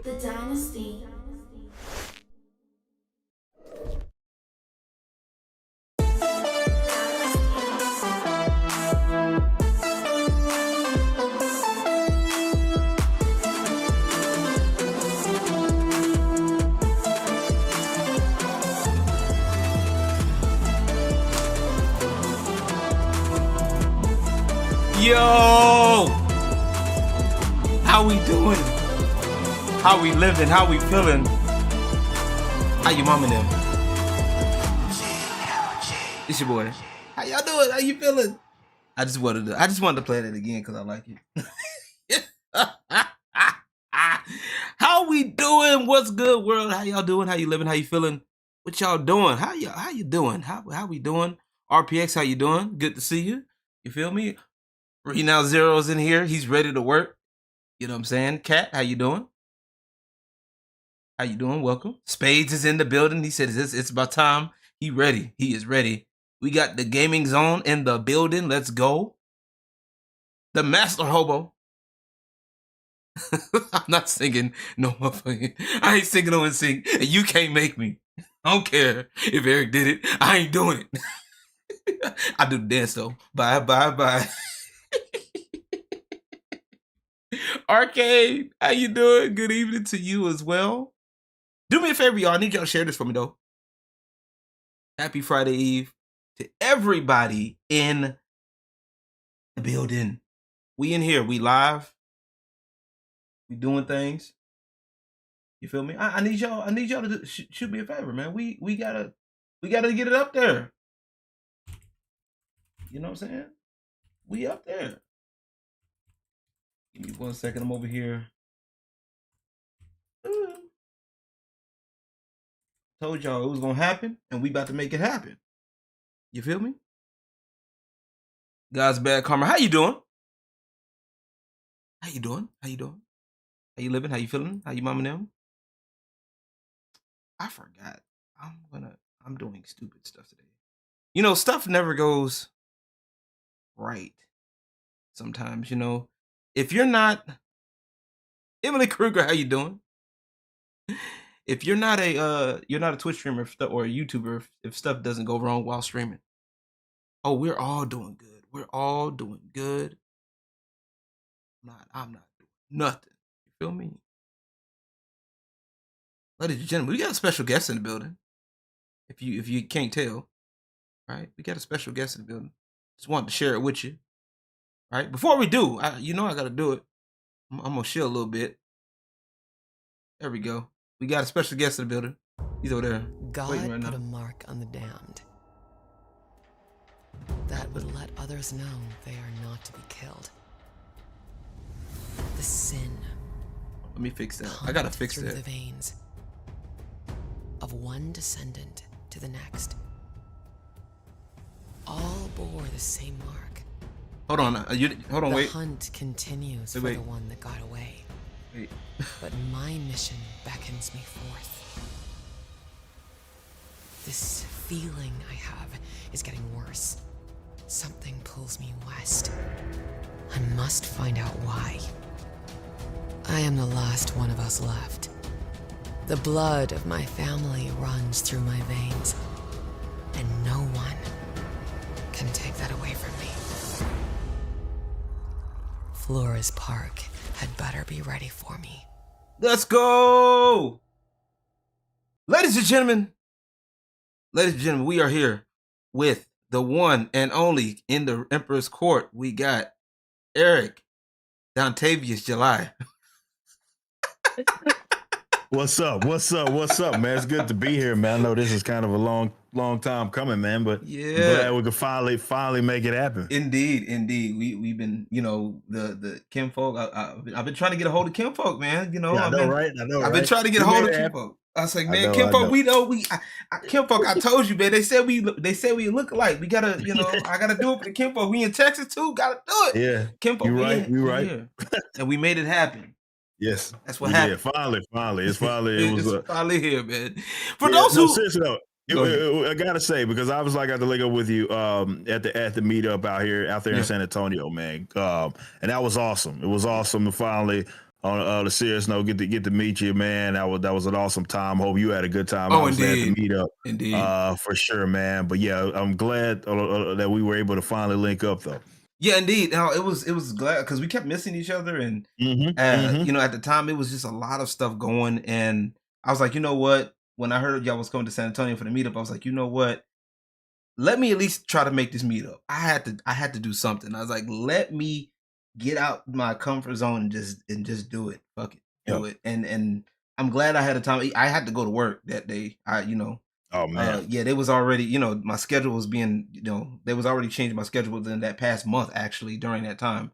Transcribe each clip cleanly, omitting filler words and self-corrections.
The Dynasty. Yo, how we doing? How we living? How we feeling? How you mama them? It's your boy. How y'all doing? How you feeling? I just wanted to play that again because I like it. How we doing? What's good, world? How y'all doing? How you living? How you feeling? What y'all doing? How you doing? How we doing? RPX, how you doing? Good to see you. You feel me? Now Zero's in here. He's ready to work. You know what I'm saying? Cat, how you doing? How you doing? Welcome. Spades is in the building. He said it's about time. He ready. He is ready. We got the gaming zone in the building. Let's go. The master hobo. I'm not singing no motherfucking. I ain't singing no NSYNC. And you can't make me. I don't care if Eric did it. I ain't doing it. I do the dance though. Bye, bye, bye. Arcade, how you doing? Good evening to you as well. Do me a favor, y'all. I need y'all to share this for me, though. Happy Friday Eve to everybody in the building. We in here. We live. We doing things. You feel me? I need y'all. I need y'all to shoot me a favor, man. We gotta get it up there. You know what I'm saying? We up there. Give me 1 second. I'm over here. Told y'all it was gonna happen, and we about to make it happen. You feel me? God's bad karma. How you doing? How you doing? How you doing? How you living? How you feeling? How you mama them? I forgot. I'm doing stupid stuff today. You know, stuff never goes right. Sometimes, you know, if you're not Emily Kruger, how you doing? If you're not a Twitch streamer or a YouTuber, if stuff doesn't go wrong while streaming. Oh, we're all doing good. We're all doing good. I'm not doing nothing. You feel me? Ladies and gentlemen, we got a special guest in the building. If you can't tell, right? We got a special guest in the building. Just wanted to share it with you. Right? Before we do, I gotta do it. I'm gonna chill a little bit. There we go. We got a special guest in the building. He's over there. God right put now. a mark on the damned that would let others know they are not to be killed. The sin. Let me fix that. I gotta fix through that. the veins of one descendant to the next. All bore the same mark. Hold on. Hold on. The Wait. hunt continues Wait, for wait. the one that got away. Wait. But my mission beckons me forth. This feeling I have is getting worse. Something pulls me west. I must find out why. I am the last one of us left. The blood of my family runs through my veins, and no one can take that away from me. Flores Park had better be ready for me. Let's go! Ladies and gentlemen, we are here with the one and only in the Emperor's Court. We got Eric Dontavius July. What's up, man? It's good to be here, man. I know this is kind of a long time coming, man, but Yeah. I'm glad we could finally make it happen. Indeed. We've been, you know, the Kim folk. I've been trying to get a hold of Kim folk, man. You know, Yeah, I've been trying to get a hold of Kim folk. I was like, man, Kim folk, Kim folk. I told you, man. They said we look alike. We gotta, you know, I gotta do it for the Kim folk. We in Texas too. Gotta do it. Yeah, Kim folk, you right. Here. And we made it happen. Yes, that's what happened. Finally, it's finally here, man. For those who seriously though, I gotta say, because I was like, I got to link up with you at the meetup out there in San Antonio, man. And that was awesome. It was awesome to finally, on a serious note, get to meet you, man. That was an awesome time. Hope you had a good time. Oh, indeed. At the meetup, indeed, for sure, man. But yeah, I'm glad that we were able to finally link up, though. Yeah, indeed. Now it was glad because we kept missing each other, and you know, at the time it was just a lot of stuff going, and I was like, you know what? When I heard y'all was coming to San Antonio for the meetup, I was like, you know what? Let me at least try to make this meetup. I had to do something. I was like, let me get out my comfort zone and just do it. Fuck it, do it. And I'm glad I had a time. I had to go to work that day. Oh man, yeah, they was already, you know, my schedule was being, you know, they was already changing my schedule within that past month. Actually, during that time,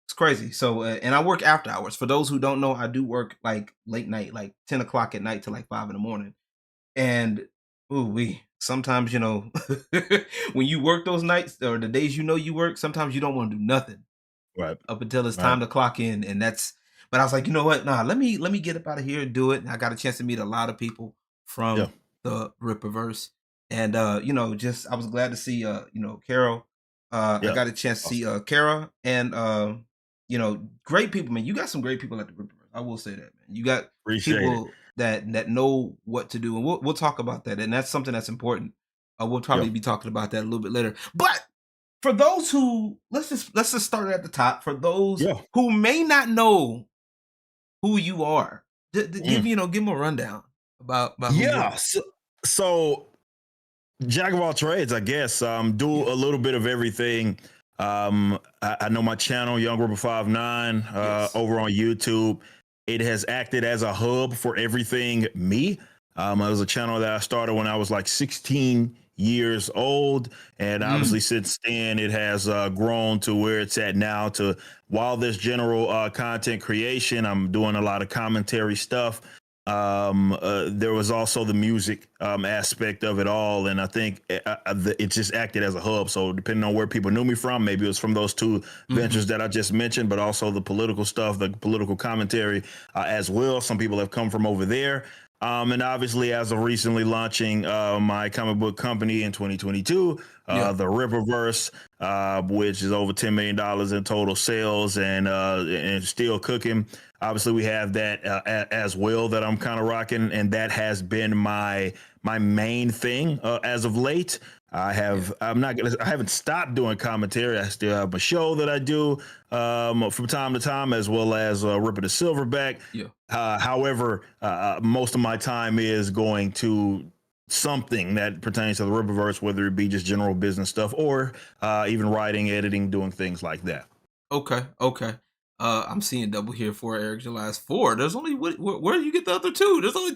it's crazy. So, and I work after hours. For those who don't know, I do work like late night, like 10 o'clock at night to like 5 a.m. And sometimes, you know, when you work those nights or the days, you know, you work, sometimes you don't want to do nothing, right? Up until it's time to clock in, and that's. But I was like, you know what? Nah, let me get up out of here and do it. And I got a chance to meet a lot of people from the Rippaverse, and you know, just I was glad to see you know, Carol. I got a chance to see Kara, and you know, great people, man. You got some great people at the Rippaverse. I will say that, man. You got people that know what to do, and we'll talk about that, and that's something that's important. We'll probably be talking about that a little bit later. But for those who let's just start at the top. For those who may not know who you are, give them a rundown about who you are. So jack of all trades, I guess. Do a little bit of everything. I know my channel, Young Ripper 59, over on YouTube. It has acted as a hub for everything me. It was a channel that I started when I was like 16 years old, and obviously since then it has grown to where it's at now. To while there's general content creation, I'm doing a lot of commentary stuff. There was also the music aspect of it all, and I think it just acted as a hub. So depending on where people knew me from, maybe it was from those two ventures that I just mentioned, but also the political stuff, the political commentary as well. Some people have come from over there. And obviously, as of recently launching my comic book company in 2022, the Rippaverse, which is over $10 million in total sales and still cooking. Obviously, we have that as well that I'm kind of rocking, and that has been my main thing as of late. I haven't stopped doing commentary. I still have a show that I do from time to time, as well as Ripping the Silverback. Yeah. However, most of my time is going to something that pertains to the Rippaverse, whether it be just general business stuff or even writing, editing, doing things like that. Okay. I'm seeing double here for Eric July's 4. There's only where do you get the other 2? There's only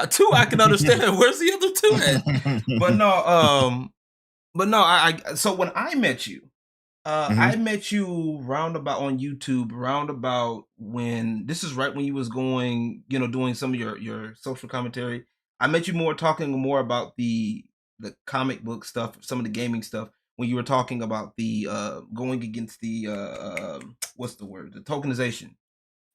two I can understand. Where's the other 2 at? But no, I so when I met you, I met you roundabout on YouTube, roundabout when this is right when you was going, doing some of your social commentary. I met you talking more about the comic book stuff, some of the gaming stuff, when you were talking about the going against the what's the word, the tokenization.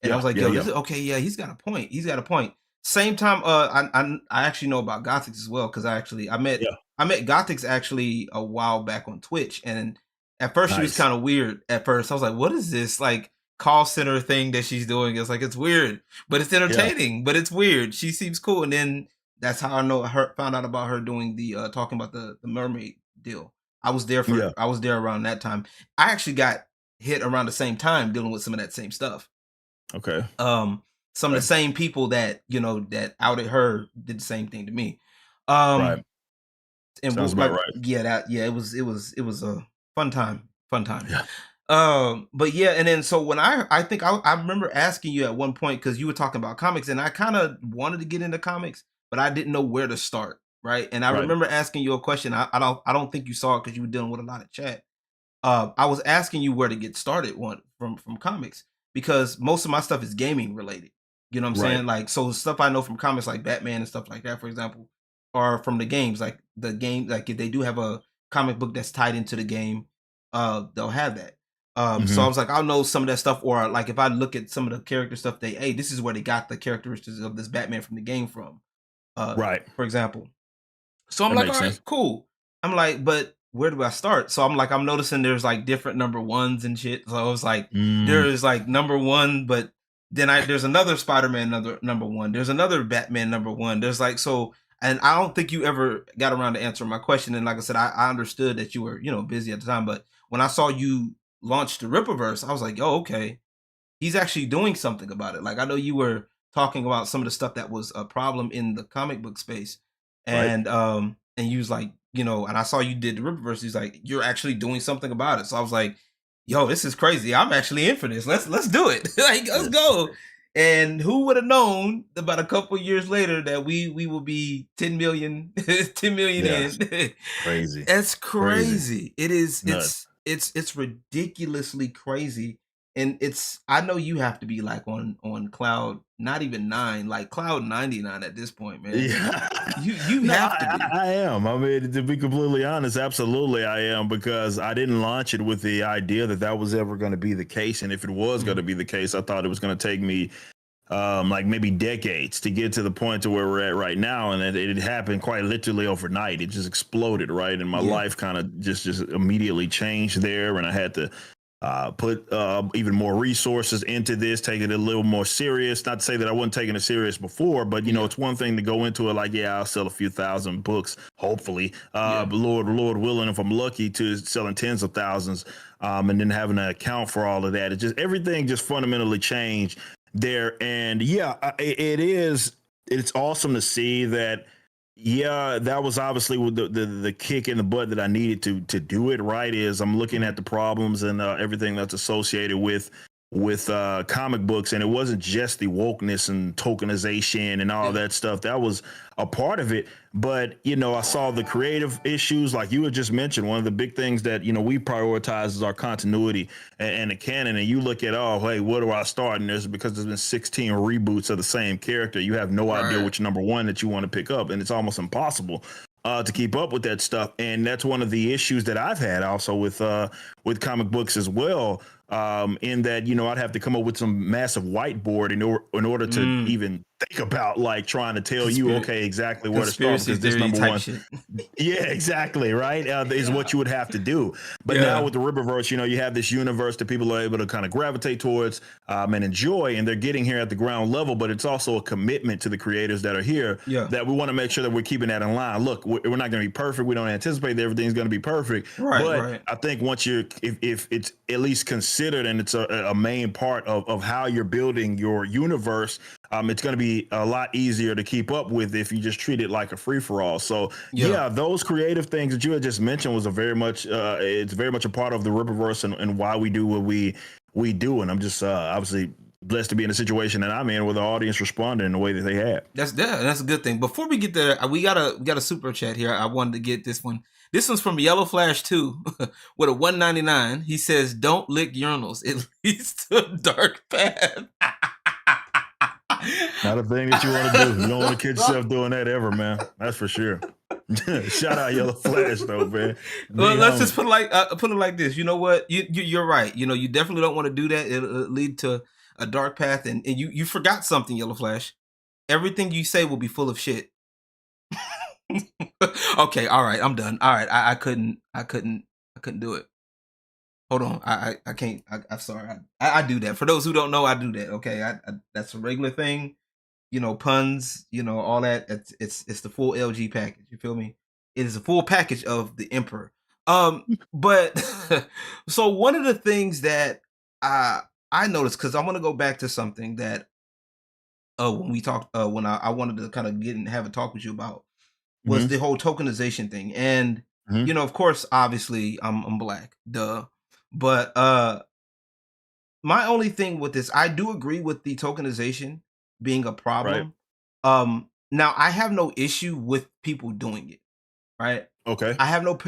And I was like, this is okay. Yeah, he's got a point. Same time, I actually know about Gothics as well, because I met Gothics actually a while back on Twitch, and at first she was kind of weird. At first, I was like, what is this like call center thing that she's doing? It's like, it's weird, but it's entertaining, but it's weird. She seems cool, and then that's how I found out about her doing the talking about the mermaid deal. I was there around that time. I actually got hit around the same time dealing with some of that same stuff. Okay. Some of the same people that that outed her did the same thing to me. Right. And sounds about right. It was a fun time. Yeah. But yeah, and then so when I think I remember asking you at one point, because you were talking about comics, and I kind of wanted to get into comics, but I didn't know where to start. Right. And I remember asking you a question. I don't think you saw it because you were dealing with a lot of chat. I was asking you where to get started from comics, because most of my stuff is gaming related. You know what I'm saying? Like, so stuff I know from comics like Batman and stuff like that, for example, are from the games. Like the game, like if they do have a comic book that's tied into the game, they'll have that. So I was like, I'll know some of that stuff, or like if I look at some of the character stuff, this is where they got the characteristics of this Batman from the game from. For example. So I'm like, all right, cool. I'm like, but where do I start? So I'm like, I'm noticing there's like different number ones and shit. So I was like, there is like number 1, but then there's another Spider-Man number 1. There's another Batman number 1. There's like, so, and I don't think you ever got around to answering my question. And like I said, I understood that you were, busy at the time. But when I saw you launch the Rippaverse, I was like, oh, okay, he's actually doing something about it. Like, I know you were talking about some of the stuff that was a problem in the comic book space. And you was like, and I saw you did the Rippaverse. He's like, you're actually doing something about it. So I was like, yo, this is crazy. I'm actually in for this. Let's do it. Like, let's go. And who would have known about a couple years later that we will be 10 million in. Crazy. That's crazy. It is. It's ridiculously crazy. And I know you have to be like on cloud, not even 9, like cloud 99 at this point, man. Yeah. You have to be. I am. I mean, to be completely honest, absolutely I am, because I didn't launch it with the idea that was ever going to be the case. And if it was going to be the case, I thought it was going to take me like maybe decades to get to the point to where we're at right now. And it happened quite literally overnight. It just exploded, right? And my life kind of just immediately changed there. And I had to put even more resources into this, take it a little more serious. Not to say that I wasn't taking it serious before, but it's one thing to go into it like, I'll sell a few thousand books, hopefully. But Lord willing, if I'm lucky, to selling tens of thousands, and then having to account for all of that. It just, everything just fundamentally changed there. And it's awesome to see that. Yeah, that was obviously the kick in the butt that I needed to do it right. Is I'm looking at the problems and everything that's associated with comic books, and it wasn't just the wokeness and tokenization and all that stuff. That was a part of it, but I saw the creative issues, like you had just mentioned. One of the big things that we prioritize is our continuity and the canon. And you look at, oh, hey, where do I start? And because there's been 16 reboots of the same character, you have no idea which number 1 that you want to pick up, and it's almost impossible to keep up with that stuff. And that's one of the issues that I've had also with comic books as well. In that, I'd have to come up with some massive whiteboard in order to even think about like trying to tell you, okay, exactly where to start, Conspiracy because this theory number type one, shit. yeah, exactly, right, is what you would have to do. But Yeah. now with the Rippaverse, you know, you have this universe that people are able to kind of gravitate towards and enjoy, and they're getting here at the ground level. But it's also a commitment to the creators that are here, Yeah. that we want to make sure that we're keeping that in line. Look, we're not going to be perfect. We don't anticipate that everything's going to be perfect. Right, But right. I think once if it's at least considered, and it's a main part of how you're building your universe, it's going to be a lot easier to keep up with if you just treat it like a free for all. So yeah, those creative things that you had just mentioned was a very much it's very much a part of the Rippaverse, and why we do what we do. And I'm just obviously blessed to be in a situation that I'm in, where the audience responded in the way that they have. That's a good thing. Before we get there, we got a super chat here. I wanted to get this one. This one's from Yellow Flash 2 with a 199. He says, "Don't lick urinals. It leads to a dark path." Not a thing that you want to do. You don't want to catch yourself doing that ever, man. That's for sure. Shout out Yellow Flash though, man. Well, let's just put it like this. You know what? You're right. You know, you definitely don't want to do that. It'll lead to a dark path, and you forgot something, Yellow Flash. Everything you say will be full of shit. Okay, all right, I'm done. All right, I couldn't do it. Hold on, I can't. I'm sorry. I do that. For those who don't know, I do that. Okay, I that's a regular thing. You know, puns. You know, all that. It's the full LG package. You feel me? It is a full package of the Emperor. But so one of the things that I noticed, because I want to go back to something that when we talked when I wanted to kind of get and have a talk with you about, was the whole tokenization thing. And you know, of course, obviously I'm black, duh. But my only thing with this, I do agree with the tokenization being a problem. Now I have no issue with people doing it, right? Okay. I have no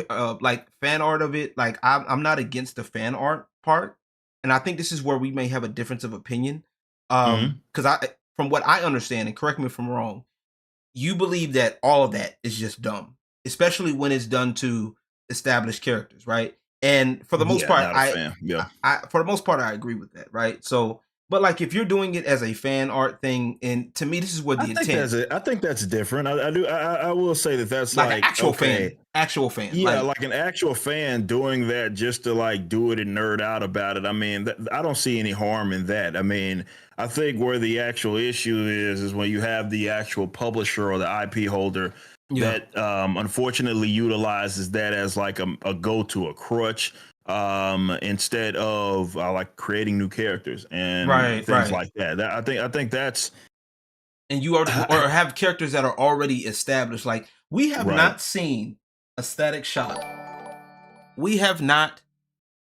like fan art of it. Like I'm not against the fan art part, and I think this is where we may have a difference of opinion. Because from what I understand, and correct me if I'm wrong, you believe that all of that is just dumb, especially when it's done to established characters, right? And for the most part, I for the most part I agree with that, right? So, but like if you're doing it as a fan art thing, and to me, this is what the intent. I think that's different. I will say that's like an actual fan, Yeah, like an actual fan doing that just to like do it and nerd out about it. I mean, I don't see any harm in that. I mean, I think where the actual issue is when you have the actual publisher or the IP holder that unfortunately utilizes that as like a go-to, a crutch, instead of like creating new characters and things like that. I think that's, and you are or have characters that are already established. Like we have not seen a Static Shock. We have not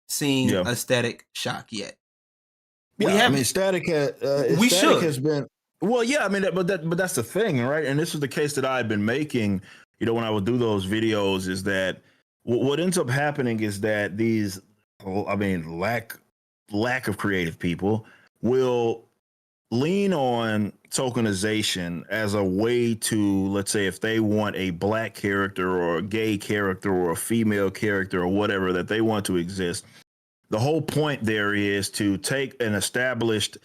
seen a Static Shock yet. I mean, Static has been. Well, yeah, I mean, but that's the thing, right? And this is the case that I had been making, you know, when I would do those videos, is that what ends up happening is that these, I mean, lack of creative people will lean on tokenization as a way to, let's say, if they want a black character or a gay character or a female character or whatever that they want to exist. The whole point there is to take an established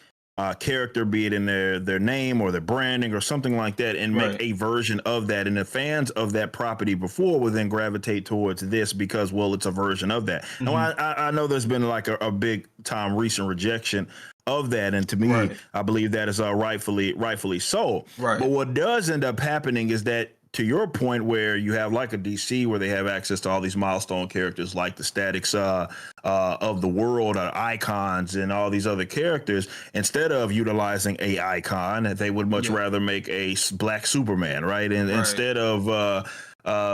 character, be it in their name or their branding or something like that, and make a version of that. And the fans of that property before will then gravitate towards this because, well, it's a version of that. Now, I know there's been like a big time recent rejection of that, and to me, I believe that is rightfully so. But what does end up happening is that, to your point, where you have like a DC where they have access to all these milestone characters like the Statics of the world, icons, and all these other characters, instead of utilizing a icon, they would much rather make a black Superman, right? And instead of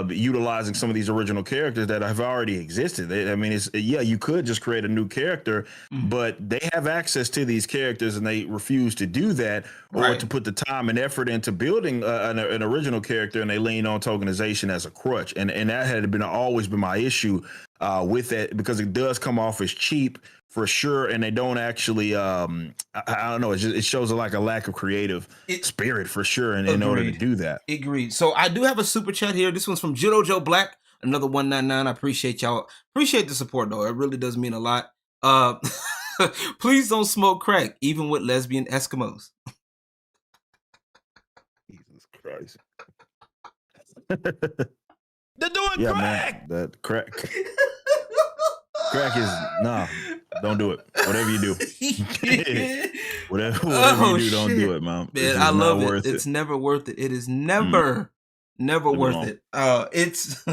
utilizing some of these original characters that have already existed. I mean, you could just create a new character, but they have access to these characters and they refuse to do that, or to put the time and effort into building an original character, and they lean on tokenization as a crutch. And that had always been my issue with that, because it does come off as cheap for sure, and they don't actually I don't know, it shows like a lack of creative spirit for sure in order to do that. Agreed. So I do have a super chat here. This one's from Judo Joe Black, another 199. I appreciate y'all. Appreciate the support though. It really does mean a lot. Please don't smoke crack even with lesbian Eskimos. Christ. They're doing Yeah, crack. man. That crack. Crack is don't do it. Whatever you do. whatever Oh, you do, don't do shit. it, man. Man, It's I just not love it. worth It's it. never worth it. It is Mm. never Leave it worth alone. it. It's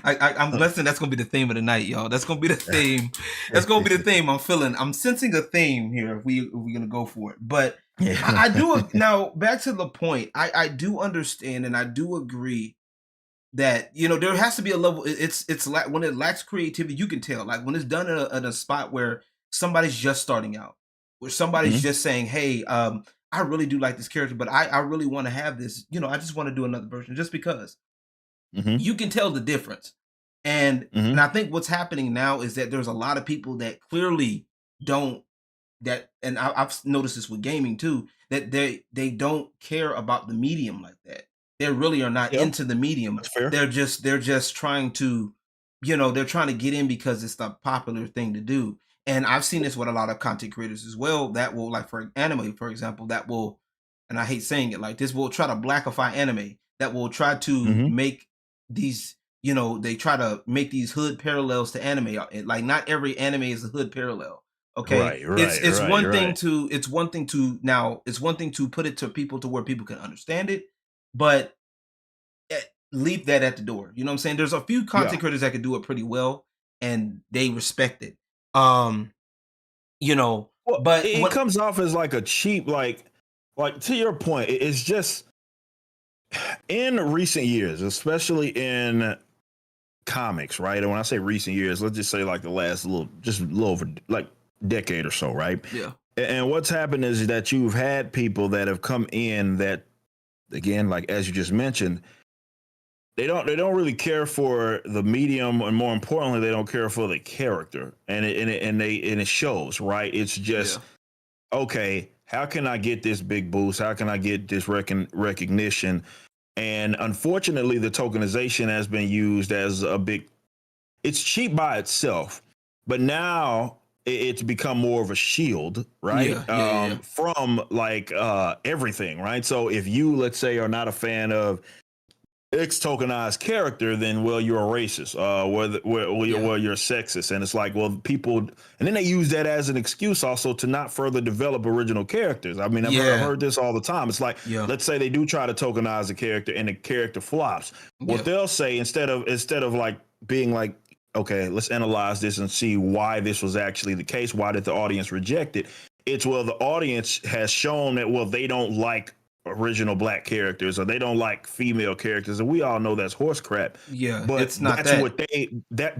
I'm guessing that's gonna be the theme of the night, y'all. That's gonna be the theme. That's gonna be the theme. I'm sensing a theme here if we're gonna go for it. But I do now back to the point. I do understand and I do agree that there has to be a level. When it lacks creativity, you can tell. Like when it's done in a spot where somebody's just starting out, where somebody's Mhm. just saying, "Hey, I really do like this character, but I really want to have this. I just want to do another version just because." Mhm. You can tell the difference, and Mhm. I think what's happening now is that there's a lot of people that clearly don't and I've noticed this with gaming too, that they don't care about the medium like that. They really are not Yeah, into the medium. that's fair. They're just trying to, they're trying to get in because it's the popular thing to do. And I've seen this with a lot of content creators as well that will, like for anime, for example, that will, and I hate saying it like this, will try to blackify anime, that will try to Mhm. make these, they try to make these hood parallels to anime. Like not every anime is a hood parallel. Okay, Right, it's right, it's right, one thing right. to it's one thing to now it's one thing to put it to people to where people can understand it, but leave that at the door. You know what I'm saying? There's a few Yeah. content creators that can do it pretty well, and they respect it. Um, Well, but it when comes off as like a cheap, like to your point, it's just in recent years, especially in comics, right? And when I say recent years, let's just say like the last just a little over like decade or so, right? yeah, And what's happened is that you've had people that have come in that, again, like as you just mentioned, they don't really care for the medium, and more importantly, they don't care for the character, and it shows, right? It's just yeah, okay. How can I get this big boost? How can I get this recognition? And unfortunately, the tokenization has been used as a big. It's cheap by itself, but now it's become more of a shield, yeah, right? yeah, yeah, yeah. From like everything, right? So if you, let's say, are not a fan of X tokenized character, then well, you're a racist, Yeah. well, you're sexist, and it's like, well, people, and then they use that as an excuse also to not further develop original characters. I mean, I've Yeah, heard this all the time. It's like, yeah, let's say they do try to tokenize a character and the character flops. What yeah, they'll say instead of like being like, okay, let's analyze this and see why this was actually the case. Why did the audience reject it? It's well, the audience has shown that well, they don't like original black characters or they don't like female characters, and we all know that's horse crap. yeah. But It's not that.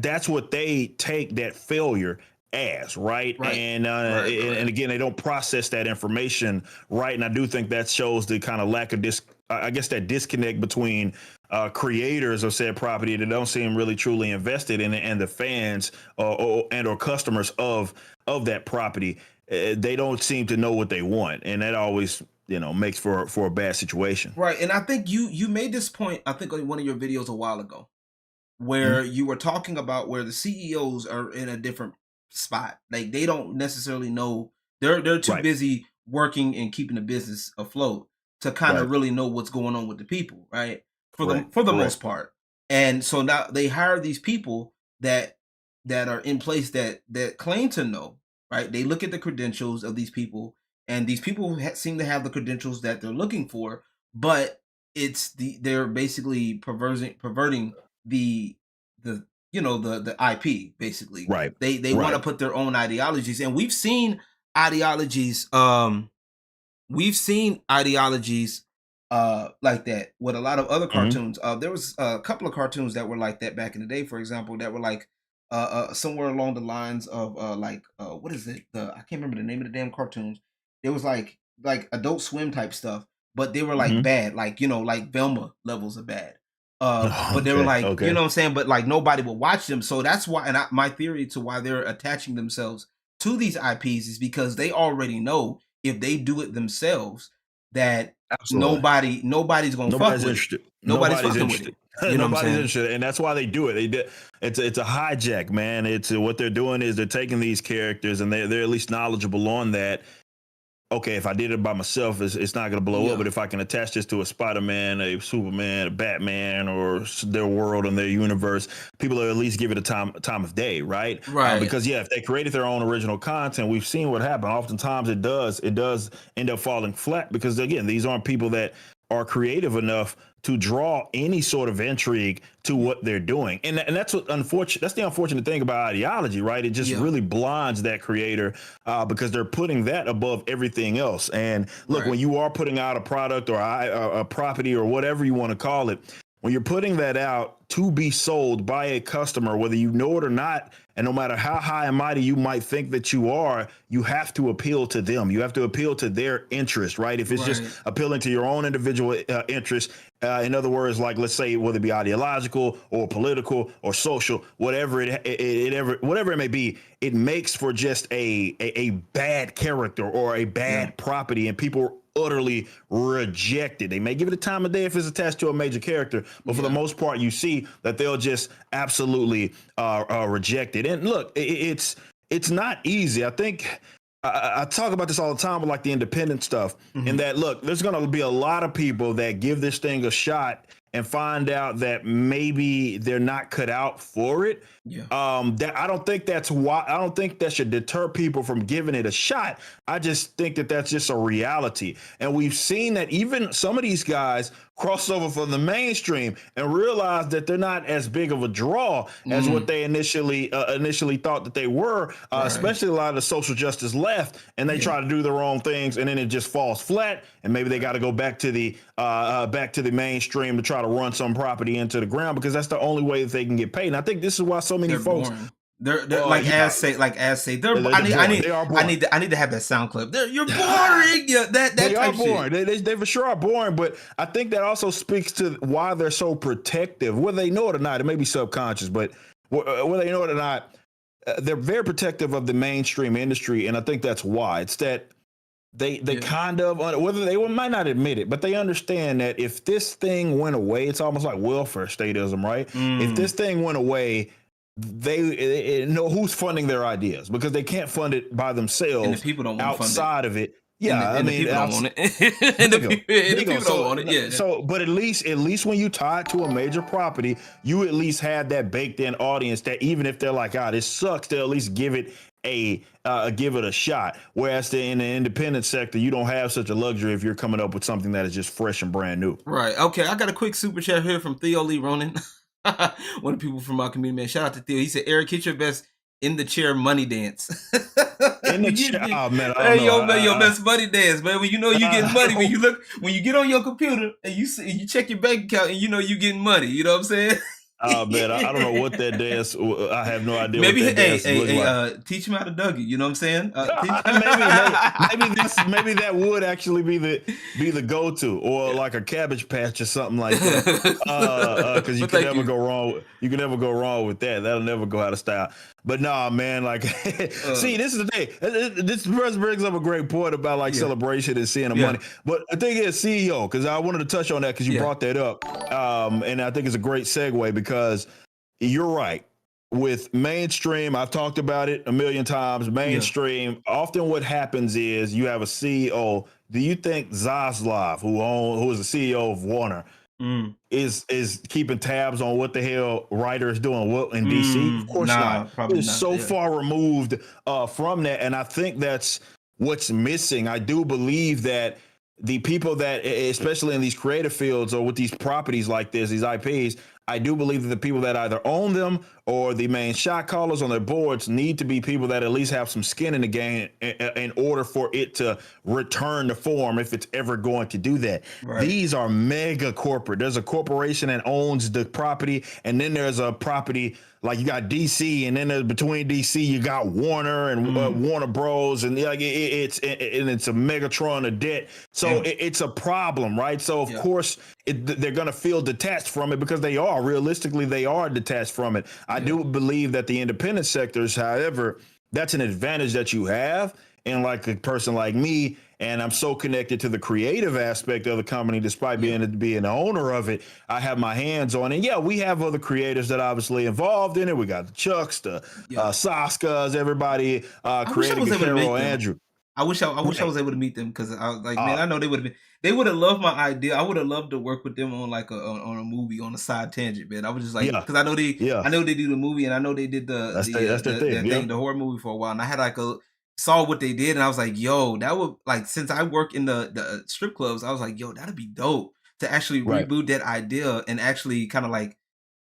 that's what they take that failure as, right? Right, And right, right, and right. again, they don't process that information right, and I do think that shows the kind of lack of I guess that disconnect between creators of said property that don't seem really truly invested in it and the fans or customers of that property. They don't seem to know what they want, and that always makes for a bad situation. Right, and I think you made this point. I think on one of your videos a while ago, where Mhm. you were talking about where the CEOs are in a different spot. Like they don't necessarily know they're too Right, busy working and keeping the business afloat to kind right, of really know what's going on with the people, right? correct, For the correct. most part. And so now they hire these people that are in place that claim to know, right? They look at the credentials of these people, and these people seem to have the credentials that they're looking for, but they're basically perverting the the IP basically. Right, They want to right. put their own ideologies, and ideologies we've seen ideologies like that with a lot of other Mhm. cartoons. There was a couple of cartoons that were like that back in the day, for example, that were like somewhere along the lines of what is it? I can't remember the name of the damn cartoons. It was like Adult Swim type stuff, but they were like Mhm. bad, like like Velma levels of bad. But they were Okay, like, you okay. know what I'm saying? But like nobody would watch them. So that's why, and my theory to why they're attaching themselves to these IPs is because they already know if they do it themselves, that Absolutely. nobody's gonna fuck Nobody's with it. interested. Nobody's Nobody's fucking with interested. it. You know what I'm Nobody's saying? interested, and that's why they do it. They did. It's a hijack, man. It's what they're doing is they're taking these characters and they're at least knowledgeable on that, okay, if I did it by myself, it's not going to blow Yeah. up. But if I can attach this to a Spider-Man, a Superman, a Batman, or their world and their universe, people will at least give it a time of day, right? Right. Because if they created their own original content, we've seen what happened. Oftentimes, it does end up falling flat because again, these aren't people that are creative enough to draw any sort of intrigue to what they're doing. And that's that's the unfortunate thing about ideology, right? It just really blinds that creator because they're putting that above everything else. And look, when you are putting out a product or a property or whatever you want to call it, when you're putting that out to be sold by a customer, whether you know it or not, and no matter how high and mighty you might think that you are, you have to appeal to them. You have to appeal to their interest, right? If it's just appealing to your own individual interest, in other words, like let's say whether it be ideological or political or social, whatever it may be, it makes for just a bad character or a bad property, and people utterly rejected. They may give it a time of day if it's attached to a major character, but for the most part, you see that they'll just absolutely reject it. And look, it's not easy. I think I talk about this all the time with like the independent stuff, in that look, there's going to be a lot of people that give this thing a shot and find out that maybe they're not cut out for it. That I don't think that's why. I don't think that should deter people from giving it a shot. I just think that that's just a reality, and we've seen that even some of these guys cross over from the mainstream and realize that they're not as big of a draw as what they initially thought that they were. Especially a lot of the social justice left, and they try to do their own things, and then it just falls flat. And maybe they got to go back to the mainstream to try to run some property into the ground because that's the only way that they can get paid. And I think this is why so many folks. Boring. They're like as say I need to have that sound clip. You're boring. That they type are boring. They for sure are boring, but I think that also speaks to why they're so protective, whether they know it or not. It may be subconscious, but whether they know it or not, they're very protective of the mainstream industry, and I think that's why. It's that they kind of, whether they might not admit it, but they understand that if this thing went away, it's almost like welfare statism, right? If this thing went away, they know who's funding their ideas because they can't fund it by themselves. And the people don't want outside to fund it. of it. Yeah, and the people don't want it. And the people don't want it. Yeah. So, but at least when you tie it to a major property, you at least have that baked in audience that even if they're like, this sucks, they'll at least give it a shot. Whereas in the independent sector, you don't have such a luxury if you're coming up with something that is just fresh and brand new. Right. Okay. I got a quick super chat here from Theo Lee Ronan. One of the people from our community, man. Shout out to Theo. He said, Eric, hit your best in the chair money dance. In the chair, man. Your best money dance, man. When you know you getting money, when you get on your computer and you check your bank account and you know you getting money. You know what I'm saying? Oh man, I don't know what that dance. I have no idea. Maybe what that dance like. Teach him how to Dougie. You know what I'm saying? Maybe that would actually be the go-to, or like a Cabbage Patch or something like that. Because you can never go wrong. You can never go wrong with that. That'll never go out of style. But nah, man, like, see, this is the thing. This brings up a great point about like celebration and seeing the money. But I think it's CEO, because I wanted to touch on that because you brought that up. And I think it's a great segue because you're right. With mainstream, I've talked about it a million times. Mainstream, often what happens is you have a CEO. Do you think Zaslav, who is the CEO of Warner, is keeping tabs on what the hell Ryder is doing in DC? Of course not. It's so far removed from that, and I think that's what's missing. I do believe that the people that, especially in these creative fields or with these properties like this, these IPs, I do believe that the people that either own them or the main shot callers on their boards need to be people that at least have some skin in the game in order for it to return to form if it's ever going to do that. Right. These are mega corporate. There's a corporation that owns the property, and then there's a property like you got DC, and then there's between DC you got Warner and Warner Bros, and like it's a Megatron of debt. So it's a problem, right? So of course they're gonna feel detached from it because they are. Realistically, they are detached from it. I do believe that the independent sectors, however, that's an advantage that you have. And like a person like me, and I'm so connected to the creative aspect of the company, despite being the owner of it, I have my hands on it. Yeah, we have other creators that obviously involved in it. We got the Chucks, the Saskas, everybody, creating Carol, Andrew. I wish I Right. was able to meet them because I was like, man, Uh, I know they would have loved my idea. I would have loved to work with them on like on a movie on a side tangent, man. I was just like, yeah, because yeah. I know they do the movie, and I know they did That's their thing. their Yeah, thing, the horror movie for a while, and I had like saw what they did, and I was like, yo, that would like since I work in the strip clubs, I was like, yo, that'd be dope to actually right. reboot that idea and actually kind of like,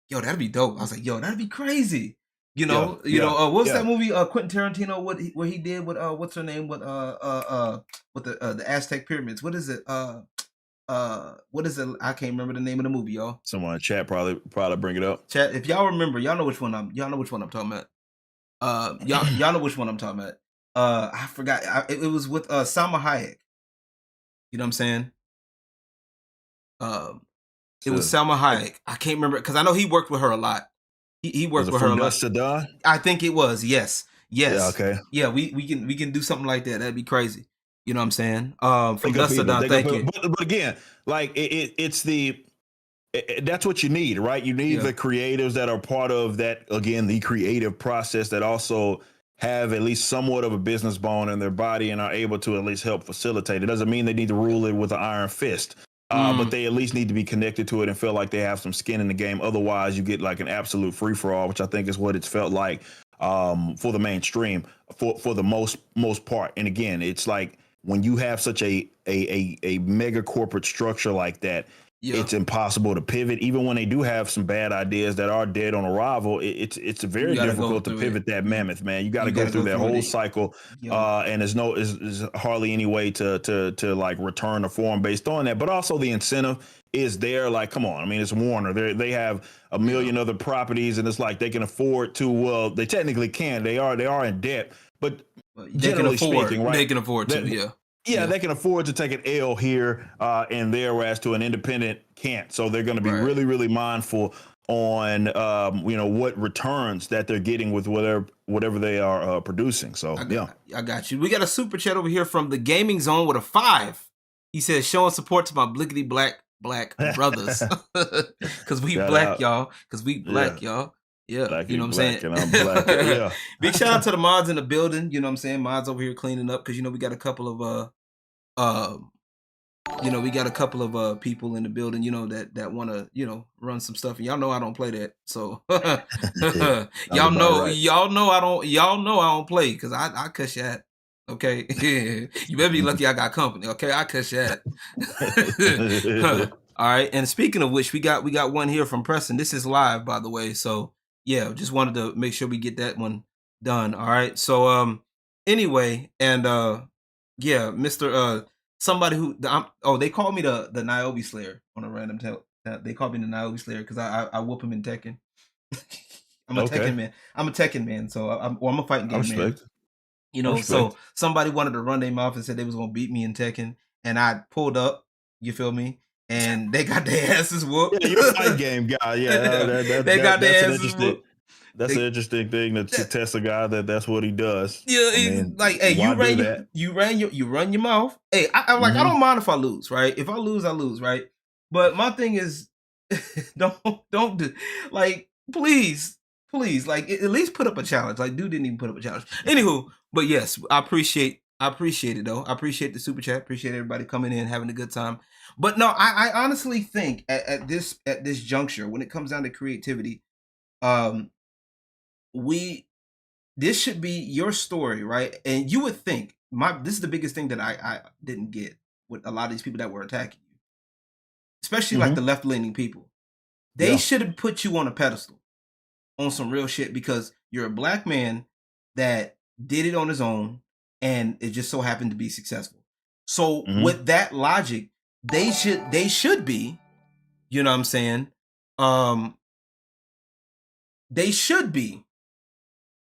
yo, that'd be dope. I was like, yo, that'd be crazy. Yeah, yeah, What was yeah. that movie? Quentin Tarantino. What he did with what's her name? With the Aztec pyramids. What is it? What is it? I can't remember the name of the movie, y'all. Someone in chat probably bring it up. Chat. If y'all remember, y'all know which one I'm talking about. Y'all know which one I'm talking about. I forgot. It was with Salma Hayek. You know what I'm saying? Um, it was So, Salma Hayek. I can't remember because I know he worked with her a lot. He was worked it with her a From lot. Dusk to Dawn? I think it was. Yes. Yeah, Yes. okay. Yeah, we can do something like that. That'd be crazy. You know what I'm saying? From Think of Dust to people. Dawn. Think of Thank people. you. But again, like it's the that's what you need, right? You need Yeah. the creatives that are part of that, again, the creative process that also have at least somewhat of a business bone in their body and are able to at least help facilitate. It doesn't mean they need to rule it with an iron fist, but Mm, they at least need to be connected to it and feel like they have some skin in the game. Otherwise, you get like an absolute free for all, which I think is what it's felt like for the mainstream for the most part. And again, it's like when you have such a mega corporate structure like that, yeah. it's impossible to pivot. Even when they do have some bad ideas that are dead on arrival, it's You very gotta go difficult to through it. pivot that mammoth, man. You got to You go gotta through go that through whole it. cycle, Yo. and there's hardly any way to like return a form based on that. But also the incentive is there. Like, come on, I mean, it's Warner. They have a Yeah. million other properties, and it's like they can afford to. Well, they technically can. They are in debt, but They can generally afford. speaking, right? They can afford to. Yeah. Yeah, Yeah. they can afford to take an L here and there, whereas to an independent can't. So they're going to be Right. really, really mindful on what returns that they're getting with whatever they are producing. So I got you. We got a super chat over here from the Gaming Zone with a 5. He says showing support to my blickety black brothers. Cause we shout black, out, y'all. Cause we yeah, black, y'all. Yeah, black you know is what I'm black saying? and I'm black. Yeah, Big shout out to the mods in the building. You know what I'm saying? Mods over here cleaning up because we got a couple of we got a couple of people in the building, that want to, run some stuff. And y'all know I don't play that. So sounds about right. y'all know I don't play because I cuss you out. Okay. You better be lucky I got company. Okay, I cuss you out. All right. And speaking of which, we got one here from Preston. This is live, by the way. So yeah, just wanted to make sure we get that one done. All right. So anyway, and yeah, Mr. Somebody who they call me the Niobe Slayer on a random they call me the Niobe Slayer because I whoop him in Tekken. I'm a Okay, Tekken man. I'm a Tekken man, so I'm a fighting I game man. respect. I So respect. somebody wanted to run their mouth and said they was gonna beat me in Tekken, and I pulled up. You feel me? And they got their asses whooped. Yeah, you're a fight game guy. Yeah, They got that's their an asses interesting. whooped. That's an They, interesting thing to that, test a guy that's what he does. yeah, I it's mean, like, hey, why do that? you run your mouth. Hey, I'm like, I Hmm. don't mind if I lose, right? If I lose, I lose, right? But my thing is, don't do like, please, like at least put up a challenge. Like, dude didn't even put up a challenge. Anywho, but yes, I appreciate it though. I appreciate the super chat. Appreciate everybody coming in, having a good time. But no, I honestly think at this juncture, when it comes down to creativity, um, we this should be your story, right? And you would think this is the biggest thing that I didn't get with a lot of these people that were attacking you, especially like the Hmm. left leaning people. They Yeah. should have put you on a pedestal on some real shit because you're a black man that did it on his own and it just so happened to be successful. So Hmm. with that logic, they should be, you know what I'm saying? Um, they should be,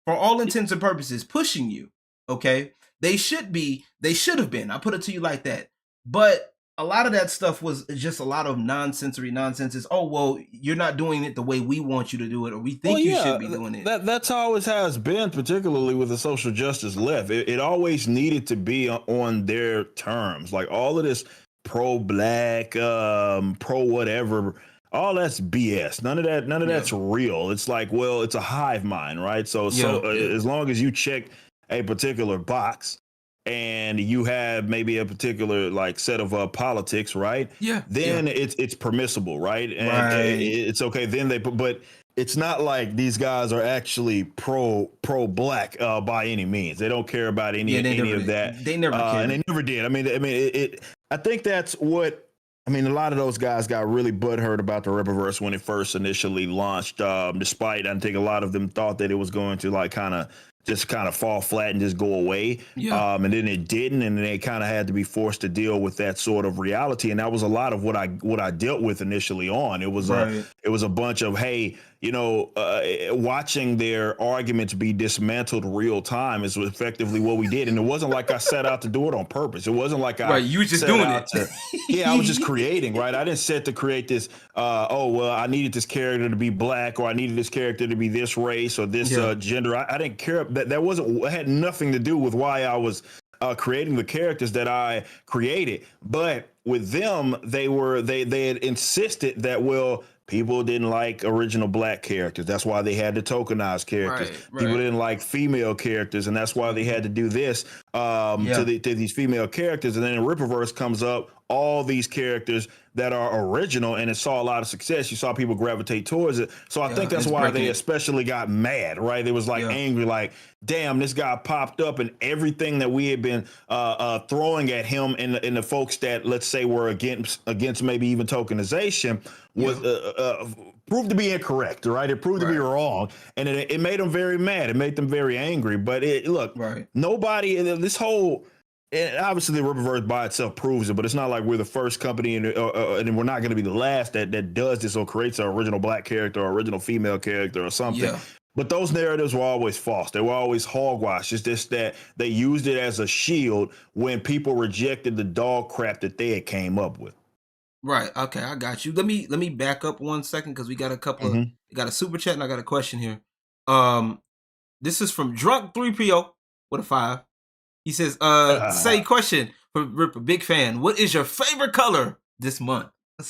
for all intents and purposes, pushing you. Okay, they should have been. I put it to you like that. But a lot of that stuff was just a lot of nonsensory nonsense. Oh well, you're not doing it the way we want you to do it, or we Well, think you yeah, should be doing it. that's always how it's been, particularly with the social justice left. It always needed to be on their terms. Like all of this pro black, pro whatever, all that's BS. None of Yeah, that's real. It's like, well, it's a hive mind, right? So yeah, yeah, as long as you check a particular box and you have maybe a particular like set of politics, right? Yeah. Then it's permissible, right? And Right. it's okay. Then but it's not like these guys are actually pro black by any means. They don't care about any of that. They never cared. And they never did. I mean, I think that's what. I mean, a lot of those guys got really butthurt about the Rippaverse when it first initially launched. Despite, I think a lot of them thought that it was going to like kind of fall flat and just go away. Yeah. And then it didn't, and they kind of had to be forced to deal with that sort of reality. And that was a lot of what I dealt with initially on. It was a bunch of, hey, watching their arguments be dismantled real time is effectively what we did. And it wasn't like I set out to do it on purpose. It wasn't like you were just doing it. I was just creating, right? I didn't set to create this, I needed this character to be black, or I needed this character to be this race or this gender. I didn't care. That had nothing to do with why I was creating the characters that I created. But with them, they had insisted that, well, people didn't like original black characters. That's why they had to tokenize characters. Right. People didn't like female characters, and that's why they had to do this to these female characters. And then Rippaverse comes up, all these characters that are original, and it saw a lot of success. You saw people gravitate towards it. So I think that's why they especially got mad, right? They was like angry, like, damn, this guy popped up, and everything that we had been throwing at him and the folks that, let's say, were against maybe even tokenization was proved to be incorrect, right? It proved to be wrong, and it made them very mad. It made them very angry. But nobody, this whole. And obviously, the Rippaverse by itself proves it, but it's not like we're the first company, and we're not going to be the last that does this or creates an original black character or original female character or something. Yeah. But those narratives were always false. They were always hogwash. It's just that they used it as a shield when people rejected the dog crap that they had came up with. Right. Okay, I got you. Let me back up 1 second because we got a couple of we got a super chat and I got a question here. This is from Drunk 3PO with a 5. He says, say question for Ripper, big fan. What is your favorite color this month?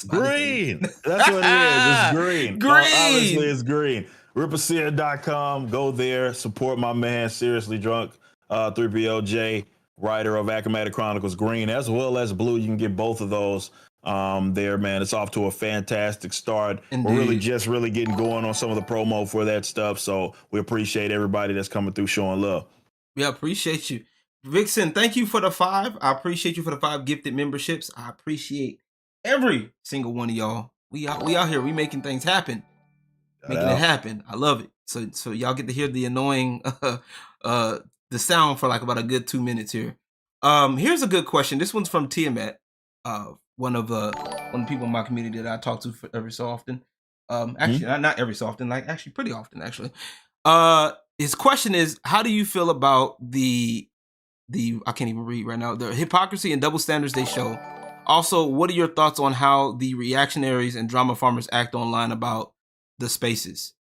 Green. That's what it is. It's green. Obviously, it's green. Rippaseer.com. Go there. Support my man, Seriously Drunk 3POJ, writer of Achromatic Chronicles Green, as well as Blue. You can get both of those there, man. It's off to a fantastic start. Indeed. We're really getting going on some of the promo for that stuff. So we appreciate everybody that's coming through showing love. Yeah, appreciate you. Vixen, thank you for the 5. I appreciate you for the 5 gifted memberships. I appreciate every single one of y'all. We out here. We making things happen. Making it happen. I love it. So y'all get to hear the annoying the sound for like about a good 2 minutes here. Here's a good question. This one's from Tiamat, one of the people in my community that I talk to every so often. Actually, not every so often, like actually pretty often, actually. His question is, how do you feel about the I can't even read right now, the hypocrisy and double standards they show? Also, what are your thoughts on how the reactionaries and drama farmers act online about the spaces?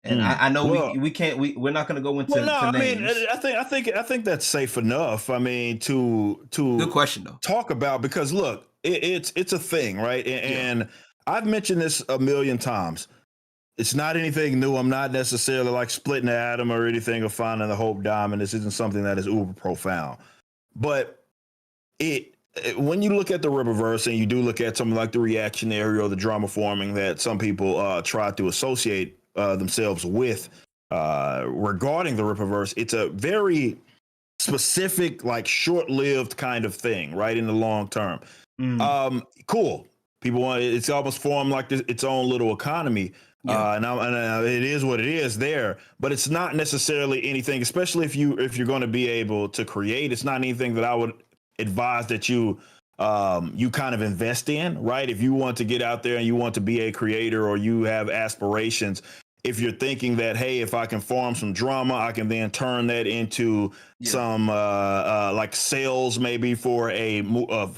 And I know we're not going to go into names. I mean, I think that's safe enough. I mean, to good question though. Talk about, because look, it's a thing, right? And I've mentioned this a million times. It's not anything new. I'm not necessarily like splitting the atom or anything or finding the Hope Diamond. This isn't something that is uber profound. But when you look at the Rippaverse and you do look at something like the reactionary or the drama forming that some people try to associate themselves with regarding the Rippaverse, it's a very specific, like short-lived kind of thing, right? In the long term. Cool. People want it's almost formed like its own little economy. And it is what it is there, but it's not necessarily anything, especially if you're going to be able to create. It's not anything that I would advise that you kind of invest in, right? If you want to get out there and you want to be a creator or you have aspirations, if you're thinking that, hey, if I can farm some drama, I can then turn that into some like sales maybe for a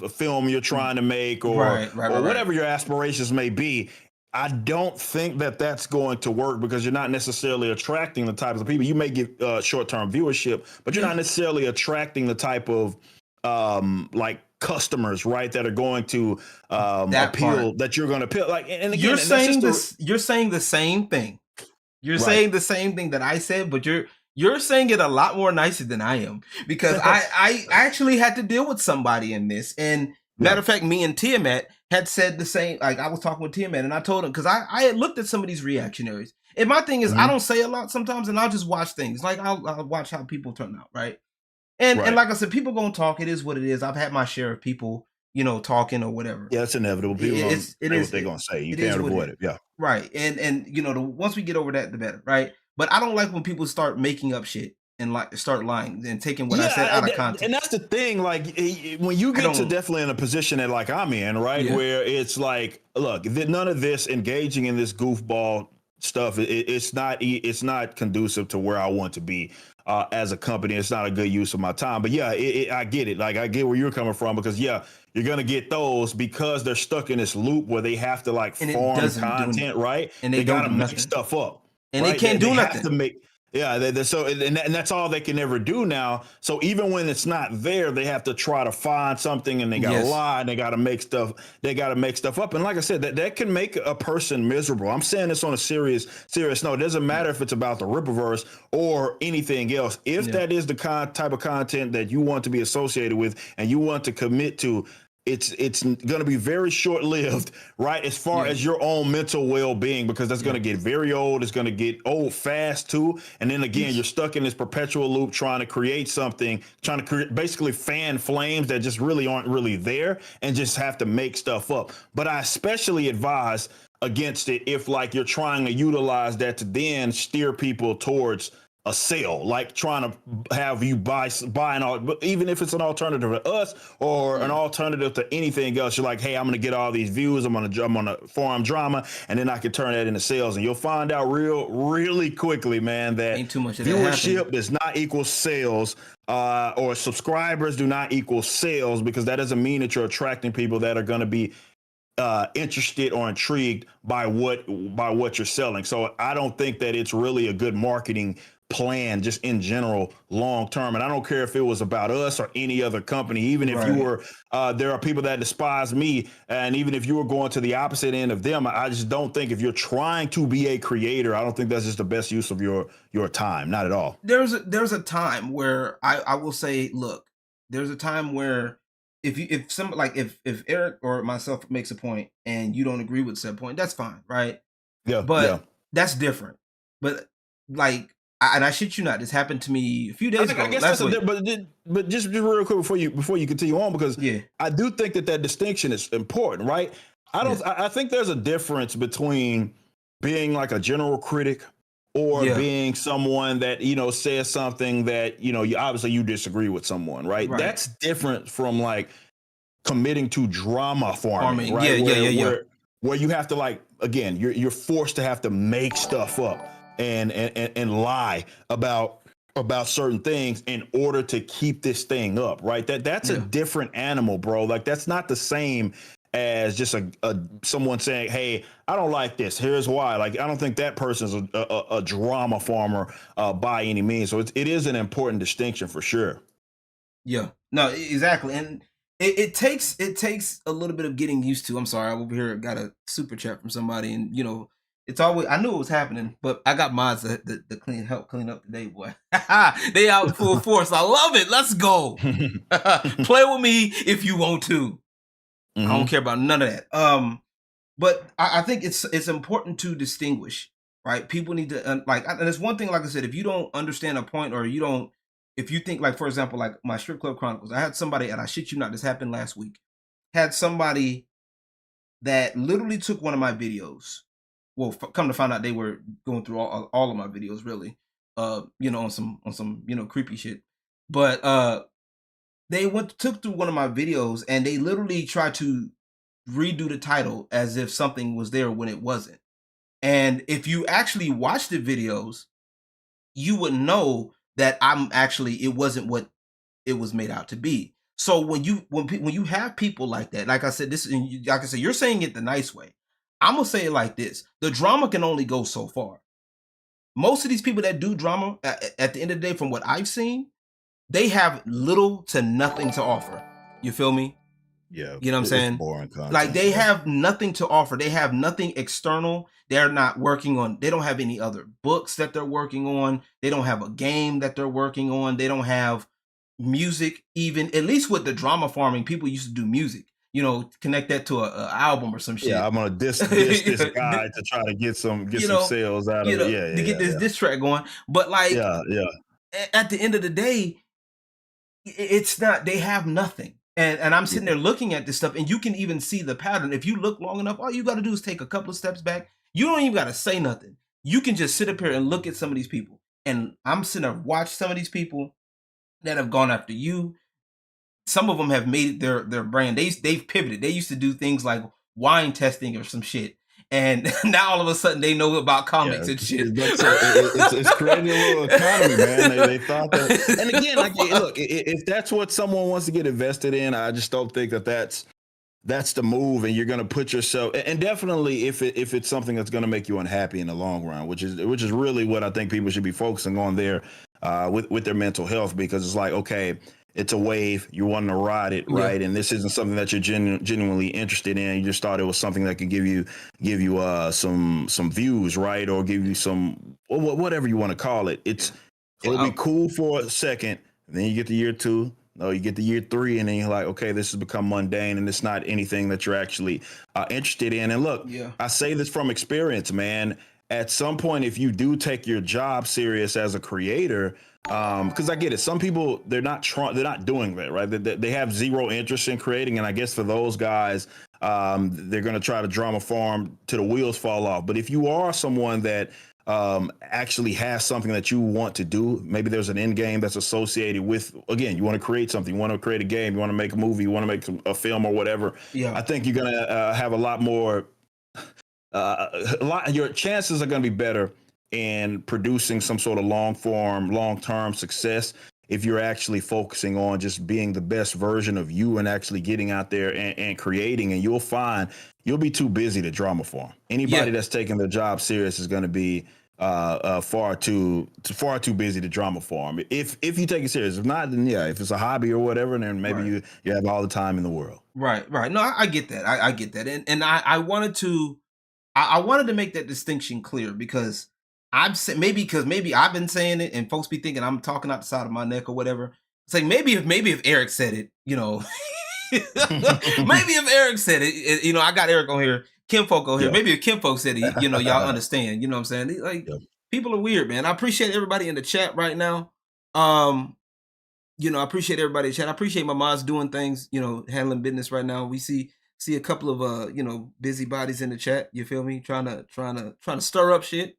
film you're trying to make or whatever your aspirations may be. I don't think that that's going to work because you're not necessarily attracting the types of people. You may get short-term viewership, but you're not necessarily attracting the type of like customers, right, that are going to appeal, that you're going to appeal. Like, and again, you're saying the same thing. You're saying the same thing that I said, but you're You're saying it a lot more nicer than I am, because I actually had to deal with somebody in this. And matter of fact, me and Tiamat had said the same. Like, I was talking with Tiamat and I told him, because I had looked at some of these reactionaries. And my thing is, I don't say a lot sometimes, and I'll just watch things. Like, I'll watch how people turn out, right? And like I said, people gonna talk. It is what it is. I've had my share of people, talking or whatever. Yeah, it's inevitable. People It gonna is say what they're gonna say. You can't avoid it. Yeah. Right. And once we get over that, the better, right? But I don't like when people start making up shit and like start lying and taking what I said out of context. And that's the thing. Like, when you get to definitely in a position that like I'm in, right, where it's like, look, none of this engaging in this goofball stuff, it's not conducive to where I want to be as a company. It's not a good use of my time. But yeah, I get it. Like, I get where you're coming from, because you're gonna get those because they're stuck in this loop where they have to like form content, right? And they gotta make stuff up, and right? They can't do nothing. Have to make, so and that's all they can ever do now. So even when it's not there, they have to try to find something, and they gotta lie, and they gotta make stuff. They gotta make stuff up. And like I said, that can make a person miserable. I'm saying this on a serious note. It doesn't matter if it's about the Rippaverse or anything else. If that is the type of content that you want to be associated with and you want to commit to, it's going to be very short-lived, right? As far as your own mental well-being, because that's going to get very old. It's going to get old fast too. And then again, you're stuck in this perpetual loop trying to create something, basically fan flames that just really aren't really there, and just have to make stuff up. But I especially advise against it if like you're trying to utilize that to then steer people towards a sale, like trying to have you buying all, even if it's an alternative to us or an alternative to anything else. You're like, hey, I'm going to get all these views. I'm on a forum drama, and then I can turn that into sales. And you'll find out really quickly, man, that ain't too much of viewership does not equal sales, or subscribers do not equal sales, because that doesn't mean that you're attracting people that are going to be interested or intrigued by what you're selling. So I don't think that it's really a good marketing plan just in general long term. And I don't care if it was about us or any other company, even if you were there are people that despise me, and even if you were going to the opposite end of them, I just don't think, if you're trying to be a creator, I don't think that's just the best use of your time. Not at all. There's a time where I will say, look, there's a time where if Eric or myself makes a point and you don't agree with said point, that's fine, right? But that's different. But like, I shit you not, this happened to me a few days ago. I guess but just real quick before you continue on, because I do think that distinction is important, right? I think there's a difference between being like a general critic or being someone that, says something that, obviously you disagree with someone, right? That's different from like committing to drama farming, right? Where you have to, like, again, you're forced to have to make stuff up and lie about certain things in order to keep this thing up, right? That's a different animal, bro. Like, that's not the same as just someone saying, hey, I don't like this, here's why. Like, I don't think that person's a drama farmer by any means. So it is an important distinction for sure. Yeah, no, exactly. And it takes a little bit of getting used to. I'm sorry, I over here got a super chat from somebody, and it's always, I knew it was happening, but I got mods that help clean up today, boy. They out in full force. I love it. Let's go. Play with me if you want to. I don't care about none of that. But I think it's important to distinguish, right? People need to and it's one thing, like I said, if you don't understand a point, or if you think, like, for example, like my Strip Club Chronicles, I had somebody, and I shit you not, this happened last week, had somebody that literally took one of my videos. Well, come to find out, they were going through all of my videos, really, on some creepy shit. But they took through one of my videos, and they literally tried to redo the title as if something was there when it wasn't. And if you actually watch the videos, you would know that it wasn't what it was made out to be. So when you have people like that, like I said, you're saying it the nice way. I'm gonna say it like this: the drama can only go so far. Most of these people that do drama, at the end of the day, from what I've seen, they have little to nothing to offer. You feel me? Yeah, You know what I'm it's saying? boring content. Like they have nothing to offer. They have nothing external. They're not working on, they don't have any other books that they're working on. They don't have a game that they're working on. They don't have music, even at least with the drama farming, people used to do music, you know, connect that to a album or some shit. Yeah, I'm gonna diss this guy to try to get some sales out of it. To get this track going. But like, yeah. at the end of the day, it's not, they have nothing. And I'm sitting there looking at this stuff, and you can even see the pattern. If you look long enough, all you got to do is take a couple of steps back. You don't even got to say nothing. You can just sit up here and look at some of these people. And I'm sitting there watch some of these people that have gone after you. Some of them have made their brand. They've pivoted. They used to do things like wine testing or some shit. And now all of a sudden they know about comics and shit. It's creating a little economy, man. They thought that. And again, like, look, if that's what someone wants to get invested in, I just don't think that's the move. And you're going to put yourself, and definitely if it's something that's going to make you unhappy in the long run, which is really what I think people should be focusing on there with their mental health, because it's like, okay, it's a wave, you're wanting to ride it, right? And this isn't something that you're genuinely interested in. You just thought it was something that could give you some views, right? Or give you some, whatever you want to call it. It'll be cool for a second, and then you get to year 2, no, you get to year 3, and then you're like, okay, this has become mundane, and it's not anything that you're actually interested in. And look, I say this from experience, man. At some point, if you do take your job serious as a creator, because I get it, some people, they're not doing that, right? They have zero interest in creating, and I guess for those guys, they're going to try to drama farm till the wheels fall off. But if you are someone that actually has something that you want to do, maybe there's an end game that's associated with, again, you want to create something, you want to create a game, you want to make a movie, you want to make a film or whatever. I think you're going to have a lot more. Your chances are going to be better in producing some sort of long-term success if you're actually focusing on just being the best version of you and actually getting out there and creating. And you'll find you'll be too busy to drama farm. Anybody that's taking their job serious is going to be far too busy to drama farm. If you take it serious, if not, then if it's a hobby or whatever, then maybe you have all the time in the world. Right. No, I get that. I get that. And I wanted to make that distinction clear, because maybe I've been saying it and folks be thinking I'm talking out the side of my neck or whatever. It's like maybe if Eric said it, you know, maybe if Eric said it, you know, I got Eric on here, Kinfolk on here. Maybe if Kinfolk said it, you know, y'all understand. You know what I'm saying? Like, people are weird, man. I appreciate everybody in the chat right now. You know, I appreciate everybody in the chat. I appreciate my moms doing things, you know, handling business right now. We see a couple of you know, busybodies in the chat. You feel me? Trying to stir up shit.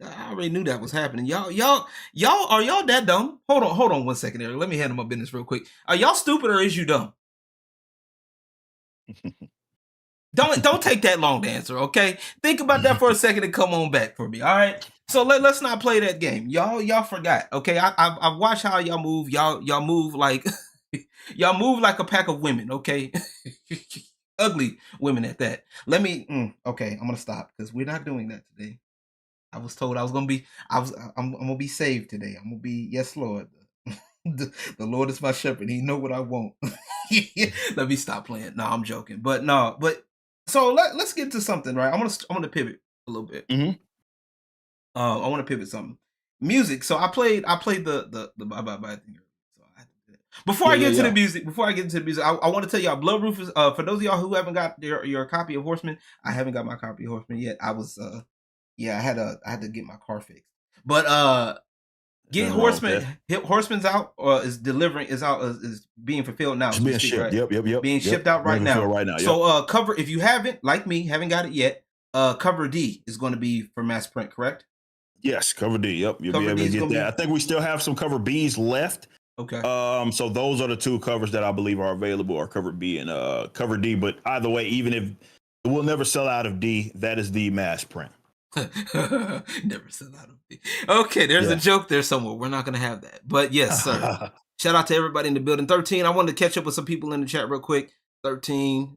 I already knew that was happening. Y'all are y'all that dumb? Hold on 1 second, Eric. Let me handle my business real quick. Are y'all stupid or is you dumb? Don't take that long to answer, okay? Think about that for a second and come on back for me. All right. So let's not play that game. Y'all forgot. Okay. I've watched how y'all move. Y'all move like y'all move like a pack of women, okay? Ugly women at that. Let me okay, I'm gonna stop because we're not doing that today. I was told I'm gonna be saved today. I'm gonna be, yes, Lord. The Lord is my shepherd. He know what I want. Let me stop playing. No, I'm joking. But so let's get to something, right? I'm gonna pivot a little bit. I want to pivot something. Music. So I played the bye thing. So I had to do that. Before I get into the music, I want to tell y'all, Blood Roof is for those of y'all who haven't got your copy of Horseman. I haven't got my copy of Horseman yet. I was I had to get my car fixed. But get Horseman's out, or is being fulfilled now. It's being shipped. Right? Yep. Being shipped out right now. So cover, if you haven't, like me, haven't got it yet, cover D is going to be for mass print, correct? Yes, cover D. Yep, you'll be able to get that. I think we still have some cover Bs left. Okay. So those are the two covers that I believe are available, are cover B and cover D. But either way, even if it will never sell out of D, that is the mass print. Never sell out of D. Okay, there's a joke there somewhere. We're not gonna have that. But yes, sir. Shout out to everybody in the building. 13. I wanted to catch up with some people in the chat real quick. 13.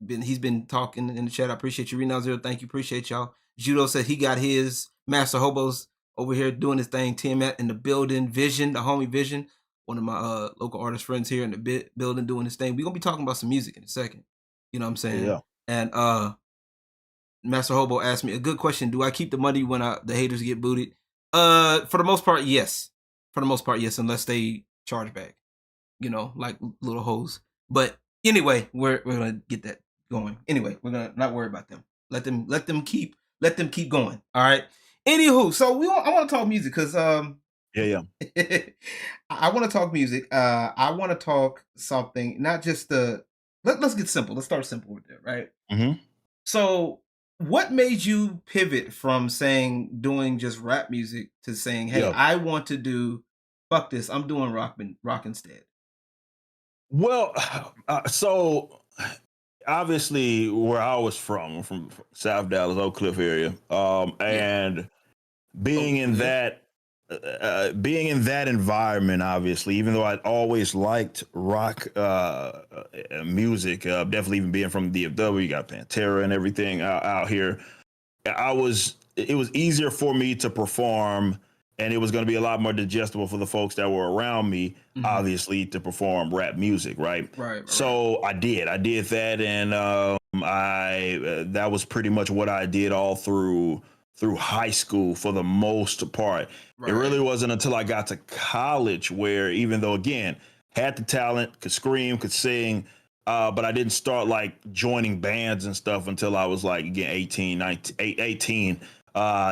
He's been talking in the chat. I appreciate you. Reno Zero, thank you. Appreciate y'all. Judo said he got his Master Hobos over here doing his thing. Tiamat in the building. Vision, the homie Vision. one of my local artist friends here in the building doing his thing. We're gonna be talking about some music in a second. You know what I'm saying? Yeah. And Master Hobo asked me a good question. Do I keep the money when the haters get booted? For the most part, yes. For the most part, yes, unless they charge back. You know, like little hoes. But anyway, we're gonna get that going. Anyway, we're gonna not worry about them. Let them keep going. All right. Anywho, so I want to talk music because Yeah. I want to talk music. I want to talk something, not just let's get simple. Let's start simple with it, right? Mm-hmm. So, what made you pivot from doing just rap music to saying, "Hey, Yeah. I want to do fuck this. I'm doing rock instead." Well, so obviously where I was from South Dallas, Oak Cliff area, and being in that environment, obviously, even though I'd always liked rock music, definitely even being from DFW, you got Pantera and everything out here. It was easier for me to perform, and it was going to be a lot more digestible for the folks that were around me, obviously, to perform rap music, right? So I did that, and that was pretty much what I did all through high school for the most part. It really wasn't until I got to college where, even though, again, had the talent, could scream, could sing, but I didn't start like joining bands and stuff until I was like, again, 18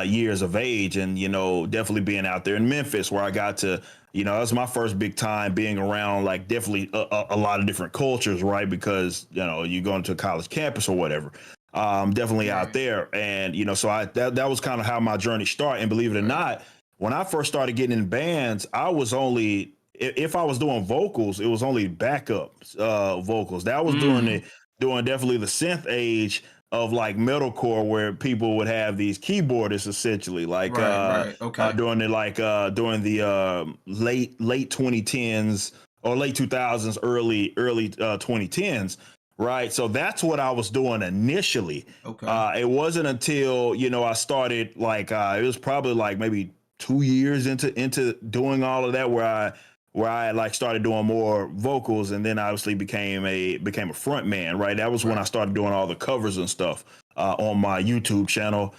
years of age. And, you know, definitely being out there in Memphis where I got to, you know, that was my first big time being around like definitely a lot of different cultures, right? Because, you know, you going to a college campus or whatever. Definitely out there. And, you know, so that was kind of how my journey started. And believe it or not, when I first started getting in bands, I was only, if I was doing vocals, it was only backup vocals. That was during definitely the synth age of like metalcore, where people would have these keyboardists essentially, like during the late 2010s or late 2000s, early 2010s. Right. So that's what I was doing initially. It wasn't until, you know, I started like it was probably like maybe 2 years into doing all of that where I like started doing more vocals, and then obviously became a front man. Right. That was when I started doing all the covers and stuff on my YouTube channel.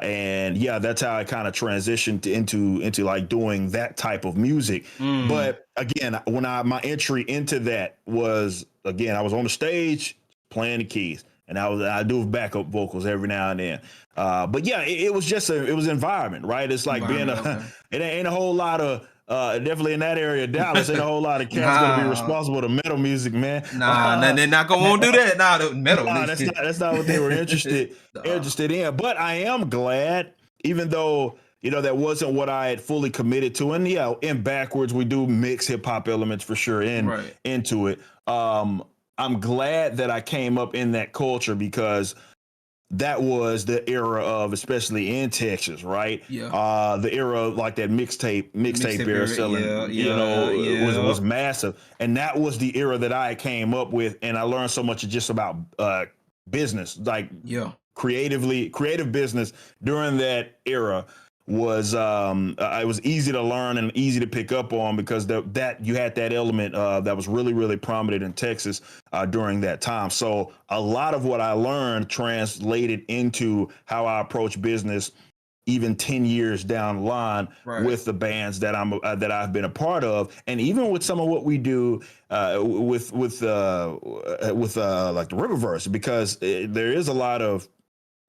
And yeah, that's how I kind of transitioned into like doing that type of music. But again, when my entry into that was, again, I was on the stage playing the keys, and I do backup vocals every now and then. But yeah, it was just it was environment, right? It's like being it ain't a whole lot of definitely in that area of Dallas, ain't a whole lot of cats gonna be responsible to metal music, man. They're not gonna do that. The metal. That's not what they were interested in. But I am glad, even though, you know, that wasn't what I had fully committed to. And yeah, in Backwards, we do mix hip hop elements for sure into it. I'm glad that I came up in that culture, because that was the era of, especially in Texas, right? The era of like that mixtape era selling, was massive. And that was the era that I came up with. And I learned so much just about business, like creative business during that era was it was easy to learn and easy to pick up on, because that you had that element that was really, really prominent in Texas during that time. So a lot of what I learned translated into how I approach business even 10 years down the line with the bands that I've been a part of, and even with some of what we do with like the Rippaverse, because there is a lot of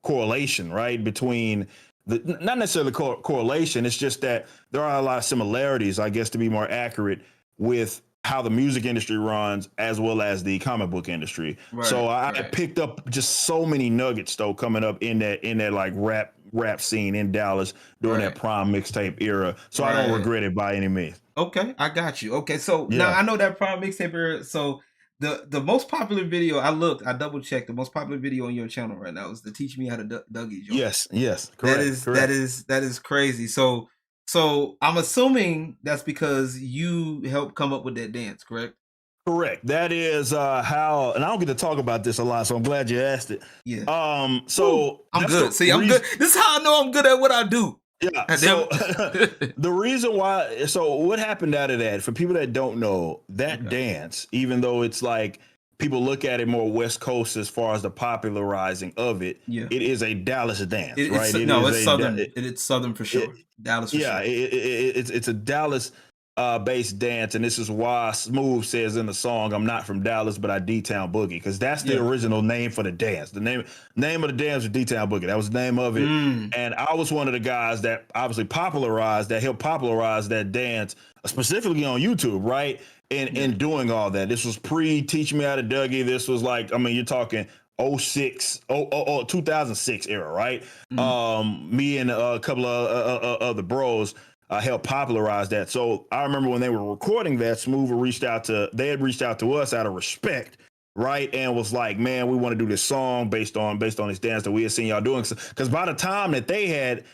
correlation, right, between not necessarily correlation. It's just that there are a lot of similarities, I guess, to be more accurate, with how the music industry runs as well as the comic book industry. So I picked up just so many nuggets though coming up in that like rap scene in Dallas during that prime mixtape era. So I don't regret it by any means. Okay, I got you. Okay, so now I know that prime mixtape era. So the most popular video, I double checked, the most popular video on your channel right now is the Teach Me How to Dougie joint. Yes, correct. That is crazy. So I'm assuming that's because you helped come up with that dance, correct? Correct. That is how, and I don't get to talk about this a lot, so I'm glad you asked it. Yeah. So I'm good. See, I'm good. This is how I know I'm good at what I do. Yeah. God So damn. the reason why, so what happened out of that, for people that don't know, that Okay. dance, even though it's like people look at it more West Coast as far as the popularizing of it, Yeah. it is a Dallas dance, right? It No, is it's southern. It's southern for it, sure. Dallas for yeah, sure. it's a Dallas based dance, and this is why Smooth says in the song, "I'm not from Dallas, but I D-Town Boogie," because that's the Yeah. original name for the dance. The name of the dance was D-Town Boogie. That was the name of it. And I was one of the guys that obviously helped popularize that dance, specifically on YouTube, right? In doing all that. This was pre Teach Me How to Dougie. This was like, I mean, you're talking 2006 era, right? Me and a couple of other bros helped popularize that. So I remember when they were recording that, Smooth they had reached out to us out of respect, right? And was like, man, we want to do this song based on this dance that we had seen y'all doing. Because by the time that they had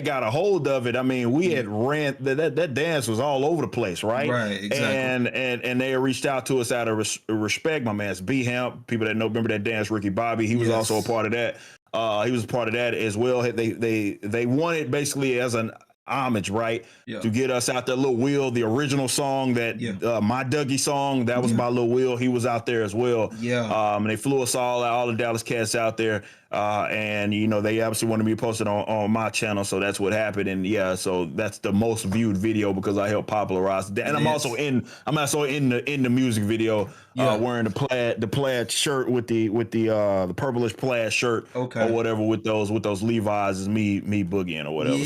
got a hold of it, I mean, we had ran that dance was all over the place, right? Right, exactly. And they had reached out to us out of respect. My man's B Hemp, people that know remember that dance, Ricky Bobby, he was also a part of that. He was a part of that as well. They wanted basically as an homage, right? Yeah. To get us out there. Lil Will, the original song that my Dougie song, that was by Lil Will. He was out there as well. Yeah. And they flew us all the Dallas cats out there. And you know, they obviously wanted me posted on my channel, so that's what happened. And yeah, so that's the most viewed video because I helped popularize that. And I'm also in the music video, wearing the plaid shirt with the purplish plaid shirt, or whatever, with those Levi's, is me boogieing or whatever.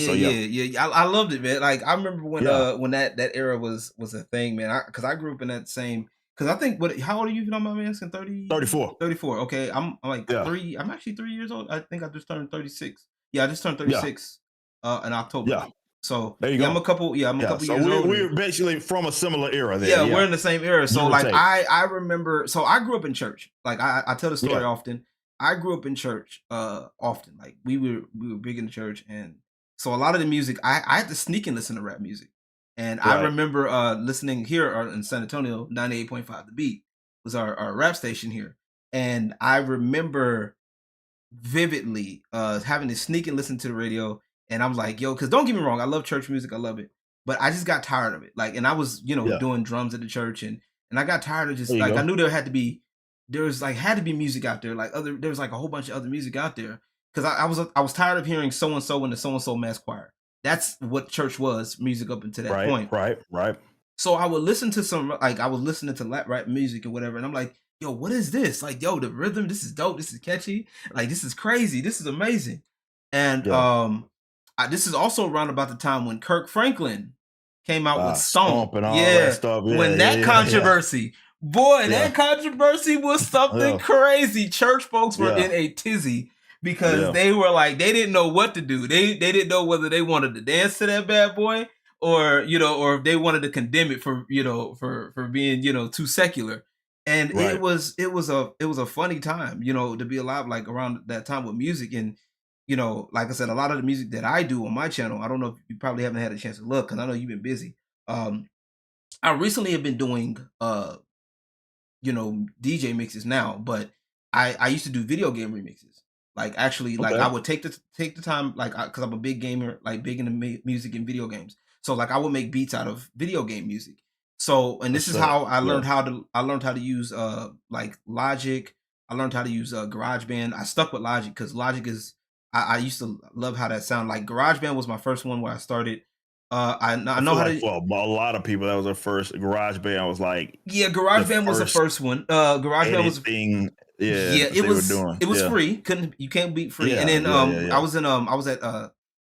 I loved it, man. Like I remember when that era was a thing, man. Because I grew up in that same. Because I think how old are you? If you don't mind me asking, 34. 34. Okay, I'm like 3. I'm actually 3 years old. I think I just turned 36. Yeah, I just turned 36 in October. Yeah. So there you go. I'm a couple years older. We're basically from a similar era there. Yeah, we're in the same era. So like I remember, so I grew up in church. Like I tell the story often. I grew up in church often. Like we were big in the church, and so a lot of the music I had to sneak and listen to rap music. And I remember listening here in San Antonio, 98.5 The Beat was our rap station here. And I remember vividly having to sneak and listen to the radio. And I'm like, yo, because don't get me wrong, I love church music, I love it. But I just got tired of it. Like, and I was, doing drums at the church, and I got tired of just like, I knew had to be music out there. Like there was like a whole bunch of other music out there. Because I was tired of hearing so and so in the so and so mass choir. That's what church was, music up until that point. Right. So I would listen to I was listening to rap music and whatever, and I'm like, yo, what is this? Like, yo, the rhythm, this is dope, this is catchy, like this is crazy, this is amazing. And this is also around about the time when Kirk Franklin came out with Stomp and all that stuff. That controversy. Boy, that controversy was something crazy. Church folks were in a tizzy. Because they were like, they didn't know what to do. They didn't know whether they wanted to dance to that bad boy or if they wanted to condemn it for being, too secular. And it was a funny time, to be alive, like around that time with music. And, like I said, a lot of the music that I do on my channel, I don't know if you probably haven't had a chance to look, because I know you've been busy. I recently have been doing, DJ mixes now, but I used to do video game remixes. Like actually, like I would take the time, like because I'm a big gamer, like big into music and video games. So like I would make beats out of video game music. So and this is how I learned how to use like Logic. I learned how to use GarageBand. I stuck with Logic because Logic is I used to love how that sounded. Like GarageBand was my first one where I started. I know how to. For a lot of people, that was their first. GarageBand was like, GarageBand was the first one. GarageBand was it was free. You can't beat free. And then I was at a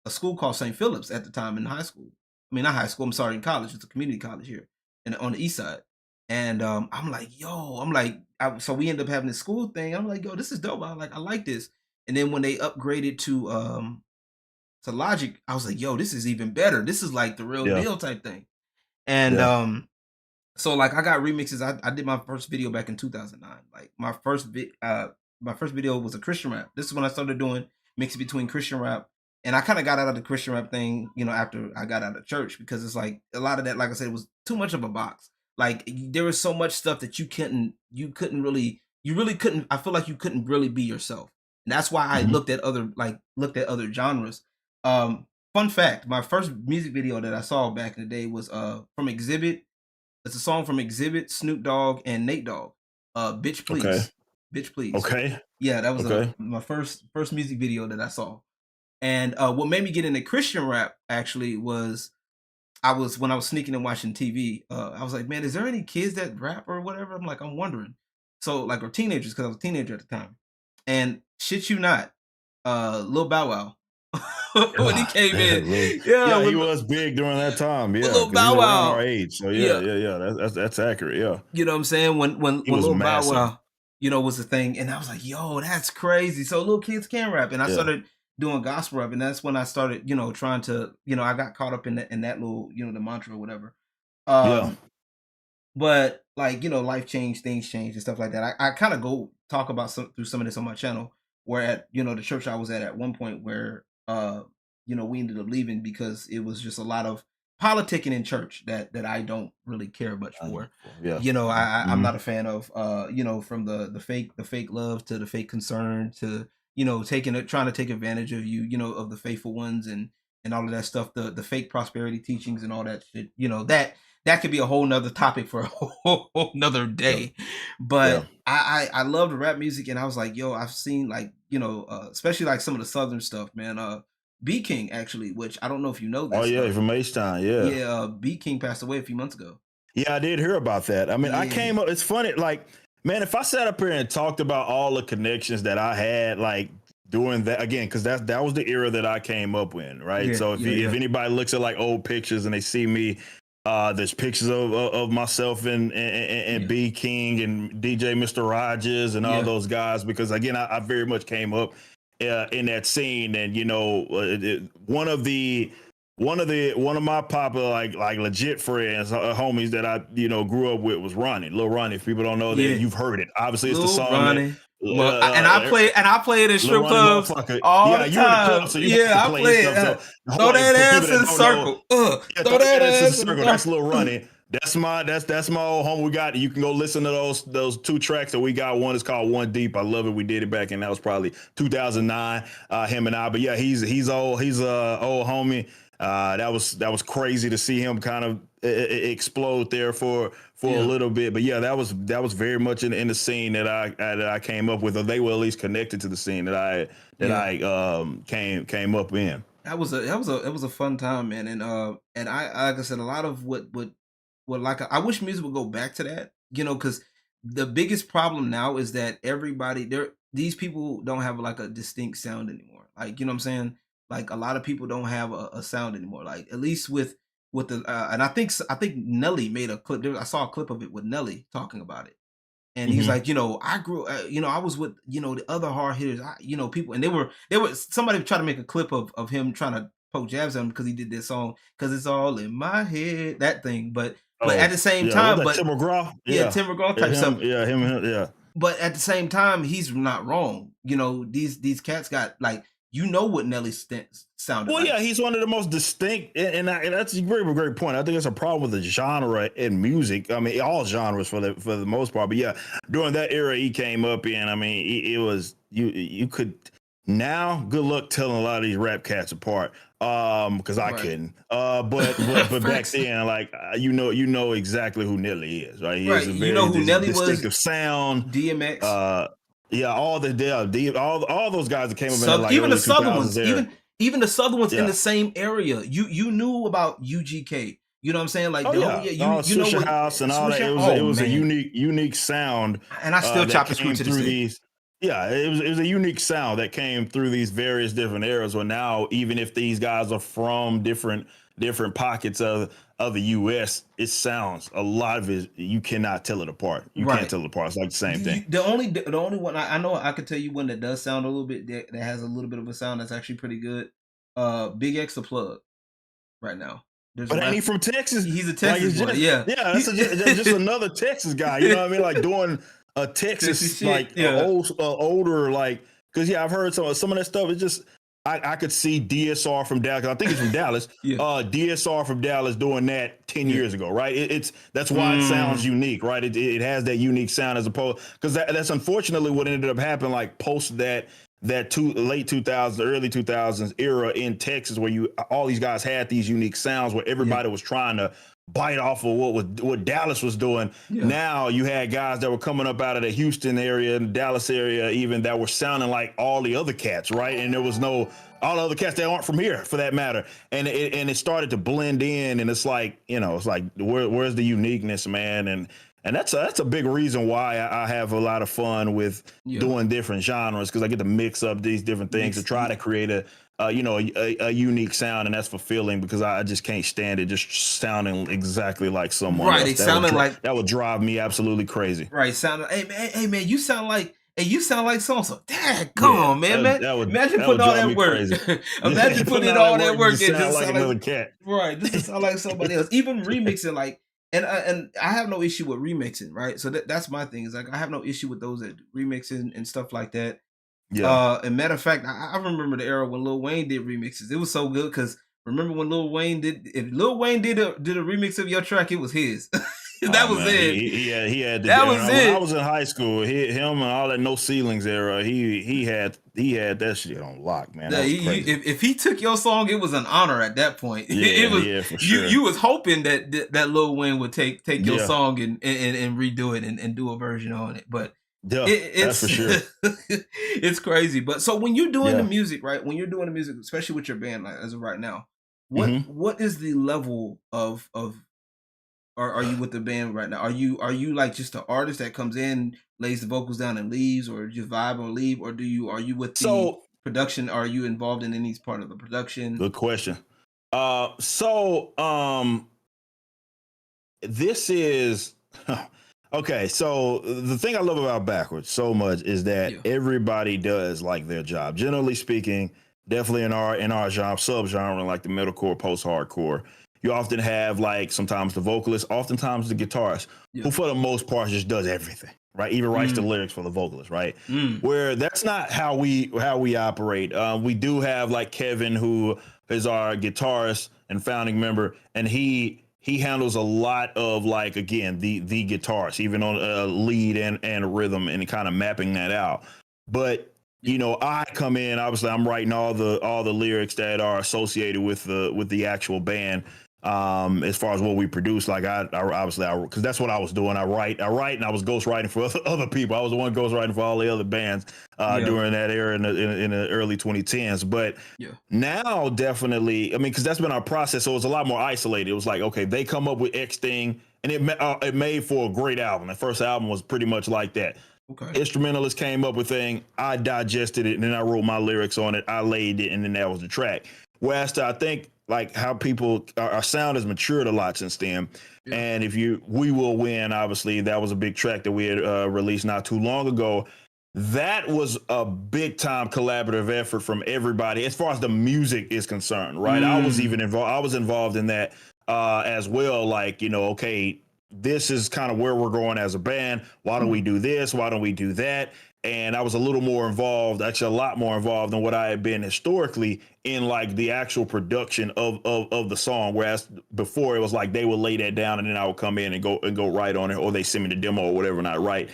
school called St. Philip's at the time in high school. I mean, not high school. I'm sorry, in college. It's a community college here, and on the east side. And I'm like, so we ended up having this school thing. I'm like, yo, this is dope. I like this. And then when they upgraded to Logic, I was like, yo, this is even better. This is like the real deal type thing. And so like I got remixes. I did my first video back in 2009. Like my first video was a Christian rap. This is when I started doing mixing between Christian rap, and I kind of got out of the Christian rap thing, after I got out of church, because it's like a lot of that, like I said, was too much of a box. Like there was so much stuff that you really couldn't. I feel like you couldn't really be yourself. And that's why I looked at other genres. fun fact, my first music video that I saw back in the day was from Exhibit. It's a song from Exhibit, Snoop Dogg, and Nate Dogg. Bitch Okay. Please. Bitch Please. Okay. Yeah, that was Okay. my first music video that I saw. And what made me get into Christian rap actually was when I was sneaking and watching TV, I was like, man, is there any kids that rap or whatever? I'm wondering. So like, or teenagers, because I was a teenager at the time. And shit you not, Lil Bow Wow. When he came in. Yeah, he was big during that time. Yeah, Lil because he's Bow around our Wow. age. So Yeah. yeah. That's accurate. Yeah, You know what I'm saying? When he was Lil Bow massive. Wow, was the thing, and I was like, yo, that's crazy. So little kids can rap, and I Yeah. started doing gospel rap, and that's when I started, trying to, I got caught up in that little, the mantra or whatever. Yeah. But like, life changed, things changed, and stuff like that. I kind of go talk about through some of this on my channel, where at the church I was at one point where we ended up leaving because it was just a lot of politicking in church that I don't really care much for. Yeah. I'm not a fan of from the fake love to the fake concern to trying to take advantage of you, of the faithful ones and all of that stuff, the fake prosperity teachings and all that shit, that could be a whole nother topic for a whole nother day. But I loved rap music, and I was like, yo, I've seen like, especially like some of the southern stuff, man. B King actually, which I don't know if you know this. Oh yeah, from H-Town, yeah. Yeah, B King passed away a few months ago. Yeah, I did hear about that. I mean, Yeah. I came up, it's funny, like, man, if I sat up here and talked about all the connections that I had, like, doing that again, because that was the era that I came up in, right? Yeah, So if anybody looks at like old pictures and they see me, there's pictures of myself and B King and DJ Mr. Rogers and all those guys, because again, I very much came up in that scene, and one of my popular like legit friends, homies that I grew up with was Ronnie, Lil Ronnie. If people don't know that, you've heard it. Obviously, it's the song Ronnie. And I play it in strip clubs all the time. You in the club, so you I play it. Throw that ass in the circle. Throw that ass in the circle. That's Lil Ronnie. That's my old home. We got, you can go listen to those two tracks that we got. One is called One Deep. I love it. We did it back in, that was probably 2009. Him and I. But yeah, he's old. He's a old homie. That was crazy to see him kind of explode there for a little bit. But yeah, that was very much in the scene that I came up with, or they were at least connected to the scene that I came up in. It was a fun time, man. And I like I said, a lot of what I wish music would go back to that, because the biggest problem now is that these people don't have like a distinct sound anymore. Like, you know what I'm saying? Like a lot of people don't have a sound anymore. Like at least with the and I think Nelly made a clip. I saw a clip of it with Nelly talking about it. And he's like, I grew, I was with, the other hard hitters, people, and they were somebody tried to make a clip of him trying to poke jabs at him because he did this song, because it's all in my head, that thing. But at the same time, Tim McGraw, Tim McGraw type stuff, him. But at the same time, he's not wrong. These cats got like, what Nelly sounded well, like. yeah, he's one of the most distinct, and that's a great point. I think it's a problem with the genre in music. I mean, all genres for the most part. But yeah, during that era he came up in, I mean, it was you could now. Good luck telling a lot of these rap cats apart, because I couldn't. But back then, like you know exactly who Nelly is, right? He has a very who Nelly distinctive was, sound. DMX. Yeah, all those guys that came up in like even early the Southern ones, era. even the Southern ones in the same area. You knew about UGK. You know what I'm saying? Like, Swisher House and all that. It was a unique sound. And I still chop his to these. Yeah, it was a unique sound that came through these various different eras. Where now, even if these guys are from different pockets of the U.S., it sounds, a lot of it, you cannot tell it apart. You can't tell it apart. It's like the same thing. The only one I know, I could tell you one that does sound a little bit, that has a little bit of a sound that's actually pretty good. Big X the Plug right now. But ain't he from Texas? He's a Texas boy. Yeah, that's just another Texas guy. You know what I mean? Like doing a Texas like older, like, because I've heard some of that stuff. It's just I could see DSR from Dallas. I think he's from Dallas. DSR from Dallas doing that 10 years ago, right? That's why it sounds unique, right? It has that unique sound, as opposed, because that's unfortunately what ended up happening. Like post that that late 2000s, early 2000s era in Texas, where all these guys had these unique sounds, where everybody was trying to bite off of what Dallas was doing. Yeah. Now you had guys that were coming up out of the Houston area and Dallas area, even, that were sounding like all the other cats, right? And there was all the other cats that aren't from here, for that matter. And it started to blend in, and it's like, where's the uniqueness, man? And that's a big reason why I have a lot of fun with doing different genres, because I get to mix up these different things to try to create a unique sound, and that's fulfilling, because I just can't stand it just sounding exactly like someone else. It sounded like that would drive me absolutely crazy. Right, sounded. Hey man, you sound like so. Dang, come on, man. Imagine putting all that work. Imagine putting all that work and just sound like another cat. Right, this just sound like somebody else. Even remixing, like. And I have no issue with remixing, right? So that's my thing. Is like I have no issue with those that remixing and stuff like that. Yeah. And matter of fact, I remember the era when Lil Wayne did remixes. It was so good, because remember when Lil Wayne did a remix of your track, it was his. That was it. He had that was it. When I was in high school, him and all that No Ceilings era, he had that shit on lock, man. That was crazy. If he took your song, it was an honor at that point. It was for sure. You was hoping that Lil Wayne would take your song and redo it and do a version on it. But that's for sure. It's crazy. But so when you're doing the music, right? When you're doing the music, especially with your band, like as of right now, what is the level of are you with the band right now? Are you like just an artist that comes in, lays the vocals down and leaves, or just vibe or leave, or are you with the production? Are you involved in any part of the production? Good question. This is okay. So the thing I love about Backwards so much is that everybody does like their job. Generally speaking, definitely in our genre, subgenre, like the metalcore, post-hardcore, you often have like sometimes the vocalist, oftentimes the guitarist, who for the most part just does everything, right? Even writes the lyrics for the vocalist, right? Where that's not how we operate. We do have like Kevin, who is our guitarist and founding member, and he handles a lot of, like, again, the guitars, even on lead and rhythm, and kind of mapping that out. But I come in, obviously I'm writing all the lyrics that are associated with the actual band. As far as what we produce, like I obviously, because that's what I was doing. I write, and I was ghostwriting for other people. I was the one ghostwriting for all the other bands during that era in the early 2010s. But now, definitely, I mean, because that's been our process. So it was a lot more isolated. It was like, okay, they come up with X thing, and it made for a great album. The first album was pretty much like that. Okay. Instrumentalists came up with thing, I digested it, and then I wrote my lyrics on it. I laid it, and then that was the track. Whereas I think, like, how our sound has matured a lot since then. Yeah. And We Will Win, obviously, that was a big track that we had released not too long ago. That was a big time collaborative effort from everybody as far as the music is concerned, right? I was even involved. I was involved in that as well. Like, okay, this is kind of where we're going as a band. Why don't we do this? Why don't we do that? And I was a little more involved, actually a lot more involved than what I had been historically in, like, the actual production of the song. Whereas before it was like they would lay that down and then I would come in and go write on it, or they send me the demo or whatever, and I write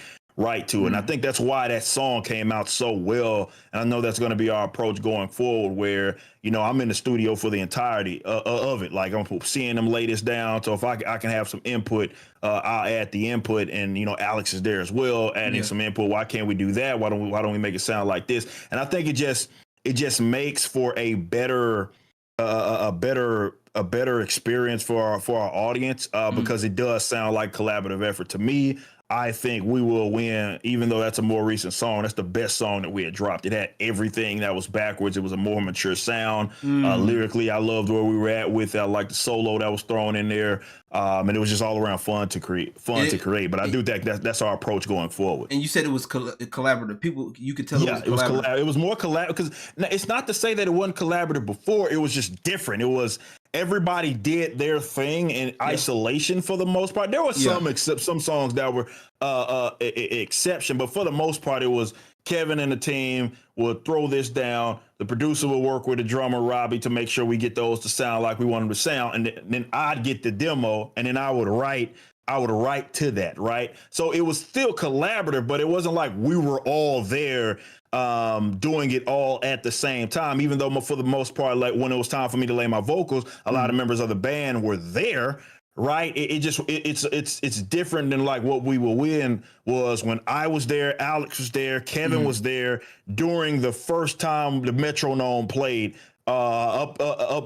to it. And I think that's why that song came out so well. And I know that's going to be our approach going forward, where, I'm in the studio for the entirety of it. Like, I'm seeing them lay this down. So if I can have some input, I'll add the input, and, Alex is there as well, adding some input. Why can't we do that? Why don't we make it sound like this? And I think it just makes for a better experience for our audience, because it does sound like collaborative effort. To me, I think We Will Win, even though that's a more recent song, that's the best song that we had dropped. It had everything that was Backwards. It was a more mature sound. Lyrically, I loved where we were at with that, like the solo that was thrown in there. And it was just all around fun to create. But I do think that's our approach going forward. And you said it was collaborative. People, you could tell it was collaborative. It was more collaborative, because it's not to say that it wasn't collaborative before. It was just different. It was everybody did their thing in isolation for the most part. There was some songs that were exception, but for the most part, it was Kevin and the team would throw this down. The producer would work with the drummer, Robbie, to make sure we get those to sound like we want them to sound. And then I'd get the demo, and then I would write to that, right? So it was still collaborative, but it wasn't like we were all there doing it all at the same time, even though for the most part, like when it was time for me to lay my vocals, a lot of members of the band were there. Right. It's different than like what we were in was when I was there, Alex was there, Kevin was there during the first time the metronome played up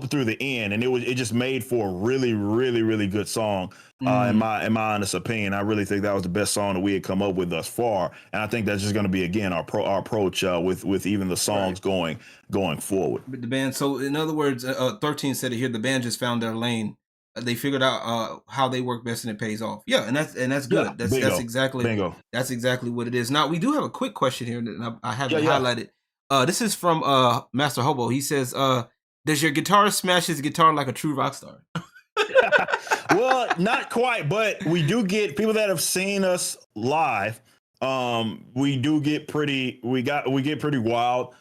through the end, and it just made for a really, really, really good song. In my honest opinion, I really think that was the best song that we had come up with thus far, and I think that's just going to be again our approach with even the songs going forward. But the band, so in other words, 13 said it here. The band just found their lane. They figured out how they work best, and it pays off. Yeah, and that's good. Yeah, that's exactly what it is. Now we do have a quick question here that I haven't highlighted. This is from Master Hobo. He says, "Does your guitarist smash his guitar like a true rock star?" Well, not quite, but we do get people that have seen us live. We do get pretty. We get pretty wild.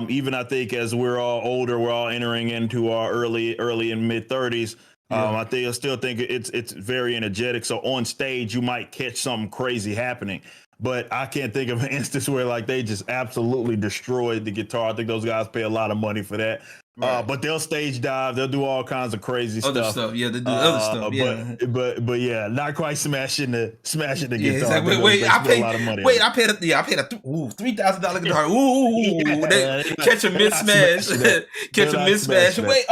Even I think as we're all older, we're all entering into our early and mid 30s. I still think it's very energetic. So on stage, you might catch something crazy happening. But I can't think of an instance where like they just absolutely destroyed the guitar. I think those guys pay a lot of money for that. Right. But they'll stage dive. They'll do all kinds of crazy stuff. Yeah, they do other stuff. Yeah, but yeah, not quite smashing the guitar. Exactly. Wait, I paid a $3,000 guitar. Catch a mismatch. Catch a mismatch. Wait,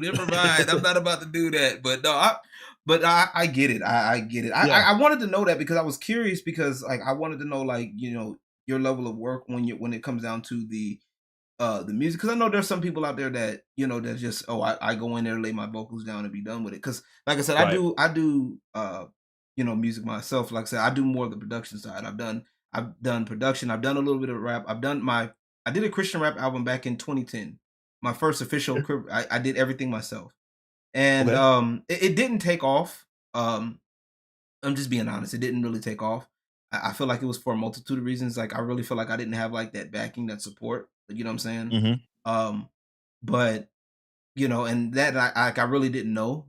never mind. I'm not about to do that. But no, I get it. I get it. I wanted to know that because I was curious because like I wanted to know like your level of work when it comes down to the music, because I know there's some people out there that that just I go in there, lay my vocals down, and be done with it. Because like I said, I do music myself. Like I said, I do more of the production side. I've done production. I've done a little bit of rap. I did a Christian rap album back in 2010. My first official. I did everything myself, and it didn't take off. I'm just being honest. It didn't really take off. I feel like it was for a multitude of reasons. Like I really feel like I didn't have like that backing, that support. You know what I'm saying? But and that I really didn't know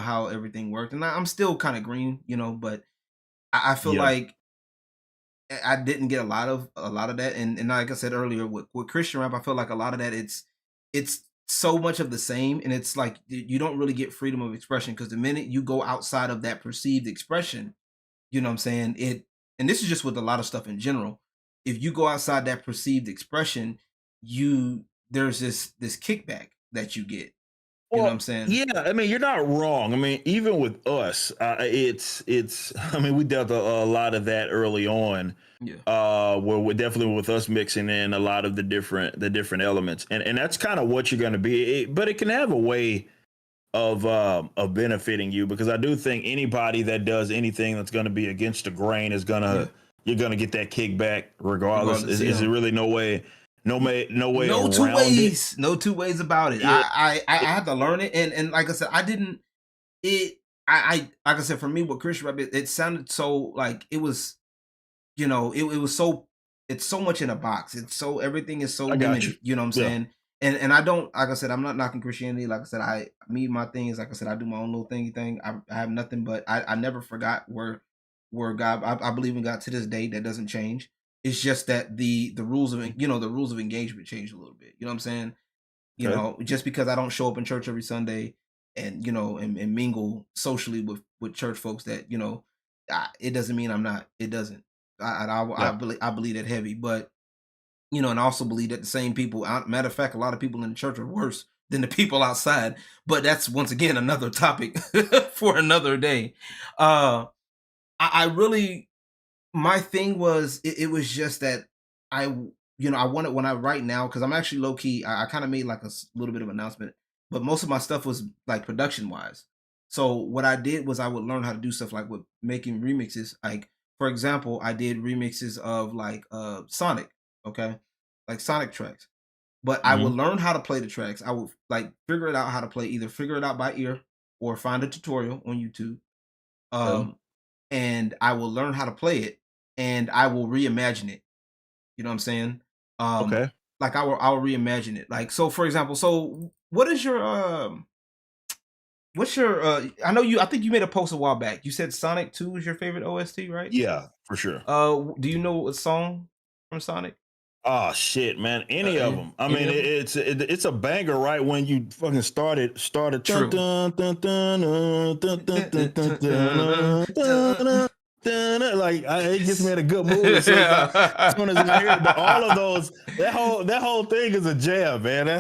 how everything worked, and I'm still kind of green, but I feel like I didn't get a lot of that, and like I said earlier, with Christian rap, I feel like a lot of that it's so much of the same, and it's like you don't really get freedom of expression because the minute you go outside of that perceived expression, you know what I'm saying? And this is just with a lot of stuff in general. If you go outside that perceived expression, there's this kickback that you get. You know what I'm saying? Yeah, I mean, you're not wrong. I mean, even with us, it's. I mean, we dealt a lot of that early on. Yeah. Where we're definitely with us mixing in a lot of the different elements, and that's kind of what you're going to be. But it can have a way of benefiting you, because I do think anybody that does anything that's going to be against the grain is gonna you're gonna get that kickback regardless. Is there really no way? No way. No two ways. No two ways about it. Yeah. I had to learn it, and like I said, I didn't. Like I said, for me with Christian rap, it sounded so like it was, it was so. It's so much in a box. It's so everything is so limited. You know what I'm saying? And I don't, like I said, I'm not knocking Christianity. Like I said, my thing is, like I said, I do my own little thingy thing. I have nothing, but I never forgot where God. I believe in God to this day. That doesn't change. It's just that the rules of engagement changed a little bit. You know what I'm saying? You know, just because I don't show up in church every Sunday and and mingle socially with church folks, that it doesn't mean I'm not. It doesn't. I believe that heavy, but and I also believe that the same people. Matter of fact, a lot of people in the church are worse than the people outside. But that's once again another topic for another day. I really. My thing was, it was just that I wanted, when I write now, because I'm actually low key, I kind of made like a little bit of announcement, but most of my stuff was like production wise. So what I did was I would learn how to do stuff like with making remixes. Like, for example, I did remixes of like Sonic, okay? Like Sonic tracks. But I would learn how to play the tracks. I would like figure it out how to play, either figure it out by ear or find a tutorial on YouTube. And I will learn how to play it, and I will reimagine it. You know what I'm saying? Okay. Like I will reimagine it. Like, so for example, so what is your I think you made a post a while back. You said Sonic 2 is your favorite OST, right? Yeah, for sure. Do you know what song from Sonic? Oh shit, man! Any of them. I mean, of 'em? it's a banger, right? When you fucking started. True. Dun, dun, dun, dun, dun, dun, dun, dun, dun, dun, dun, dun, like it gets me in a good mood as soon as I hear it. But all of those, that whole thing is a jam, man. The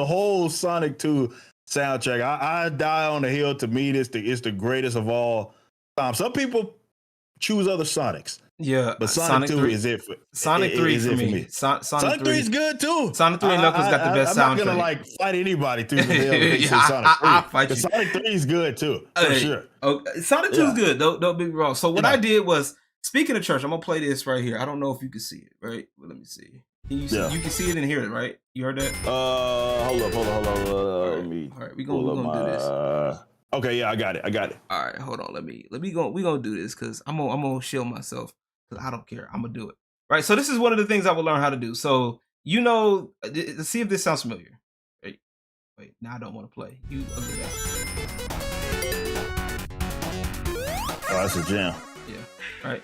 whole Sonic 2 soundtrack. I die on the hill. To me, it's the greatest of all time. Some people choose other Sonics. Yeah, But Sonic 2 3. is it for Sonic 3 is for it for me. me. Sonic Sonic 3 is good too. Sonic 3 and Knuckles got the best I'm not soundtrack. gonna like fight anybody to the hell if they say Yeah, Sonic 3. I'll fight you. But Sonic 3 is good too, for sure. Okay. Sonic 2 is good. Don't be wrong. So what I did was, speaking of church, I'm gonna play this right here. I don't know if you can see it, right? Well, let me see. Can you see? You can see it and hear it, right? You heard that? Hold up. Let me. All right, we're gonna do this. Okay, yeah, I got it. All right, hold on. We're gonna do this because I'm gonna shield myself because I don't care. I'm gonna do it. Right. So this is one of the things I will learn how to do. So let's see if this sounds familiar. Wait, now I don't want to play. You ugly guy. Oh, that's a jam. Yeah. All right.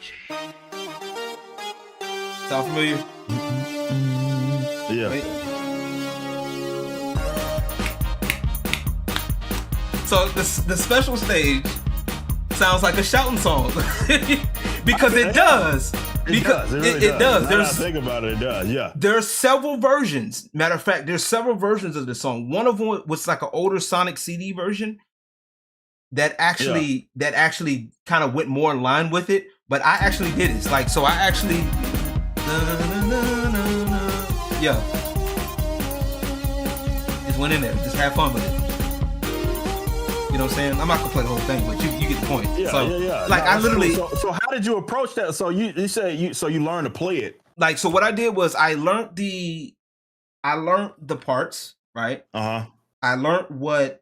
Sound familiar? Yeah. Wait. So the special stage sounds like a shouting song because it does. It does. There's think about it. It does. Yeah. There's several versions. Matter of fact, there's several versions of the song. One of them was like an older Sonic CD version that actually kind of went more in line with it. But I actually did it. Like, so I actually, yeah, just went in there, just have fun with it. You know what I'm saying? I'm not gonna play the whole thing, but you get the point. Yeah, yeah. Like, I literally. Cool. So how did you approach that? So you say you learned to play it. Like, so what I did was I learned the parts, right? I learned what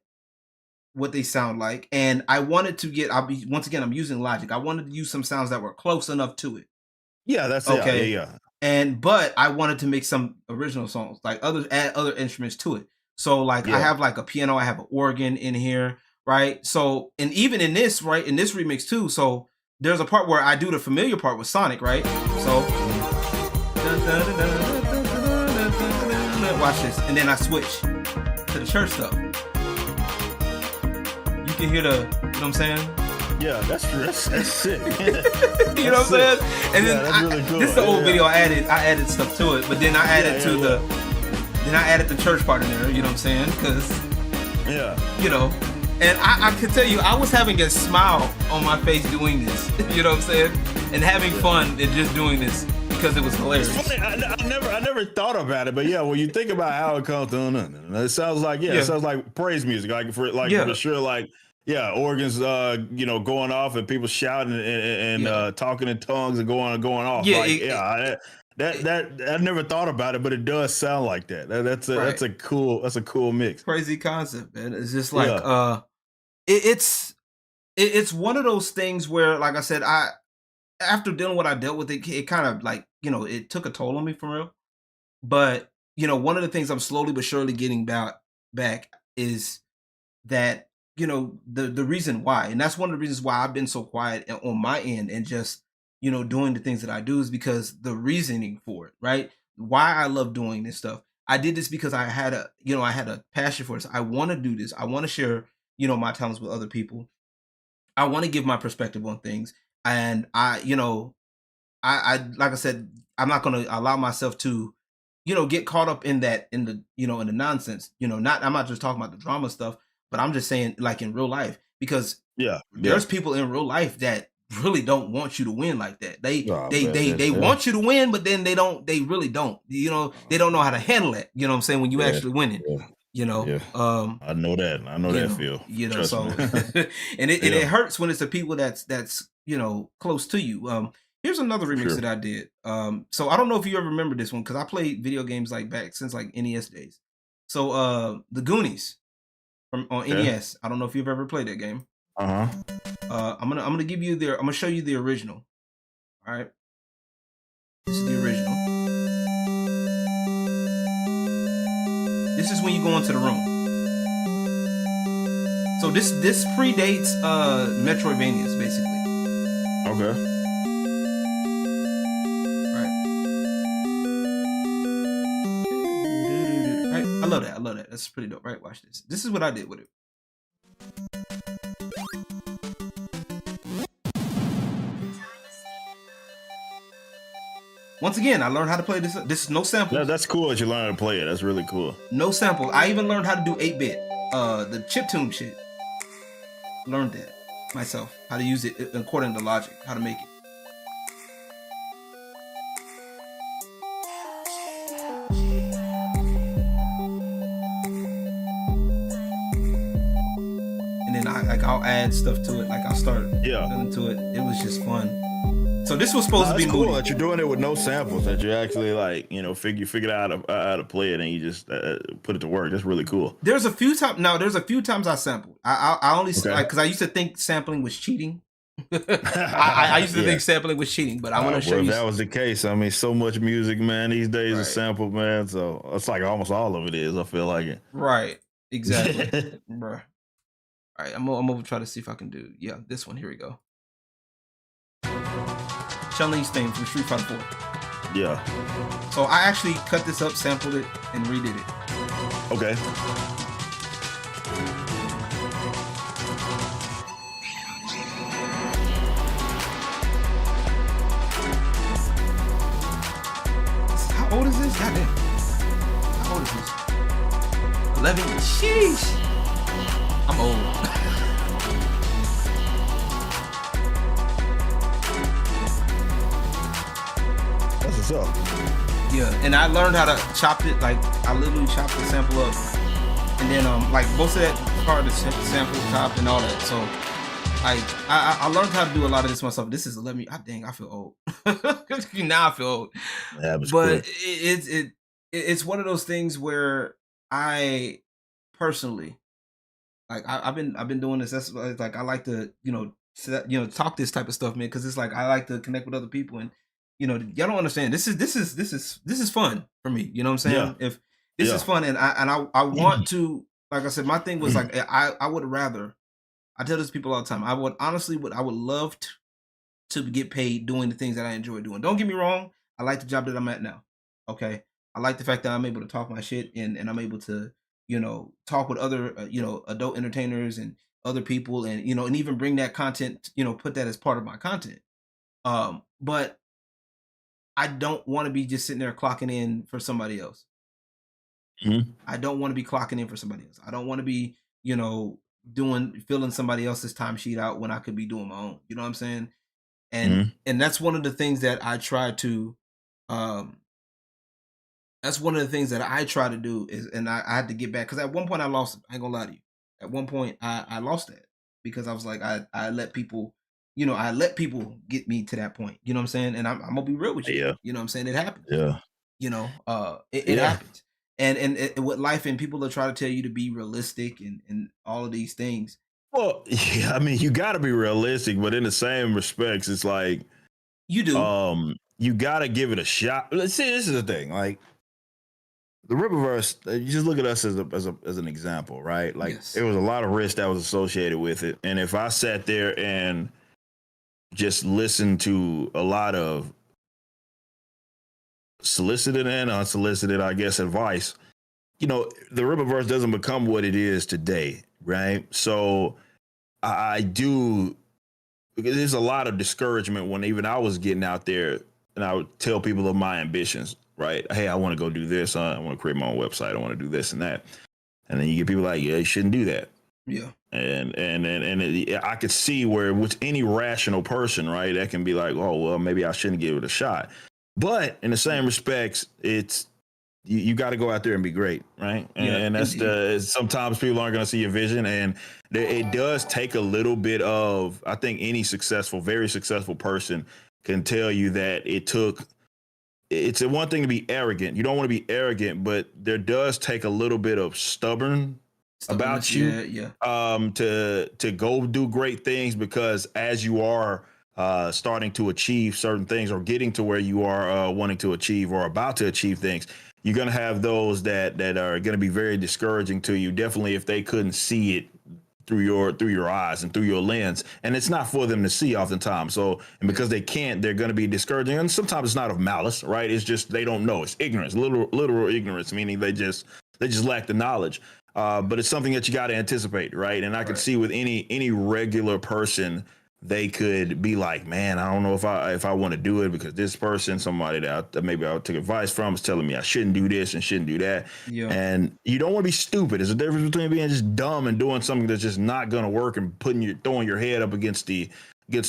they sound like, and I wanted to get. I'm using Logic. I wanted to use some sounds that were close enough to it. Yeah, that's okay. Yeah. But I wanted to make some original songs, like add other instruments to it. So like I have like a piano, I have an organ in here. Right. So, and even in this, right, in this remix too. So there's a part where I do the familiar part with Sonic, right? So watch this. And then I switch to the church stuff. You can hear you know what I'm saying? Yeah, that's sick. You know what I'm saying? And then that's really cool. This is the old video I added stuff to it, but then I added then I added the church part in there, you know what I'm saying? Because you know. And I can tell you, I was having a smile on my face doing this. You know what I'm saying? And having fun and just doing this because it was hilarious. It's funny. I never thought about it, but yeah, when you think about how it comes, it sounds like it sounds like praise music, for sure, organs, going off and people shouting and talking in tongues and going off. I never thought about it, but it does sound like that. That's a cool mix. Crazy concept, man. It's just like it's one of those things where, like I said, after dealing with what I dealt with, it kind of like, it took a toll on me for real. But one of the things I'm slowly but surely getting back is that the reason why, and that's one of the reasons why I've been so quiet on my end and just doing the things that I do, is because the reasoning for it, right? Why I love doing this stuff. I did this because I had a passion for this. I want to do this. I want to share my talents with other people. I want to give my perspective on things. And I like I said, I'm not going to allow myself to, get caught up in the nonsense, I'm not just talking about the drama stuff, but I'm just saying, like, in real life, because there's people in real life that really don't want you to win like that. They want you to win, but then they really don't, they don't know how to handle it. You know what I'm saying? When you actually winning. I know that feel. So and it hurts when it's the people that's close to you. Here's another remix that I did. So I don't know if you ever remember this one, because I played video games like back since like NES days. So the Goonies on NES. I don't know if you've ever played that game. I'm gonna give you I'm gonna show you the original. All right, this is the original. This is when you go into the room. So this predates Metroidvanias, basically. Okay. Right. love that. I love that. That's pretty dope, right? Watch this. This is what I did with it. Once again, I learned how to play this. This is no samples. That's cool that you learned how to play it. That's really cool. No samples. I even learned how to do 8-bit. The chiptune shit. Learned that myself. How to use it according to logic. How to make it. And then I'll add stuff to it. Like I'll start into it. It was just fun. So this was supposed to be cool moody. that you're doing it with no samples. That you actually like, figured out how to play it and you just put it to work. That's really cool. There's a few times. No, there's a few times I sampled. I only like because I used to think sampling was cheating. I used to think sampling was cheating, but I want to show you. If that was the case, I mean, so much music, man, these days is sampled, man. So it's like almost all of it is. I feel like it. Right. Exactly, bro. All right, I'm gonna try to see if I can do. Yeah, this one. Here we go. Chun-Li's theme from Street Fighter 4. Yeah. So I actually cut this up, sampled it, and redid it. Okay. How old is this? Goddamn. How old is this? 11. Sheesh. I'm old. That's what's up. Yeah, and I learned how to chop it. Like I literally chopped the sample up, and then like most of that part of the sample top and all that. So like I learned how to do a lot of this myself. This is 11. Dang, I feel old. Now I feel old. Yeah, but it's one of those things where I personally like I've been doing this. That's like I like to talk this type of stuff, man, because it's like I like to connect with other people and. Y'all don't understand. This is fun for me. You know what I'm saying? Yeah. If this is fun, and I want to, like I said, my thing was like I would rather. I tell this people all the time. I would love to get paid doing the things that I enjoy doing. Don't get me wrong. I like the job that I'm at now. Okay, I like the fact that I'm able to talk my shit and I'm able to talk with other adult entertainers and other people and and even bring that content put that as part of my content. But I don't want to be just sitting there clocking in for somebody else. Mm-hmm. I don't want to be clocking in for somebody else. I don't want to be, filling somebody else's timesheet out when I could be doing my own. You know what I'm saying? And that's one of the things that I try to do is, and I had to get back because at one point I lost it. I ain't gonna lie to you. At one point I lost that because I was like I let people. I let people get me to that point. You know what I'm saying? And I'm gonna be real with you. Yeah. You know what I'm saying? It happens. Yeah. It happens. And with life and people that try to tell you to be realistic and all of these things. Well, yeah, I mean, you got to be realistic, but in the same respects, it's like you do. You got to give it a shot. Let's see. This is the thing. Like the Rippaverse, you just look at us as an example, right? Like there was a lot of risk that was associated with it, and if I sat there and just listen to a lot of solicited and unsolicited, I guess, advice, the Rippaverse doesn't become what it is today, right? So I do, because there's a lot of discouragement when even I was getting out there and I would tell people of my ambitions, right? Hey, I want to go do this. I want to create my own website. I want to do this and that. And then you get people like, yeah, you shouldn't do that. Yeah. And I could see where with any rational person, right, that can be like, oh, well, maybe I shouldn't give it a shot. But in the same respects, it's you got to go out there and be great, right? And that's sometimes people aren't going to see your vision, and it does take a little bit of. I think any very successful person can tell you that it's one thing to be arrogant. You don't want to be arrogant, but there does take a little bit of stubborn about you to go do great things, because as you are starting to achieve certain things or getting to where you are wanting to achieve or about to achieve things, you're going to have those that are going to be very discouraging to you, definitely if they couldn't see it through your eyes and through your lens, and it's not for them to see oftentimes. So, and because they can't, they're going to be discouraging, and sometimes it's not of malice, right? It's just they don't know. It's ignorance, literal ignorance, meaning they just they just lack the knowledge. But it's something that you got to anticipate, right? And I could see with any regular person, they could be like, man, I don't know if I want to do it because this person, somebody that maybe I'll take advice from, is telling me I shouldn't do this and shouldn't do that. Yeah. And you don't want to be stupid. There's a difference between being just dumb and doing something that's just not going to work and throwing your head up against the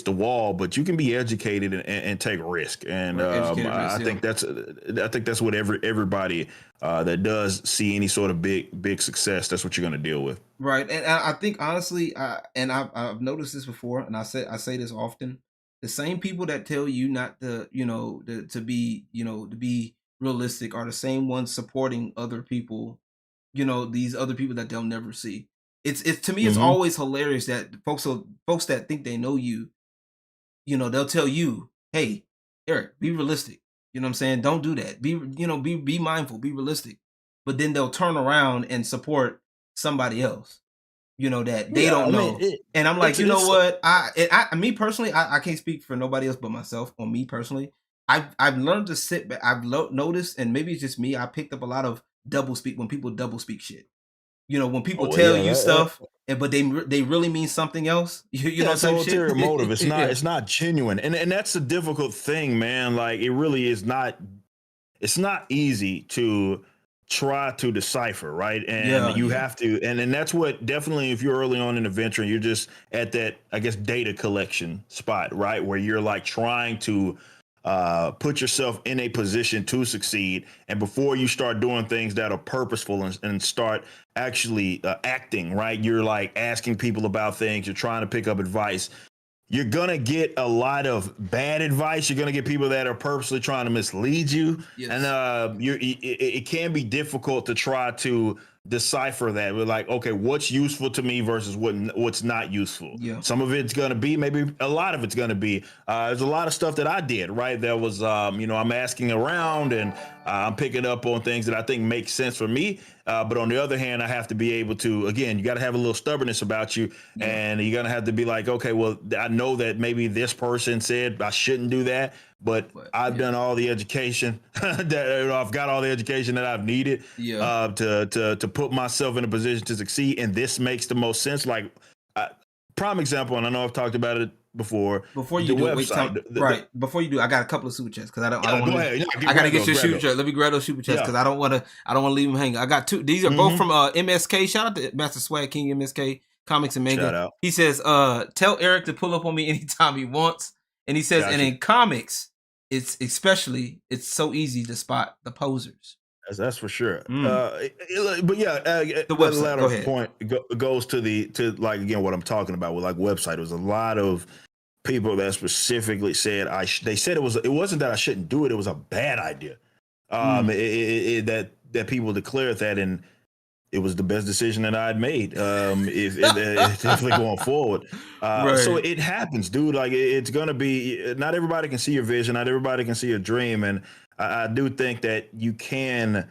wall. But you can be educated and take risk. And I think that's what everybody that does see any sort of big success, that's what you're going to deal with. Right. And I think honestly, I've noticed this before, and I say this often. The same people that tell you not to, to be realistic are the same ones supporting other people, these other people that they'll never see. It's to me, it's always hilarious that folks that think they know you, they'll tell you, hey, Eric, be realistic. You know what I'm saying? Don't do that. Be mindful, be realistic. But then they'll turn around and support somebody else, that they don't know. And I'm like, what? Me personally, I can't speak for nobody else but myself. On me personally, I've learned to sit back. I've noticed, and maybe it's just me, I picked up a lot of double speak when people double speak shit. When people tell you stuff, but they really mean something else. It's an ulterior motive. It's not. It's not genuine, and that's the difficult thing, man. Like, it really is not. It's not easy to try to decipher, right? And you have to, and that's what definitely, if you're early on in the venture, and you're just at that, I guess, data collection spot, right, where you're like trying to put yourself in a position to succeed. And before you start doing things that are purposeful and start actually acting, right, you're like asking people about things, you're trying to pick up advice. You're going to get a lot of bad advice. You're going to get people that are purposely trying to mislead you. Yes. And it can be difficult to try to decipher that. We're like, okay, what's useful to me versus what's not useful. Yeah. Some of it's going to be, maybe a lot of it's going to be. There's a lot of stuff that I did, right? There was, I'm asking around and I'm picking up on things that I think make sense for me. But on the other hand, I have to be able to, again, you got to have a little stubbornness about you. Yeah. And you're going to have to be like, okay, well, I know that maybe this person said I shouldn't do that, but I've done all the education that I've got all the education that I've needed to put myself in a position to succeed. And this makes the most sense. Like, prime example, and I know I've talked about it before. Before you do, before you do, I got a couple of super chats because I don't want to. I gotta get your super chat. Let me grab those super chats because I don't want to leave them hanging. I got two. These are both from MSK. Shout out to Master Swag King MSK Comics and Manga. He says, tell Eric to pull up on me anytime he wants. And he says, and in comics, it's so easy to spot the posers. That's for sure. But yeah, the website, latter point goes to like, again, what I'm talking about with like website. It was a lot of people that specifically said they said it wasn't that I shouldn't do it. It was a bad idea. That people declared that, and it was the best decision that I'd made. If definitely going forward. So it happens, dude. Like, it's gonna be, not everybody can see your vision. Not everybody can see your dream. And I do think that you can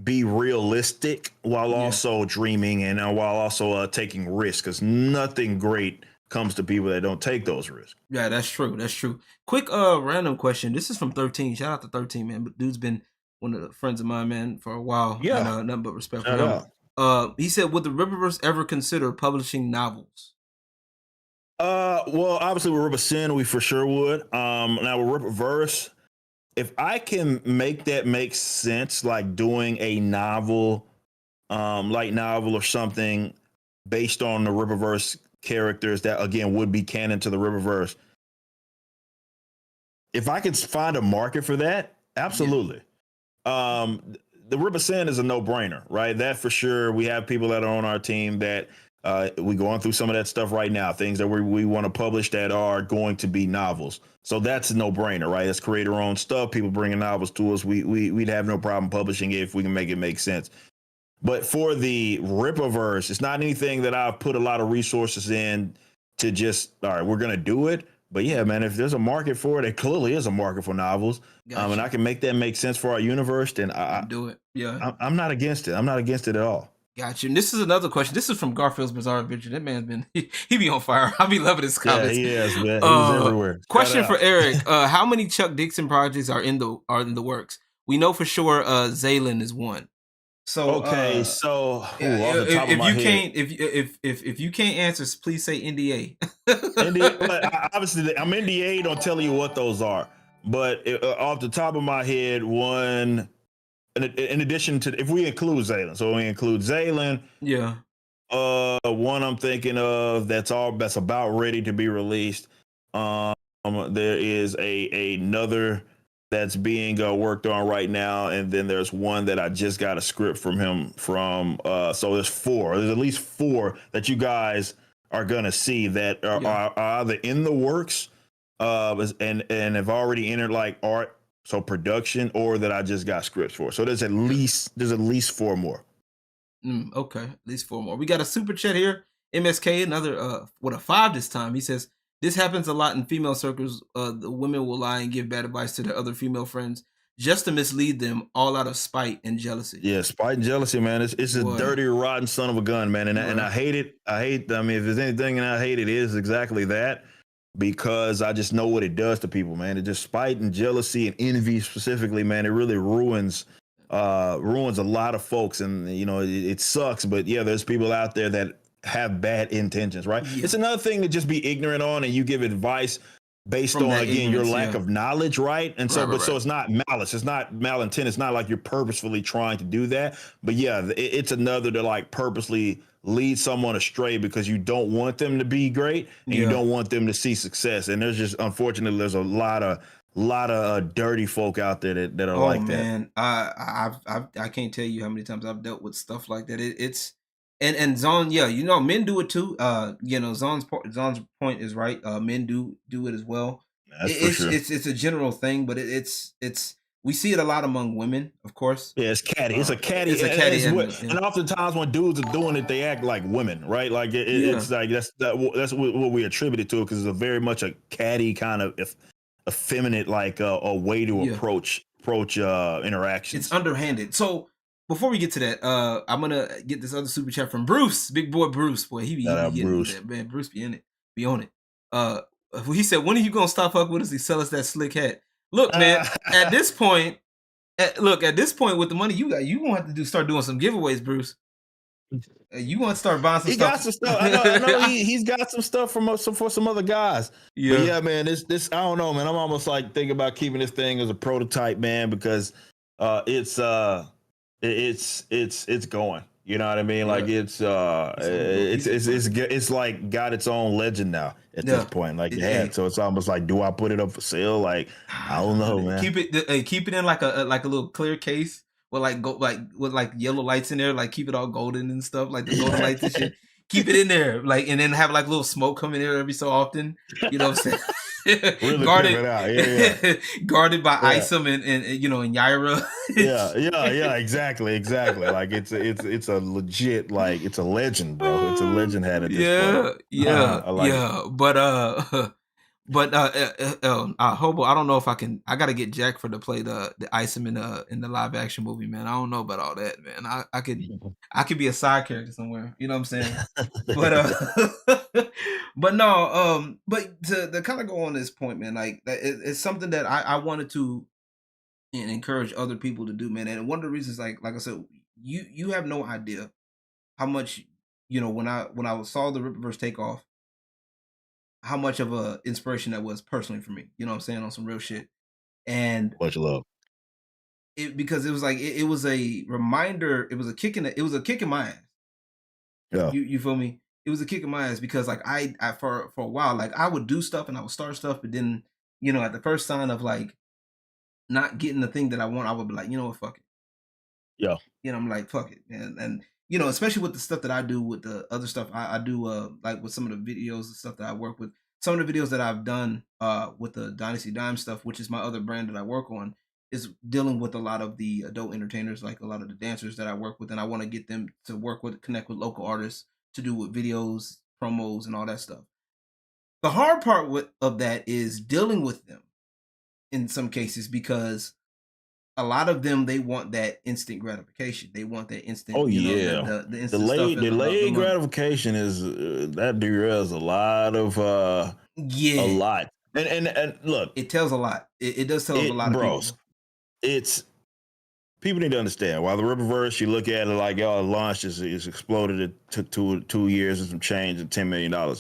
be realistic while also dreaming and while also taking risks, because nothing great comes to people that don't take those risks. Yeah, that's true. That's true. Quick random question. This is from 13. Shout out to 13, man. But dude's been one of the friends of mine, man, for a while. Yeah. And, nothing but respect for him. He said, would the Rippaverse ever consider publishing novels? Well, obviously with Rippaverse, we for sure would. Now with Rippaverse, if I can make that make sense, like doing a novel, light novel or something based on the Rippaverse characters that, again, would be canon to the Rippaverse. If I can find a market for that, absolutely. Yeah. The Rippaverse is a no-brainer, right? That for sure. We have people that are on our team that we're going through some of that stuff right now, things that we want to publish that are going to be novels. So that's a no-brainer, right? That's creator-owned stuff. People bringing novels to us. We'd have no problem publishing it if we can make it make sense. But for the Rippaverse, it's not anything that I've put a lot of resources in to just, all right, we're going to do it. But yeah, man, if there's a market for it, it clearly is a market for novels. Gotcha. And I can make that make sense for our universe, then I do it. Yeah. I'm not against it. I'm not against it at all. Gotcha. And this is another question. This is from Garfield's Bizarre Adventure. That man's been, he be on fire. I be loving his comments. Yeah, he is, man. He's everywhere. Question for Eric. How many Chuck Dixon projects are in the works? We know for sure Zaylin is one. So Okay, so off the top of if my you head, can't if you can't answer, please say NDA. Well, obviously I'm NDA don't tell you what those are, but off the top of my head, one in addition to if we include Zaylen, so we include Zaylen. Yeah. One I'm thinking of that's about ready to be released. Um, there is another that's being worked on right now, and then there's one that I just got a script from him from. So there's four. There's at least four that you guys are gonna see that are either in the works, and have already entered like art, so production, or that I just got scripts for. So there's at least four more. Okay, at least four more. We got a super chat here. MSK, another a 5 this time. He says this happens a lot in female circles. The women will lie and give bad advice to their other female friends just to mislead them, all out of spite and jealousy. Yeah, spite and jealousy, man. It's a dirty, rotten son of a gun, man. And I hate it. I mean, if there's anything and I hate it, is exactly that, because I just know what it does to people, man. It just spite and jealousy and envy specifically, man. It really ruins a lot of folks, and it sucks. But yeah, there's people out there that have bad intentions, right? Yeah. It's another thing to just be ignorant on, and you give advice based From on that again your ignorance, lack of knowledge, right? And so, Right. so it's not malice, it's not malintent, it's not like you're purposefully trying to do that. But yeah, it's another to like purposely lead someone astray because you don't want them to be great and you don't want them to see success. And there's just unfortunately there's a lot of dirty folk out there that are like that. Man, I can't tell you how many times I've dealt with stuff like that. It's and Zon, men do it too. Zon's point is right. Men do it as well. That's for sure. It's a general thing, but it's we see it a lot among women, of course. Yeah, it's catty. It's a catty. And oftentimes when dudes are doing it, they act like women, right? Like it's like that's what we attribute it to, because it's a very much a catty kind of effeminate like a way to approach interactions. It's underhanded. So before we get to that, I'm gonna get this other super chat from Bruce, big boy Bruce. Boy, he be getting Bruce. That, man. Bruce be in it, be on it. He said, "When are you gonna stop fucking with us and sell us that slick hat?" Look, man. At this point with the money you got, you gonna have to start doing some giveaways, Bruce. You want to start buying some he stuff? Got some stuff. I know he's got some stuff for some other guys. Yeah, but yeah, man. This I don't know, man. I'm almost like thinking about keeping this thing as a prototype, man, because it's going. You know what I mean? Like it's like got its own legend now at this point. Like so it's almost like, do I put it up for sale? Like I don't know, man. Keep it in like a little clear case with with yellow lights in there. Like keep it all golden and stuff, like the golden lights and shit. Keep it in there, like, and then have like little smoke coming in there every so often. You know what I'm saying? Really guarded by Isom and Yaira. yeah, exactly. Like it's a legit, like it's a legend, bro. It's a legend hat at this point. Hobo, I don't know if I can. I gotta get Jack for to play the Isom in the live action movie, man. I don't know about all that, man. I could be a side character somewhere. You know what I'm saying? But no, but to kind of go on this point, man, like it's something that I wanted to and encourage other people to do, man. And one of the reasons, like I said, you have no idea how much, when I saw the Rippaverse take off, how much of a inspiration that was personally for me. You know what I'm saying? On some real shit. And much love. Because it was like it was a reminder, it was a kick in my ass. Yeah. You feel me? It was a kick in my ass because like I for a while, like I would do stuff and I would start stuff, but then, at the first sign of like not getting the thing that I want, I would be like, you know what, fuck it. Yeah. I'm like, fuck it, man. And especially with the stuff that I do, with the other stuff I do, like with some of the videos and stuff that I work with, some of the videos that I've done with the Dynasty Dime stuff, which is my other brand that I work on, is dealing with a lot of the adult entertainers, like a lot of the dancers that I work with, and I want to get them to connect with local artists to do with videos, promos, and all that stuff. The hard part of that is dealing with them in some cases, because a lot of them, they want that instant gratification. They want that instant. Oh yeah, the instant delayed gratification is that derails a lot of a lot. And look, it tells a lot. It does tell a lot of people. It's people need to understand. While the Rippaverse, you look at it like, oh, it launched, it's exploded. It took 2 years and some change and $10 million.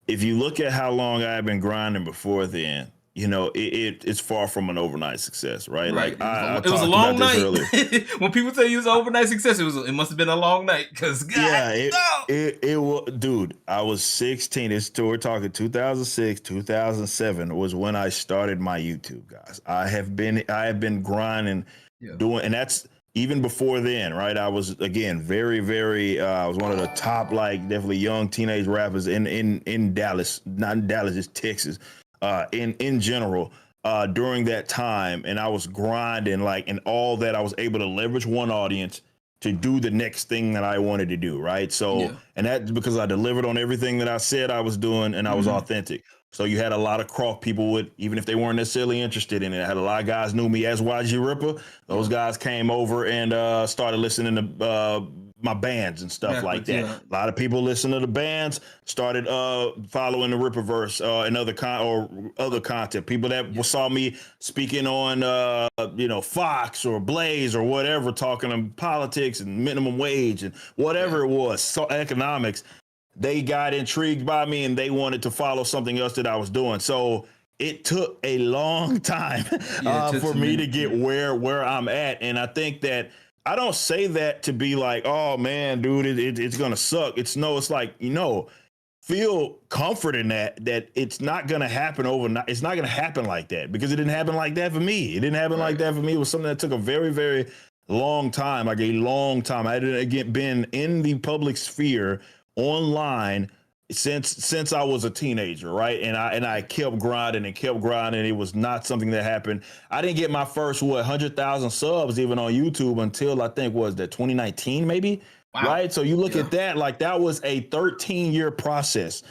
If you look at how long I've been grinding before then, you know, it's far from an overnight success, right? Right. Like I It was a talked long about this night. earlier. When people tell you it's an overnight success, it must have been a long night. Because it was, dude. I was 16. We're talking 2006, 2007 was when I started my YouTube, guys. I have been grinding, doing, and that's even before then, right? I was again very, very. I was one of the top, like definitely young teenage rappers in Dallas, not in Dallas, just Texas. In general, during that time, and I was grinding like, and all that I was able to leverage one audience to do the next thing that I wanted to do, right? So, and that's because I delivered on everything that I said I was doing, and I was authentic. So you had a lot of Croft people would, even if they weren't necessarily interested in it. I had a lot of guys knew me as YG Ripper. Those guys came over and started listening to my bands and stuff like that. A lot of people listen to the bands, started following the Rippaverse and other content. People that saw me speaking on Fox or Blaze or whatever, talking politics and minimum wage and whatever it was, so economics. They got intrigued by me and they wanted to follow something else that I was doing. So it took a long time for me to get where I'm at. And I think that I don't say that to be like, oh man, dude, it's gonna suck. It's like, feel comfort in that it's not gonna happen overnight. It's not gonna happen like that, because it didn't happen like that for me. It didn't happen like that for me. It was something that took a very, very long time. Like a long time. I hadn't been in the public sphere online since I was a teenager, right? And I kept grinding and kept grinding. It was not something that happened. I didn't get my first 100,000 subs even on YouTube until I think was that 2019 maybe. Wow. Right? So you look at that, like that was a 13-year process,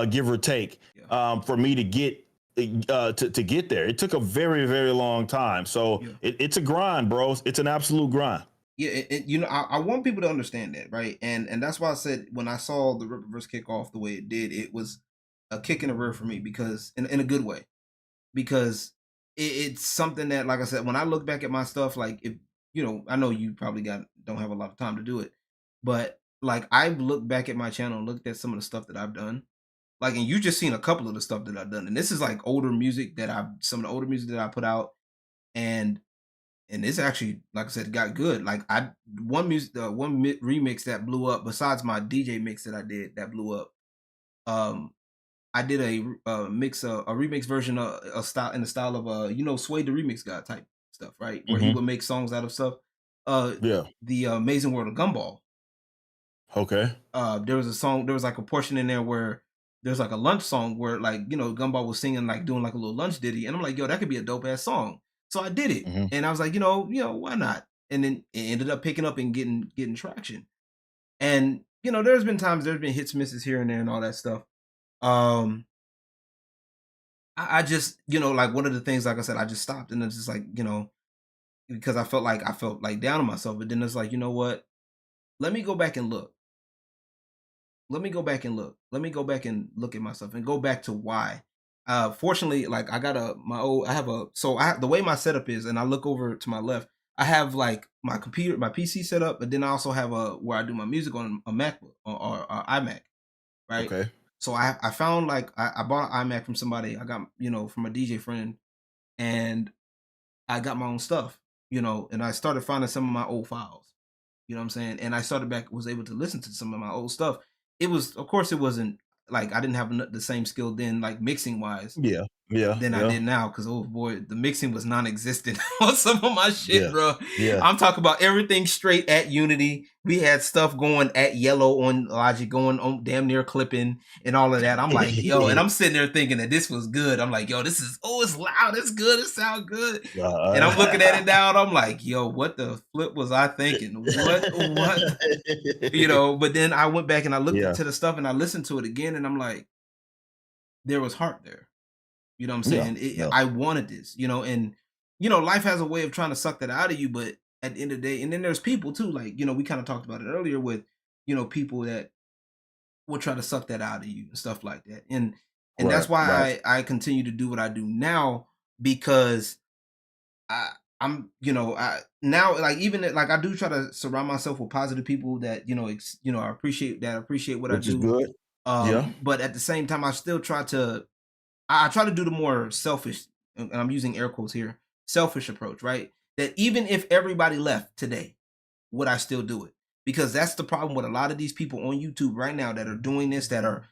give or take, for me to get to get there. It took a very, very long time. So it's a grind, bro. It's an absolute grind. Yeah, I want people to understand that, right? And that's why I said when I saw the Rippaverse kick off the way it did, it was a kick in the rear for me, because in a good way, because it's something that, like I said, when I look back at my stuff, like if I know you probably don't have a lot of time to do it, but like I've looked back at my channel and looked at some of the stuff that I've done, like, and you just seen a couple of the stuff that I've done, and this is like some of the older music that I put out, and it's actually, like I said, got good. Like one remix that blew up, besides my DJ mix that I did that blew up. I did a remix version of a style, in the style of Sway the Remix guy type stuff, right? Where he would make songs out of stuff. The Amazing World of Gumball. Okay. There was like a portion in there where there's like a lunch song where like Gumball was singing, like doing like a little lunch ditty, and I'm like, yo, that could be a dope ass song. So I did it, and I was like, why not? And then it ended up picking up and getting traction. And there's been hits, misses here and there, and all that stuff. I just like one of the things, like I said, I just stopped, and it's just like because I felt like down on myself. But then it's like, you know what? Let me go back and look. Let me go back and look. Let me go back and look at myself and go back to why. Fortunately, like I got the way my setup is, and I look over to my left, I have like my computer, my PC set up, but then I also have where I do my music on a MacBook or iMac, right? Okay. So I found like I bought an iMac from somebody. I got from a DJ friend, and I got my own stuff, and I started finding some of my old files. You know what I'm saying? And I was able to listen to some of my old stuff. It wasn't like I didn't have the same skill then, like mixing wise. Than I did now, because oh boy, the mixing was non-existent on some of my shit, bro. I'm talking about everything straight at Unity. We had stuff going at yellow on Logic, going on damn near clipping and all of that. I'm like, yo, and I'm sitting there thinking that this was good. I'm like, yo, it's loud, it's good, it sounds good. And I'm looking at it now, and I'm like, yo, what the flip was I thinking? What? But then I went back and I looked into the stuff and I listened to it again, and I'm like, there was heart there. You know what I'm saying? I wanted this, and life has a way of trying to suck that out of you, but at the end of the day, and then there's people too, like, we kind of talked about it earlier with, people that will try to suck that out of you and stuff like that. And that's why I continue to do what I do now, because I'm, now, like, even like I do try to surround myself with positive people that, I appreciate what I which is do. good. Yeah. But at the same time, I still try to, I try to do the more selfish, and I'm using air quotes here, selfish approach, right? That even if everybody left today, would I still do it? Because that's the problem with a lot of these people on YouTube right now that are doing this, that are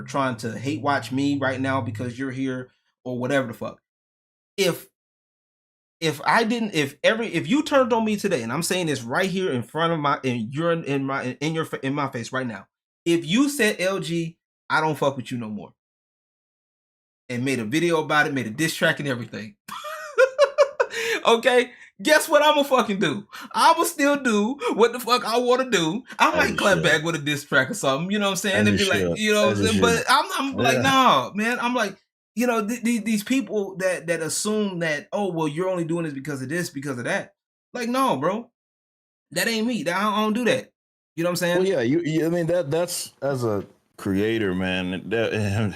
trying to hate watch me right now because you're here or whatever the fuck. If I didn't, if you turned on me today, and I'm saying this right here in front of my, and you're in my face right now. If you said, LG, I don't fuck with you no more, and made a video about it, made a diss track and everything. Okay, guess what I'm gonna fucking do? I will still do what the fuck I want to do. I might clap back with a diss track or something, you know what I'm saying? And be like, what I'm saying? But I'm like, nah, man. I'm like, these people that assume that, oh, well, you're only doing this because of this, because of that. Like, no, bro, that ain't me. I don't do that. You know what I'm saying? Well, yeah, I mean that's as a creator, man.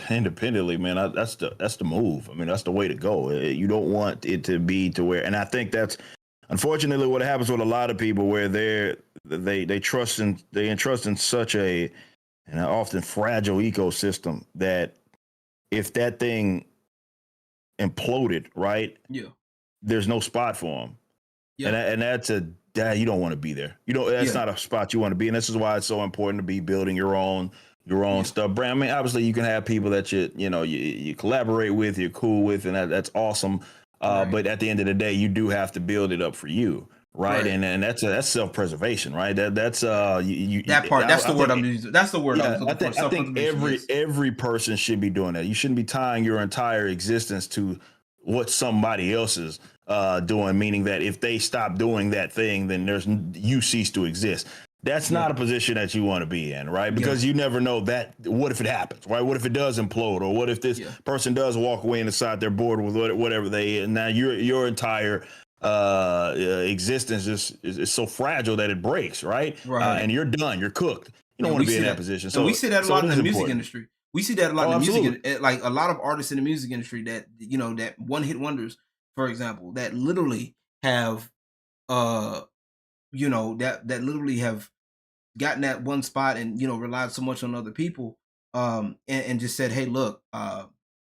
Independently, man, that's the move. I mean, that's the way to go. You don't want it to be to where, and I think that's unfortunately what happens with a lot of people, where they entrust in such an often fragile ecosystem that if that thing imploded, right? Yeah. There's no spot for them. Yeah. And that's you don't want to be there. That's not a spot you want to be. And this is why it's so important to be building your own stuff. Brand. I mean, obviously you can have people that you collaborate with, you're cool with, and that's awesome. Right. But at the end of the day, you do have to build it up for you. Right. And that's self-preservation, right? That's that part. That's the word I'm using. That's the word I'm looking for. I think every person should be doing that. You shouldn't be tying your entire existence to what somebody else is doing, meaning that if they stop doing that thing, then you cease to exist. That's not a position that you want to be in, right? Because you never know what if it happens, right? What if it does implode, or what if this person does walk away and decide they're bored with whatever and now your entire existence is so fragile that it breaks, right? And you're done, you're cooked. You don't want to be in that position. So we see that a lot in the music industry. We see that a lot in the music, like a lot of artists in the music industry that that one hit wonders, for example, that literally have that literally have gotten that one spot and relied so much on other people, and just said, hey, look, and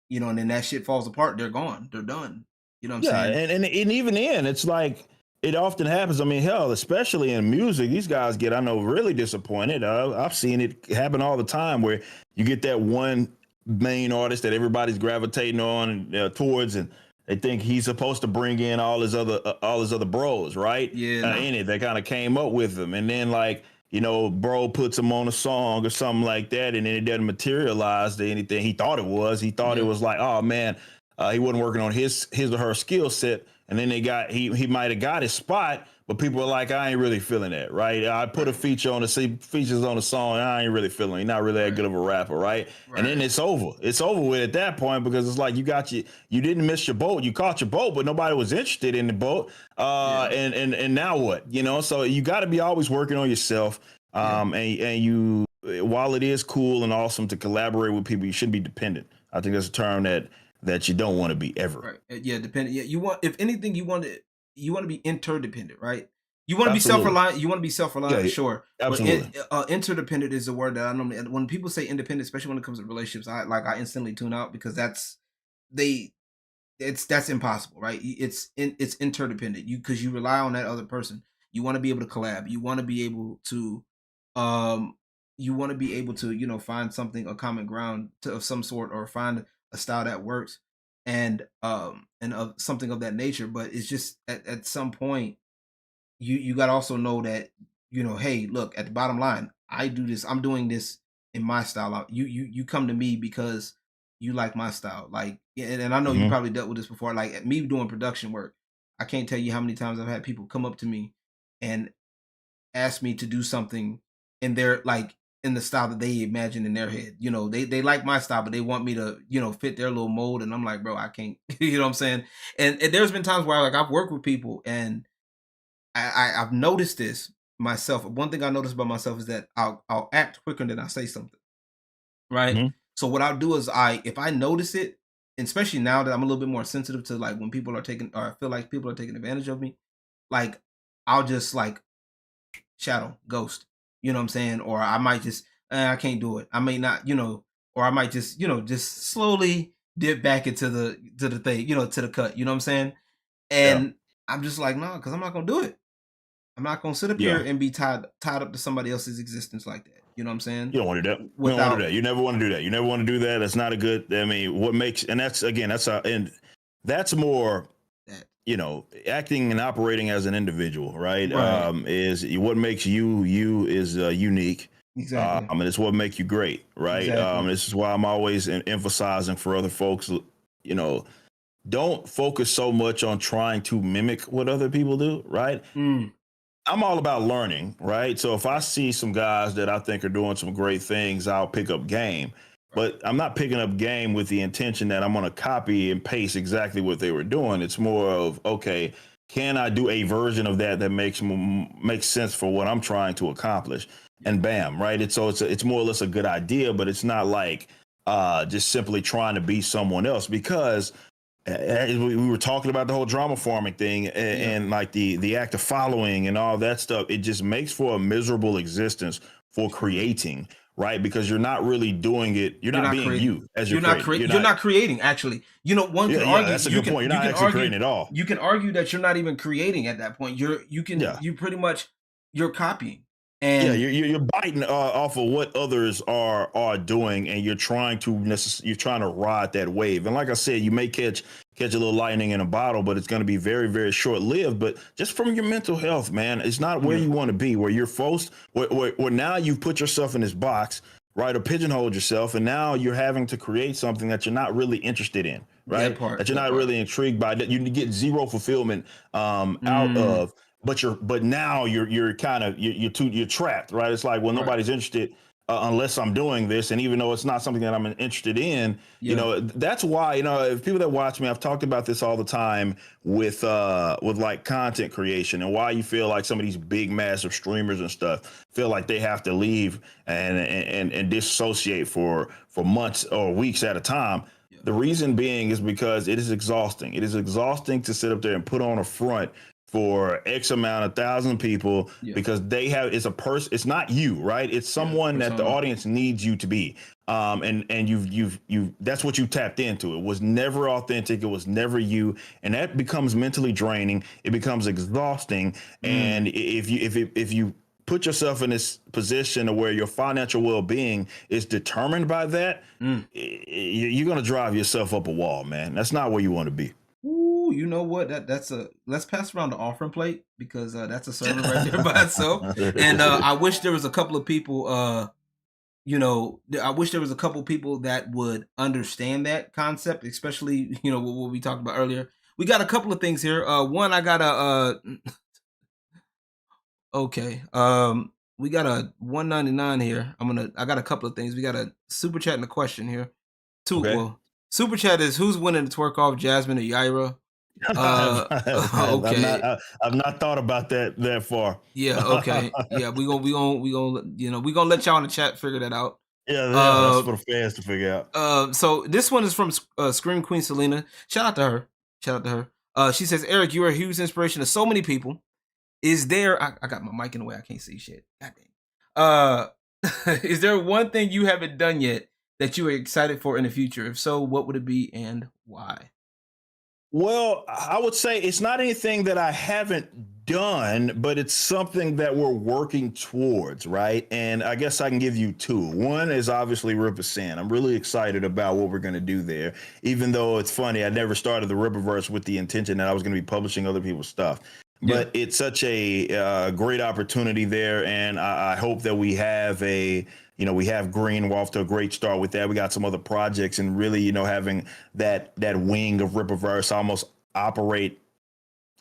then that shit falls apart. They're gone. They're done. You know what I'm saying? And even then, it's like it often happens. I mean, hell, especially in music, these guys get, I know, really disappointed. I've seen it happen all the time, where you get that one main artist that everybody's gravitating on and towards, and they think he's supposed to bring in all his other bros, right? Yeah. In it, they kind of came up with them, and then like, bro puts him on a song or something like that, and then it doesn't materialize to anything he thought it was. He thought it was like, oh man, he wasn't working on his or her skill set, and then he might have got his spot, but people are like, I ain't really feeling that, right? I put a feature on features on the song, and I ain't really feeling it. You're not really that good of a rapper, right? And then it's over. It's over with at that point, because it's like you didn't miss your boat. You caught your boat, but nobody was interested in the boat. And now what? So you got to be always working on yourself. And you, while it is cool and awesome to collaborate with people, you shouldn't be dependent. I think that's a term that you don't want to be ever. Right. Yeah, dependent. Yeah, you want, if anything, you want to be interdependent, right? You want to be self-reliant. You want to be self-reliant, sure. Absolutely. But interdependent is the word that I normally, when people say independent, especially when it comes to relationships, I instantly tune out, because that's impossible, right? It's interdependent. Because you rely on that other person. You want to be able to collab. You want to be able to find something, a common ground of some sort, or find a style that works, and of something of that nature. But it's just at some point, you got to also know that, hey, look, at the bottom line, I do this. I'm doing this in my style. You come to me because you like my style. Like, and I know you probably dealt with this before. Like, me doing production work, I can't tell you how many times I've had people come up to me and ask me to do something in their, like, in the style that they imagine in their head. They like my style, but they want me to, fit their little mold. And I'm like, bro, I can't, you know what I'm saying? And there's been times where, like, I've worked with people, and I've noticed this myself. One thing I noticed about myself is that I'll act quicker than I say something. Right. So what I'll do is, if I notice it, especially now that I'm a little bit more sensitive to like when people are taking, or I feel like people are taking advantage of me, like I'll just like shadow ghost, you know what I'm saying? Or I might just, I can't do it. I may not, or I might just, just slowly dip back into the thing, to the cut, you know what I'm saying? Yeah. And I'm just like, no, because I'm not gonna do it. I'm not gonna sit up here Yeah. and be tied up to somebody else's existence like that. You know what I'm saying? You don't want to do that. You don't want to do Without that. You never want to do that. You never want to do that. That's not a good. I mean, what makes, and that's again, and that's more, that. acting and operating as an individual, right? Right. Is what makes you is unique. Exactly. And it's what makes you great, right? Exactly. This is why I'm always emphasizing for other folks, don't focus so much on trying to mimic what other people do, right? Mm. I'm all about learning, right? So if I see some guys that I think are doing some great things, I'll pick up game. But I'm not picking up game with the intention that I'm going to copy and paste exactly what they were doing. It's more of, okay, can I do a version of that makes sense for what I'm trying to accomplish? And bam, right? It's more or less a good idea, but it's not like just simply trying to be someone else, because we were talking about the whole drama farming thing and like the act of following and all that stuff. It just makes for a miserable existence for creating, right? Because you're not really doing it. You're not being creating. you as you're creating. You're not creating. Actually, one can Yeah, argue. that's a good point. You're not actually creating at all. You can argue that you're not even creating at that point. Yeah. You pretty much you're copying. Yeah, And you're biting off of what others are doing, and you're trying to ride that wave. And like I said, you may catch a little lightning in a bottle, but it's going to be very, very short lived. But just from your mental health, man, it's not where you want to be. Where you're forced, where now you've put yourself in this box, right, or pigeonholed yourself, and now you're having to create something that you're not really interested in, right? That you're not really intrigued by, that you get zero fulfillment out of. But now you're kind of you're trapped, right? It's like, well, nobody's interested unless I'm doing this, and even though it's not something that I'm interested in, that's why, if people that watch me, I've talked about this all the time with like content creation, and why you feel like some of these big massive streamers and stuff feel like they have to leave and disassociate for months or weeks at a time. The reason being is because it is exhausting. It is exhausting to sit up there and put on a front for X amount of thousand people, because it's a person. It's not you, right? It's someone that the audience needs you to be. And you've that's what you tapped into. It was never authentic. It was never you, and that becomes mentally draining. It becomes exhausting. And if you put yourself in this position where your financial well-being is determined by that, you're going to drive yourself up a wall, man. That's not where you want to be. Ooh, you know what? Let's pass around the offering plate, because that's a sermon right there by itself. And I wish there was a couple of people. I wish there was a couple people that would understand that concept, especially what we talked about earlier. We got a couple of things here. One, I got a okay. We got a 199 here. I got a couple of things. We got a super chat and a question here. Two. Okay. Well, super chat is, who's winning the twerk off, Jasmine or Yaira? Okay. I've not thought about that far. Yeah. Okay. Yeah. We gonna let y'all in the chat figure that out. Yeah. That's for the fans to figure out. So this one is from Scream Queen Selena. Shout out to her. She says, Eric, you are a huge inspiration to so many people. Is there? I got my mic in the way. I can't see shit. God dang. Is there one thing you haven't done yet that you are excited for in the future? If so, what would it be and why? Well, I would say it's not anything that I haven't done, but it's something that we're working towards, right? And I guess I can give you two. One is obviously Rippaverse. I'm really excited about what we're going to do there, even though it's funny, I never started the Rippaverse with the intention that I was going to be publishing other people's stuff. But it's such a great opportunity there, and I hope that we have we have Green. We're off to a great start with that. We got some other projects, and really, having that wing of Rippaverse almost operate.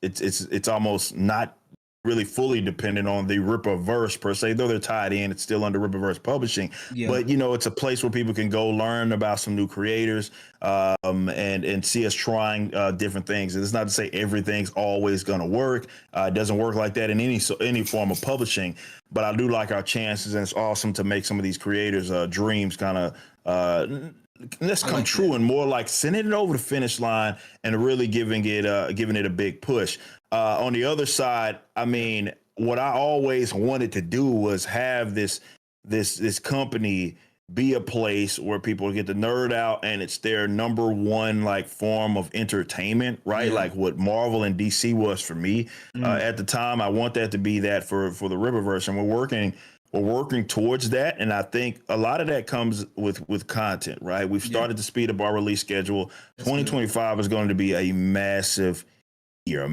It's almost not really fully dependent on the Rippaverse per se, though they're tied in. It's still under Rippaverse Publishing, but it's a place where people can go learn about some new creators, and see us trying different things. And it's not to say everything's always going to work. It doesn't work like that in any form of publishing. But I do like our chances, and it's awesome to make some of these creators' dreams kind of let's I come like true that. and more like sending it over the finish line and really giving it a big push. On the other side, I Yeah. mean, what I always wanted to do was have this company be a place where people get to nerd out and it's their number one like form of entertainment, right? Yeah. Like what Marvel and DC was for me Mm. at the time. I want that to be that for the Rippaverse, and we're working towards that, and I think a lot of that comes with content, right? We've Yeah. started to speed up our release schedule. That's good. 2025 is going to be a massive year.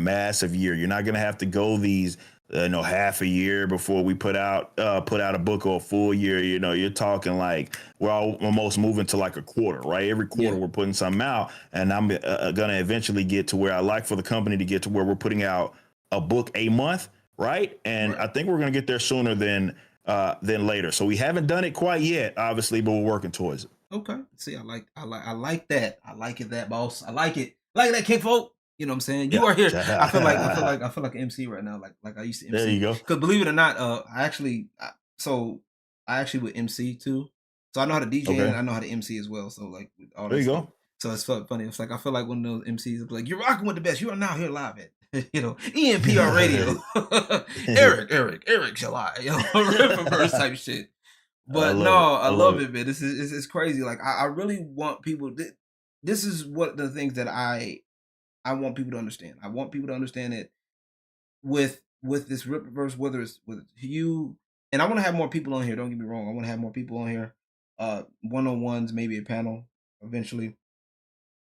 You're not going to have to go these half a year before we put out a book, or a full year. You're talking like we're almost moving to like a quarter, right? Every quarter Yeah. we're putting something out, and I'm gonna eventually get to where I like for the company to get to where we're putting out a book a month, right? And Right. I think we're gonna get there sooner than later. So we haven't done it quite yet, obviously, but we're working towards it. Okay. See, I like that. I like it, that boss. I like it. Like that, King Folk. You know what I'm saying? You Yeah. are here. I feel like an MC right now. Like I used to There you MC. go. Because believe it or not, I actually would MC too. So I know how to DJ Okay. and I know how to MC as well. So like with all There that you stuff. go. So it's funny. It's like I feel like one of those MCs will be like, "You're rocking with the best. You are now here live at ENPR Radio." Eric, shall I? Rippaverse type shit. I But no, love it. I I love love it. it, man. This is it's crazy. Like I really want people. This is what the things that I want people to understand. I want people to understand it with this Rippaverse, whether it's with you, and I want to have more people on here. Don't get me wrong. I want to have more people on here, one on ones, maybe a panel eventually.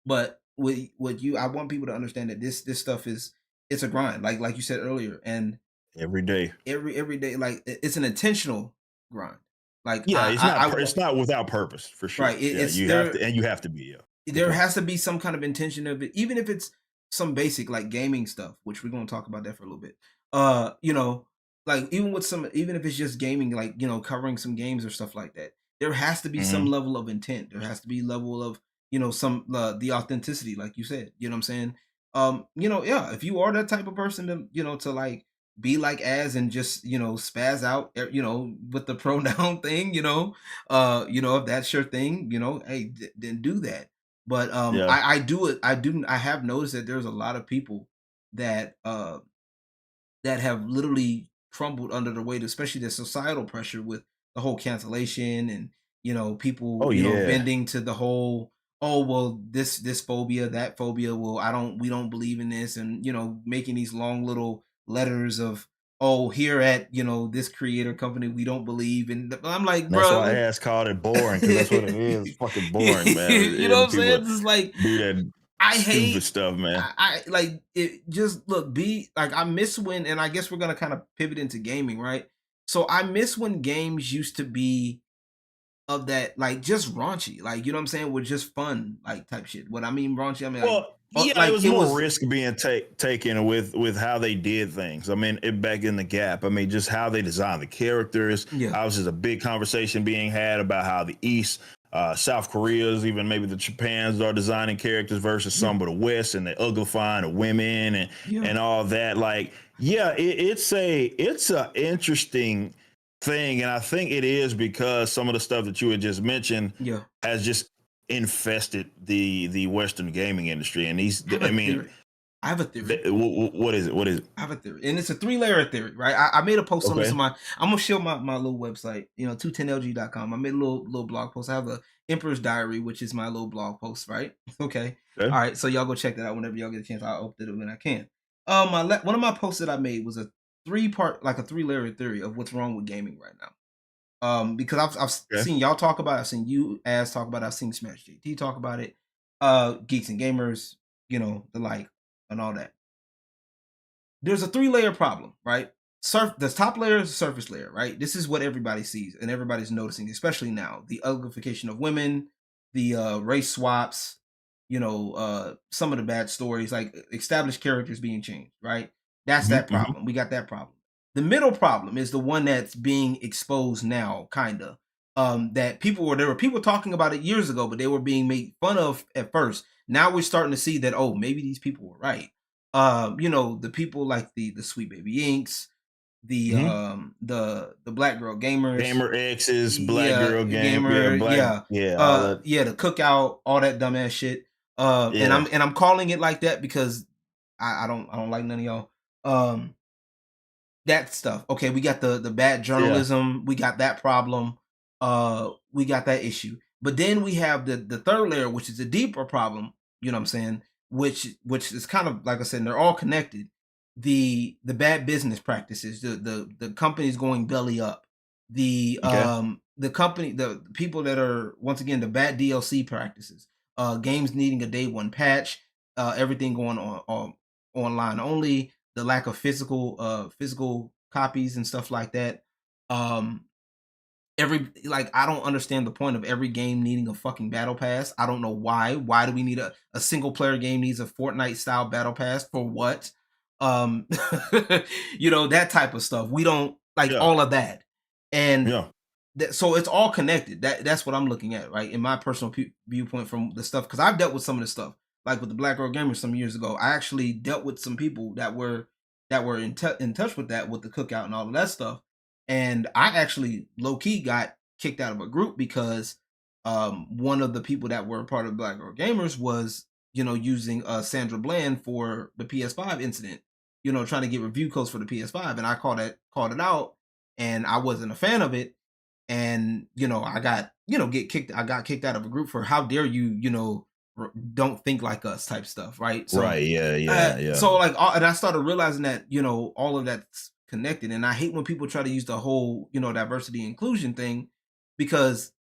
But with you, I want people to understand that this stuff is it's a grind, like you said earlier, and Every day. every day, like it's an intentional grind. Like Yeah, it's I not want it's not without purpose for sure. right. Yeah, It's you have there. to, and you have to be. Yeah, good There point. has to be some kind of intention of it, even if it's some basic like gaming stuff, which we're gonna talk about that for a little bit. Like even if it's just gaming, like covering some games or stuff like that, there has to be some Hmm. level of intent. There has to be level of some the authenticity, like you said. You know what I'm saying? Yeah. If you are that type of person to to like be like as and just spaz out, with the pronoun thing, if that's your thing, hey, then do that. But Yeah, I do it. I have noticed that there's a lot of people that that have literally crumbled under the weight, especially the societal pressure with the whole cancellation and people oh yeah, bending to the whole, oh well, this phobia, that phobia, well we don't believe in this, and making these long little letters of, oh, here at this creator company we don't believe, and I'm like, and that's why bro, ass called it boring, because that's what it is. It's fucking boring, man. you know what And I'm saying? people It's just like do that I stupid hate stuff, man. I like it. Just look, be like, I miss when, and I guess we're gonna kind of pivot into gaming, right? So I miss when games used to be of that, like, just raunchy, like, you know what I'm saying, with just fun, like, type shit. What I mean raunchy, I mean like, Well, yeah, it like was it more was, risk being taken with how they did things. I mean, back in the Gap, I mean, just how they designed the characters. yeah, Obviously, there's a big conversation being had about how the East, South Koreas, even maybe the Japans are designing characters versus yeah, some of the West, and the uglifying of women yeah, and all that. Like, yeah, it's a interesting thing, and I think it is because some of the stuff that you had just mentioned yeah. has just infested the Western gaming industry, and I have I a mean, theory. I have a theory. what is it? What is it? I have a theory, and it's a three-layer theory, right? I made a post on this Okay, on my. I'm gonna show my little website, 210lg.com. I made a little blog post. I have a Emperor's Diary, which is my little blog post, right? Okay, okay, all right. So y'all go check that out whenever y'all get a chance. I'll update it when I can. One of my posts that I made was a three-part, like a three-layer theory of what's wrong with gaming right now. Because I've okay. seen y'all talk about it. I've seen you as talk about it. I've seen Smash JT talk about it. Geeks and gamers, the like and all that. There's a three-layer problem, right? The top layer is the surface layer, right? This is what everybody sees and everybody's noticing, especially now. The uglification of women, the race swaps, some of the bad stories, like established characters being changed, right? That's Hmm. that Hmm. problem. We got that problem. The middle problem is the one that's being exposed now, kinda. That there were people talking about it years ago, but they were being made fun of at first. Now we're starting to see that, oh, maybe these people were right. The people like the Sweet Baby Inks, the black girl gamers, Gamer X's, black girl gamer, all that. the cookout, all that dumbass shit. And I'm calling it like that because I don't like none of y'all. That stuff. Okay, we got the bad journalism. We got that problem. We got that issue. But then we have the third layer, which is a deeper problem. You know what I'm saying? Which is kind of like I said, they're all connected. The bad business practices, the companies going belly up, the company, the people that are once again the bad DLC practices, games needing a day one patch, everything going on online only, the lack of physical copies and stuff like that. I don't understand the point of every game needing a fucking battle pass. I don't know why. Why do we need a single player game needs a Fortnite style battle pass for what? That type of stuff. We don't like all of that. And so it's all connected. That's what I'm looking at, right? In my personal viewpoint from the stuff, because I've dealt with some of the stuff, like with the Black Girl Gamers some years ago. I actually dealt with some people that were in touch with that, with the cookout and all of that stuff. And I actually low key got kicked out of a group because one of the people that were part of Black Girl Gamers was, using Sandra Bland for the PS5 incident, trying to get review codes for the PS5. And I called it out, and I wasn't a fan of it. And, I got, I got kicked out of a group for how dare you, don't think like us type stuff. Right. So, right. Yeah. So and I started realizing that, all of that's connected. And I hate when people try to use the whole, diversity inclusion thing, because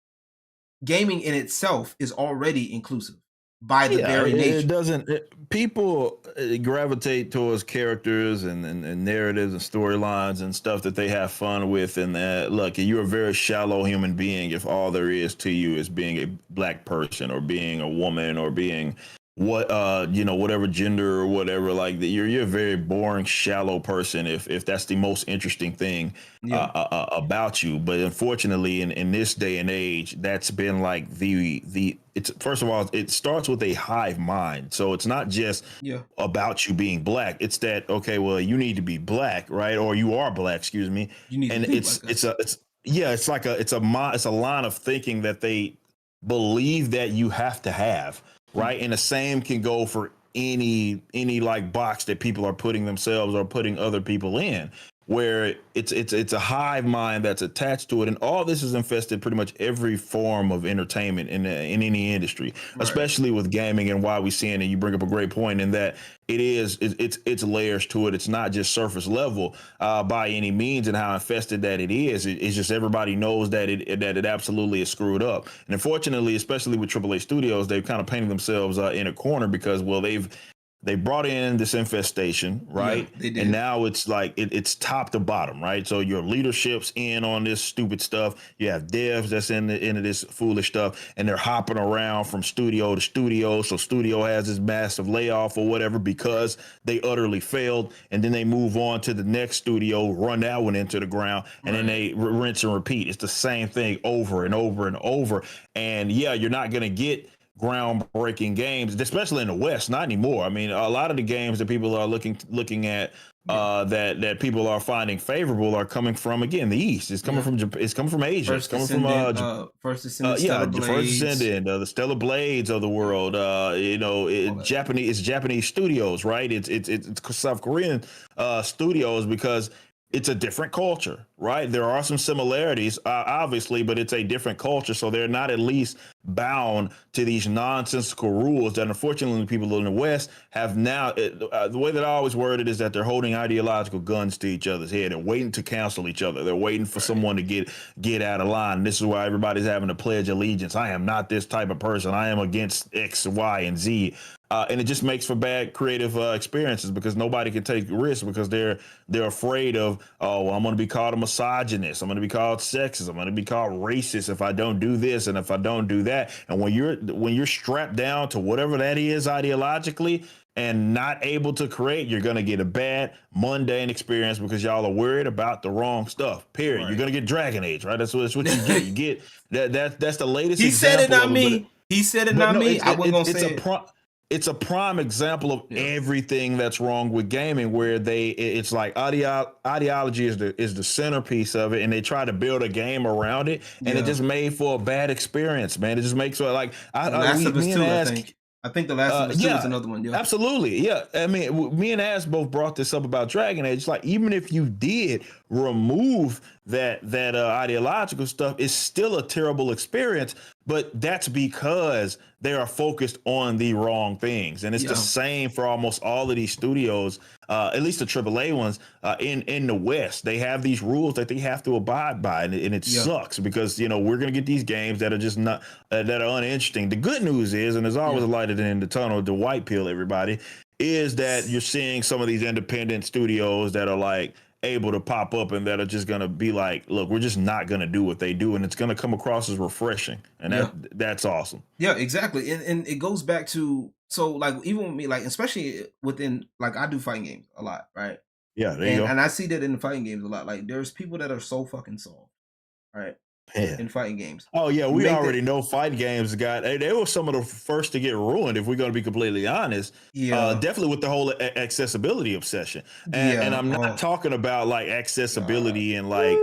gaming in itself is already inclusive by the very nature. It doesn't. People gravitate towards characters and narratives and storylines and stuff that they have fun with. And look, you're a very shallow human being if all there is to you is being a black person or being a woman or being whatever gender or whatever. Like you're a very boring, shallow person if that's the most interesting thing about you. But unfortunately, in this day and age, that's been like it's first of all, it starts with a hive mind. So it's not just about you being black. It's that, okay, well, you need to be black, right? Or you are black, excuse me. You need and to it's a line of thinking that they believe that you have to have. Right. And the same can go for any like box that people are putting themselves or putting other people in, where it's a hive mind that's attached to it. And all this has infested pretty much every form of entertainment in any industry, especially with gaming. And why we seeing it, you bring up a great point in that it's layers to it. It's not just surface level by any means, and how infested that it is. It's just everybody knows that it absolutely is screwed up. And unfortunately, especially with AAA studios, they've kind of painted themselves in a corner because, well, they brought in this infestation, right? Yeah, they did. And now it's like it's top to bottom, right? So your leadership's in on this stupid stuff. You have devs that's into this foolish stuff, and they're hopping around from studio to studio. So studio has this massive layoff or whatever because they utterly failed, and then they move on to the next studio, run that one into the ground, and then they rinse and repeat. It's the same thing over and over and over. And you're not gonna get groundbreaking games, especially in the West. Not anymore. I mean, a lot of the games that people are looking at that people are finding favorable are coming from, again, the East. It's coming from Asia. It's coming from First Descendant, First Descendant, the Stellar Blades of the world. Japanese studios, right? It's South Korean studios, because it's a different culture, right? There are some similarities, obviously, but it's a different culture. So they're not at least bound to these nonsensical rules that, unfortunately, people in the West have now. The way that I always word it is that they're holding ideological guns to each other's head and waiting to cancel each other. They're waiting for someone to get out of line. And this is why everybody's having to pledge allegiance. I am not this type of person. I am against X, Y, and Z. And it just makes for bad creative experiences, because nobody can take risks because they're afraid of, I'm going to be called a misogynist. I'm going to be called sexist. I'm going to be called racist if I don't do this and if I don't do that. And when you're strapped down to whatever that is ideologically and not able to create, you're going to get a bad, mundane experience because y'all are worried about the wrong stuff. Period. Right. You're going to get Dragon Age, right? That's what you get. You get that's the latest. He said it, not me. He said it, not me. I wasn't going to say it. it's a prime example of everything that's wrong with gaming, where it's like ideology is the centerpiece of it, and they try to build a game around it, and it just made for a bad experience, man. It just makes it like Last of Us me 2, and I Ask. think. I think The Last of Us 2 is another one. Yeah. Absolutely. Yeah. I mean, me and Ash both brought this up about Dragon Age. Like, even if you did remove that ideological stuff, it's still a terrible experience. But that's because they are focused on the wrong things, and it's the same for almost all of these studios, at least the AAA ones in the West. They have these rules that they have to abide by, and it sucks because we're gonna get these games that are just not that are uninteresting. The good news is, and there's always a light at the end of the tunnel, the white pill, everybody, is that you're seeing some of these independent studios that are like able to pop up and that are just going to be like, look, we're just not going to do what they do, and it's going to come across as refreshing, and that's awesome. Yeah, exactly. And it goes back to, so like, even with me, like, especially within, like, I do fighting games a lot, right? Yeah, there you go. And I see that in the fighting games a lot. Like, there's people that are so fucking soft, right? In fighting games. Oh yeah, we already know fighting games they were some of the first to get ruined, if we're going to be completely honest. Definitely with the whole accessibility obsession, and I'm not talking about like accessibility and like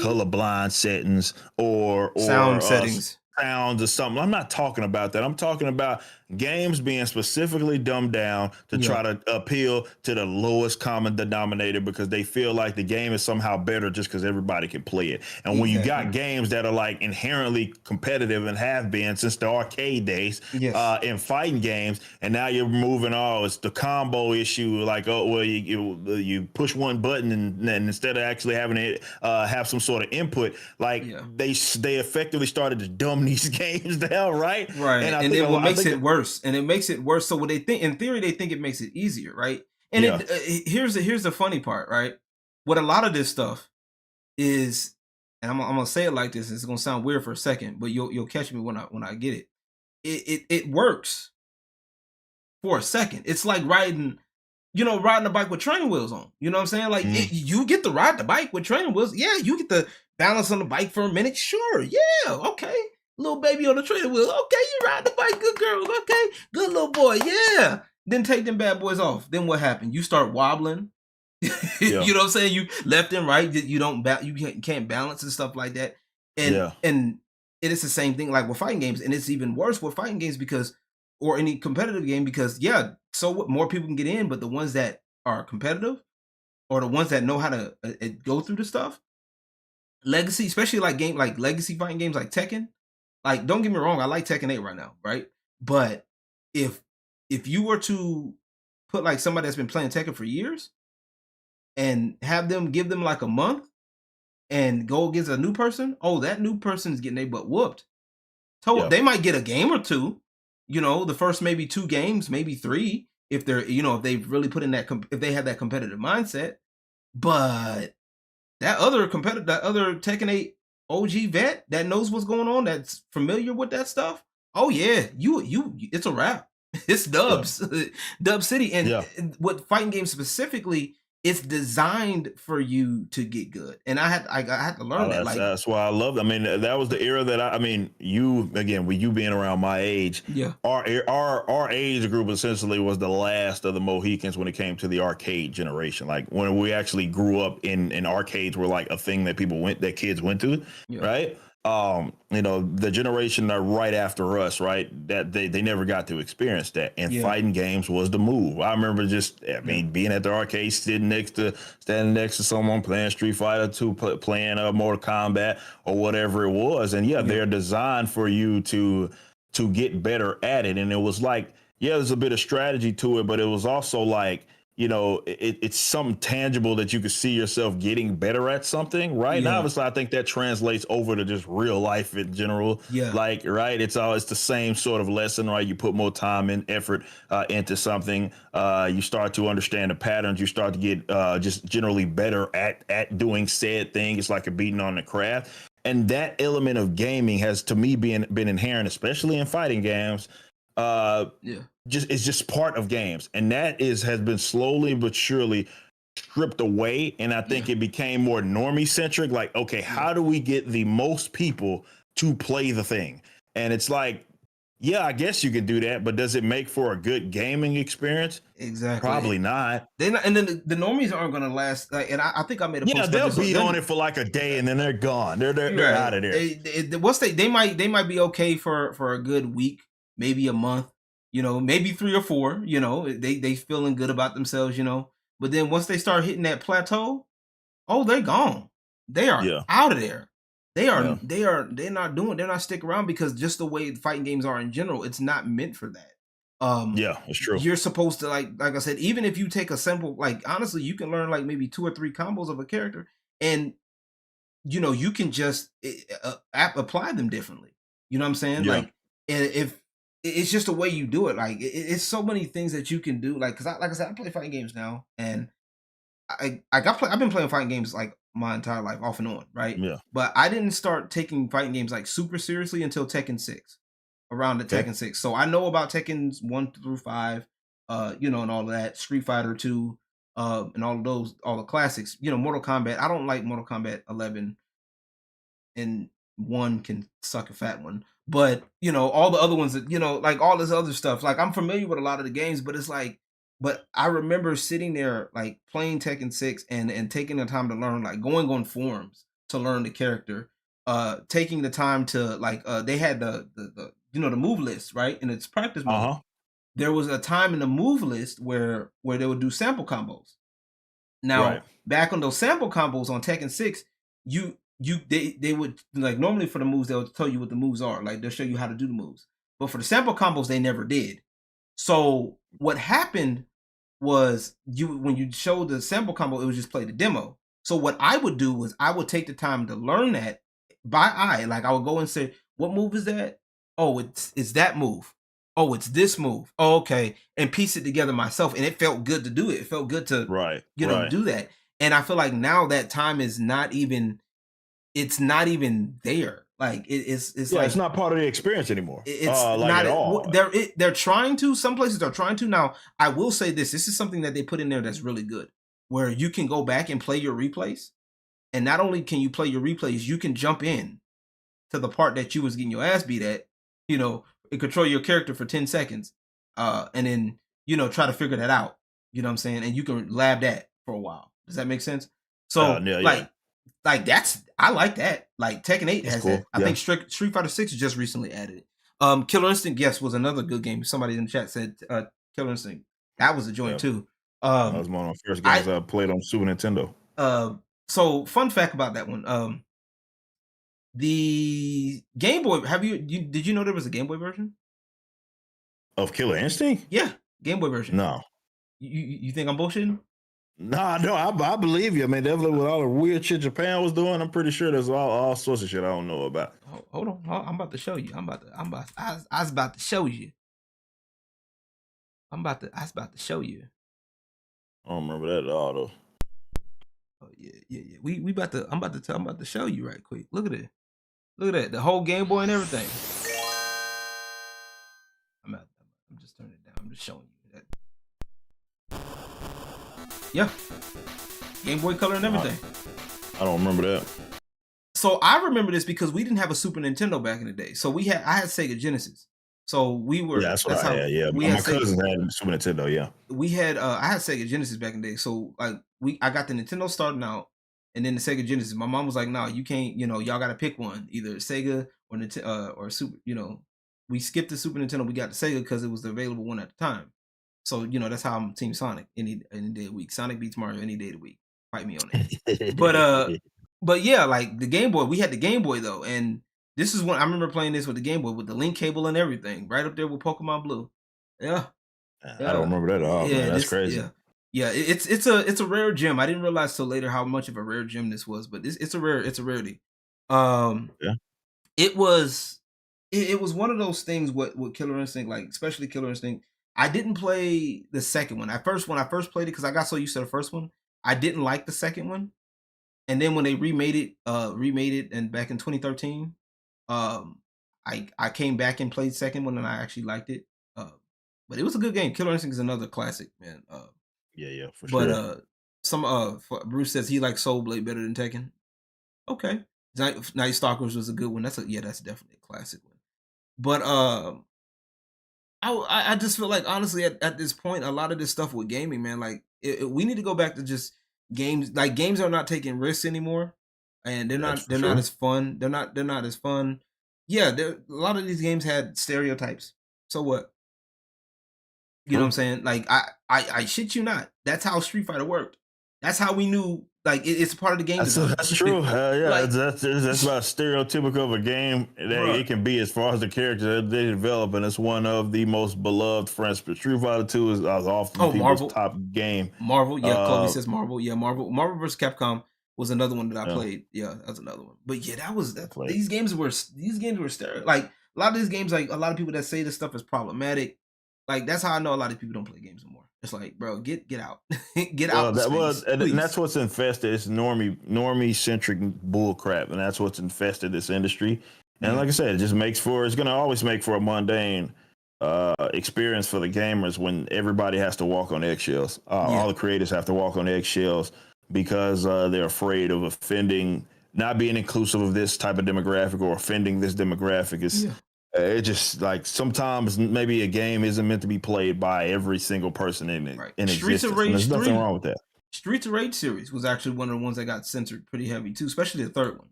colorblind settings or sound settings, sounds or something. I'm not talking about that. I'm talking about games being specifically dumbed down to try to appeal to the lowest common denominator, because they feel like the game is somehow better just because everybody can play it. And when you got games that are like inherently competitive and have been since the arcade days in fighting games, and now you're moving, it's the combo issue, like, you push one button and instead of actually having it have some sort of input, like they effectively started to dumb these games down, right? And then what makes it worse. And it makes it worse. So what they think, in theory, they think it makes it easier, right? And here's the funny part, right? What a lot of this stuff is, and I'm gonna say it like this. It's gonna sound weird for a second, but you'll catch me when I get it. It works for a second. It's like riding a bike with training wheels on. You know what I'm saying? Like, you get to ride the bike with training wheels. Yeah, you get to balance on the bike for a minute. Sure, yeah, okay. Little baby on the training wheel. Okay, you ride the bike, good girl. Okay, good little boy. Yeah. Then take them bad boys off. Then what happened? You start wobbling. You know what I'm saying? You left and right. You can't balance and stuff like that. And it is the same thing like with fighting games, and it's even worse with fighting games or any competitive game, because so what, more people can get in, but the ones that are competitive or the ones that know how to go through the stuff, legacy, especially like legacy fighting games like Tekken. Like, don't get me wrong, I like Tekken 8 right now, right? But if you were to put like somebody that's been playing Tekken for years and give them like a month and go against a new person, that new person's getting their butt whooped. So they might get a game or two, the first maybe 2 games, maybe 3, if they're, if they've really put in if they have that competitive mindset. But that other Tekken 8 OG vet that knows what's going on, that's familiar with that stuff, it's a wrap. It's dubs. Dub City. And with fighting games specifically, it's designed for you to get good. And I had to learn that. Like, that's why I love it. I mean, that was the era that you being around my age, our age group essentially was the last of the Mohicans when it came to the arcade generation. Like, when we actually grew up in arcades were like a thing that kids went to, right? The generation that right after us, right, that they never got to experience that, and fighting games was the move. I remember being at the arcade, standing next to someone playing Street Fighter 2, playing Mortal Kombat or whatever it was, and they're designed for you to get better at it. And it was like, there's a bit of strategy to it, but it was also like, it's something tangible that you could see yourself getting better at something, right? Now, obviously, I think that translates over to just real life in general. Like, right, it's the same sort of lesson, right? You put more time and effort into something. You start to understand the patterns. You start to get just generally better at doing said thing. It's like a beating on the craft. And that element of gaming has, to me, been inherent, especially in fighting games. It's just part of games, and that has been slowly but surely stripped away. And I think it became more normie centric. Like, okay, how do we get the most people to play the thing? And it's like, Yeah, I guess you could do that, but does it make for a good gaming experience? Exactly. Probably not. They not, and then the normies aren't gonna last. Like, and I think I made a Yeah, post about they'll this. be on Then, it for like a day and then they're gone. They're right. out of there. Once they might be okay for a good week, maybe a month. Maybe 3 or 4. They feeling good about themselves. But then once they start hitting that plateau, oh, they're gone. They are Yeah, out of there. They yeah, are they're not sticking around because just the way fighting games are in general, it's not meant for that. yeah. It's true. You're supposed to like I said, even if you take a simple like honestly, you can learn like maybe 2 or 3 combos of a character and you can just apply them differently. You know what I'm saying? Yeah. Like if it's just the way you do it. Like it's so many things that you can do. Like like I said, I play fighting games now, and I've been playing fighting games like my entire life, off and on, right? Yeah. But I didn't start taking fighting games like super seriously until Tekken 6, around the Okay. Tekken 6. So I know about Tekken 1 through 5, and all of that, Street Fighter 2, and all of those, all the classics. Mortal Kombat. I don't like Mortal Kombat 11, and one can suck a fat one. But all the other ones that like all this other stuff. Like I'm familiar with a lot of the games, but it's like, but I remember sitting there like playing Tekken 6 and taking the time to learn, like going on forums to learn the character, taking the time to like they had the move list, right? In its practice Uh mode. huh. There was a time in the move list where they would do sample combos. Right. Now, back on those sample combos on Tekken 6, they would like normally for the moves they'll tell you what the moves are. Like they'll show you how to do the moves. But for the sample combos, they never did. So what happened was when you showed the sample combo, it would just play the demo. So what I would do was I would take the time to learn that by eye. Like I would go and say, what move is that? Oh, it's that move. Oh, it's this move. Oh, okay. And piece it together myself. And it felt good to do it. It felt good to, Right. Right. do that. And I feel like now that time is it's not even there. Like it's Yeah, it's like not part of the experience anymore. it's Like not at all. they're trying to. Some places are trying to. Now, I will say this is something that they put in there that's really good, where you can go back and play your replays. And not only can you play your replays, you can jump in to the part that you was getting your ass beat at, and control your character for 10 seconds. And then, try to figure that out. You know what I'm saying? And you can lab that for a while. Does that make sense? So Yeah. Yeah. like I like that. Like Tekken 8 That's has cool. that. I think Street Fighter 6 just recently added it. Killer Instinct, yes, was another good game. Somebody in the chat said Killer Instinct. That was a joint Yeah. too. That was one of the first games I played on Super Nintendo. So fun fact about that one. The Game Boy, did you know there was a Game Boy version? Of Killer Instinct? Yeah, Game Boy version. No. You think I'm bullshitting? Nah, no, I believe you. I mean, definitely with all the weird shit Japan was doing, I'm pretty sure there's all sorts of shit I don't know about. Hold on. I'm about to show you. I was about to show you. I was about to show you. I don't remember that at all though. Oh yeah. I'm about to show you right quick. Look at it. Look at that. The whole Game Boy and everything. I'm just turning it down. I'm just showing you that. Yeah. Game Boy Color and everything. I don't remember that. So I remember this because we didn't have a Super Nintendo back in the day. So I had Sega Genesis. So we were That's what I had. Yeah, my cousins had Super Nintendo. Yeah, we had I had Sega Genesis back in the day. So like I got the Nintendo starting out, and then the Sega Genesis. My mom was like, "No, you can't. Y'all got to pick one, either Sega or or Super. We skipped the Super Nintendo. We got the Sega because it was the available one at the time. So that's how I'm Team Sonic any day of the week. Sonic beats Mario any day of the week. Fight me on it. But yeah, like the Game Boy, we had the Game Boy though, and this is when I remember playing this with the Game Boy with the link cable and everything, right up there with Pokemon Blue. Yeah. I don't remember that at all. Yeah, Man. That's crazy. Yeah. It's a rare gem. I didn't realize till later how much of a rare gem this was, but it's a rarity. Yeah. It was one of those things with Killer Instinct, like especially Killer Instinct. I didn't play the second one. When I first played it, because I got so used to the first one, I didn't like the second one. And then when they remade it, and back in 2013, I came back and played second one, and I actually liked it. But it was a good game. Killer Instinct is another classic, man. Yeah, for But sure. Bruce says he likes Soul Blade better than Tekken. Okay, Night Stalkers was a good one. That's definitely a classic one. But I just feel like honestly at this point, a lot of this stuff with gaming, man, like we need to go back to just games. Like games are not taking risks anymore, and That's for they're not sure. as fun. They're not as fun. Yeah, a lot of these games had stereotypes. So what? You know what I'm True. saying? Like I shit you not. That's how Street Fighter worked. That's how we knew. Like it's a part of the game design. That's true. Yeah, Like, that's about stereotypical of a game that bruh. it can be as far as the character that they develop, and it's one of the most beloved friends. But Street Fighter Two is often Oh, people's Marvel. top game. Marvel, yeah, Kobe Uh, says Marvel. Yeah, Marvel versus Capcom was another one that I yeah, played. Yeah, that's another one. But yeah, I played. these games were stereo. Like a lot of these games, like a lot of people that say this stuff is problematic. Like that's how I know a lot of people don't play games anymore. It's like, bro, get out, get out the That was, space, and that's please. what's infested. It's normie centric bull crap, and that's what's infested this industry. And Yeah, like I said, it just makes for it's going to always make for a mundane experience for the gamers when everybody has to walk on eggshells. yeah, All the creators have to walk on eggshells because they're afraid of offending, not being inclusive of this type of demographic or offending this demographic. yeah. It just like sometimes maybe a game isn't meant to be played by every single person in it, Right. in Streets of existence, and there's Rage nothing 3. wrong with that. Streets of Rage series was actually one of the ones that got censored pretty heavy too, especially the third one.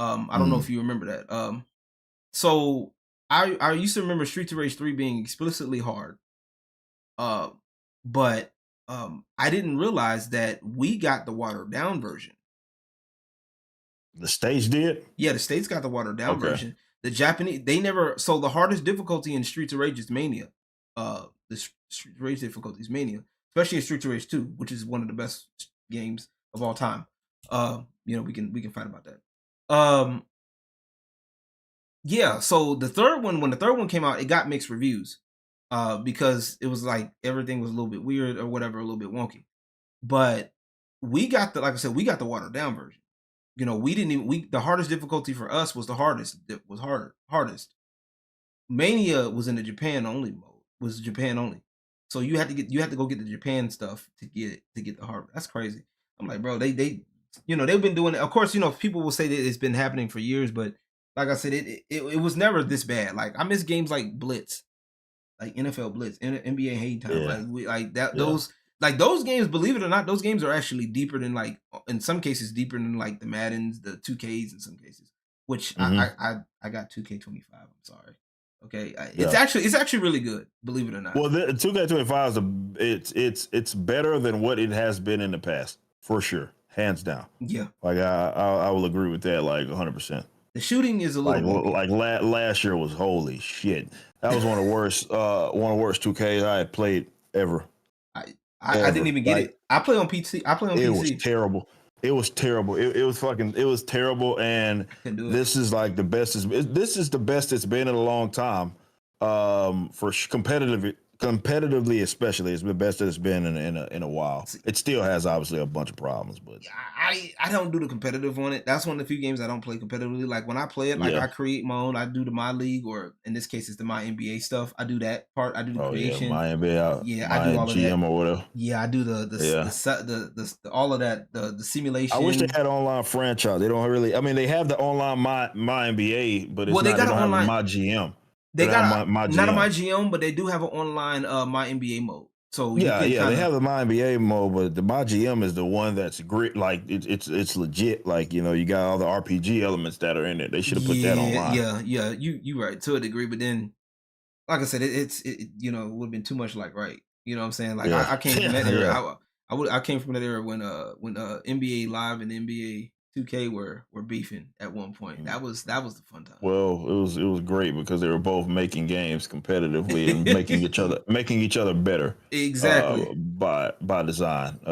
I don't know Mm. if you remember that. So I used to remember Streets of Rage 3 being explicitly hard. Uh, but I didn't realize that we got the watered down version. The stage did. Yeah, the states got the watered down Okay. version. The Japanese they never so the hardest difficulty in Streets of Rage is Mania. Streets of Rage difficulty is Mania, especially in Streets of Rage 2, which is one of the best games of all time. We can fight about that. Yeah, so the third one, when the third one came out, it got mixed reviews. Because it was like everything was a little bit weird or whatever, a little bit wonky. But we got the like I said, we got the watered down version. We didn't even we the hardest difficulty for us was the hardest. It was hardest. Mania was in the Japan only mode. Was Japan only. So you had to go get the Japan stuff to get the hard. That's crazy. I'm like, bro, they've been doing it. Of course, people will say that it's been happening for years, but like I said, it was never this bad. Like I miss games like Blitz, like NFL Blitz, NBA Hang Time, Yeah. like that Yeah. those games, believe it or not, those games are actually deeper than like in some cases deeper than like the Maddens, the 2Ks in some cases. Which Hmm. I got 2K25. I'm sorry. Okay, Yeah. it's actually really good. Believe it or not. Well, the 2K25 is it's better than what it has been in the past for sure, hands down. Yeah, Like I will agree with that like 100%. the shooting is a little Like wonky. last year was holy shit. That was one of the worst 2Ks I had played ever. I didn't even get Like it. I play on PC. I play on it was PC. terrible. It was terrible. It was terrible. And I couldn't do it. this is like the best. This is the best it's been in a long time. Competitively, especially, it's the best that it's been in a while. It still has obviously a bunch of problems, but I don't do the competitive on it. That's one of the few games I don't play competitively. Like when I play it, like yeah. I create my own. I do the My League, or in this case, it's the My NBA stuff. I do that part. I do the Oh yeah, creation. my NBA, Yeah, I my do all of that. GM or whatever. Yeah, I do Yeah. the all of that. The simulation. I wish they had online franchise. They don't really. I mean, they have the online my NBA, but it's Well, they not. got They an don't have a online. my GM. They They don't got have my not a GM. My GM, but they do have an online My NBA mode. So you Yeah, can yeah, they kind have of the my NBA mode, but the my GM is the one that's great. Like it's legit. Like you got all the RPG elements that are in it. They should have put that online. yeah. You right to a degree, but then like I said, it would have been too much like right. You know what I'm saying? Like Yeah, I came from that era. yeah. I came from that era when NBA Live and NBA 2K were beefing at one point. That was the fun time. Well, it was great because they were both making games competitively and making each other better. Exactly. By design. I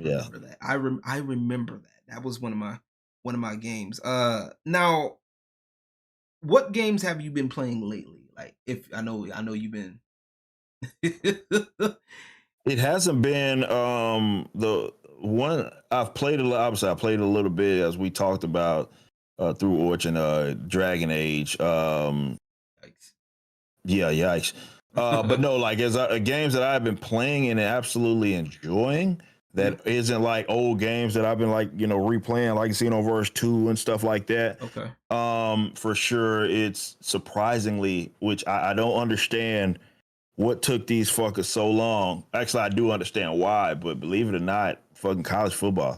Yeah. remember that. I remember that. That was one of my games. Now, what games have you been playing lately? Like, if I know you've been. It hasn't been the one I've played a lot. Obviously, I played a little bit as we talked about through Origin, Dragon Age. Yikes. Yeah, yikes. But no, like games that I've been playing and absolutely enjoying. That isn't like old games that I've been like replaying, like Xenoverse 2 and stuff like that. Okay. For sure, it's surprisingly, which I don't understand what took these fuckers so long. Actually, I do understand why, but believe it or not, fucking college football.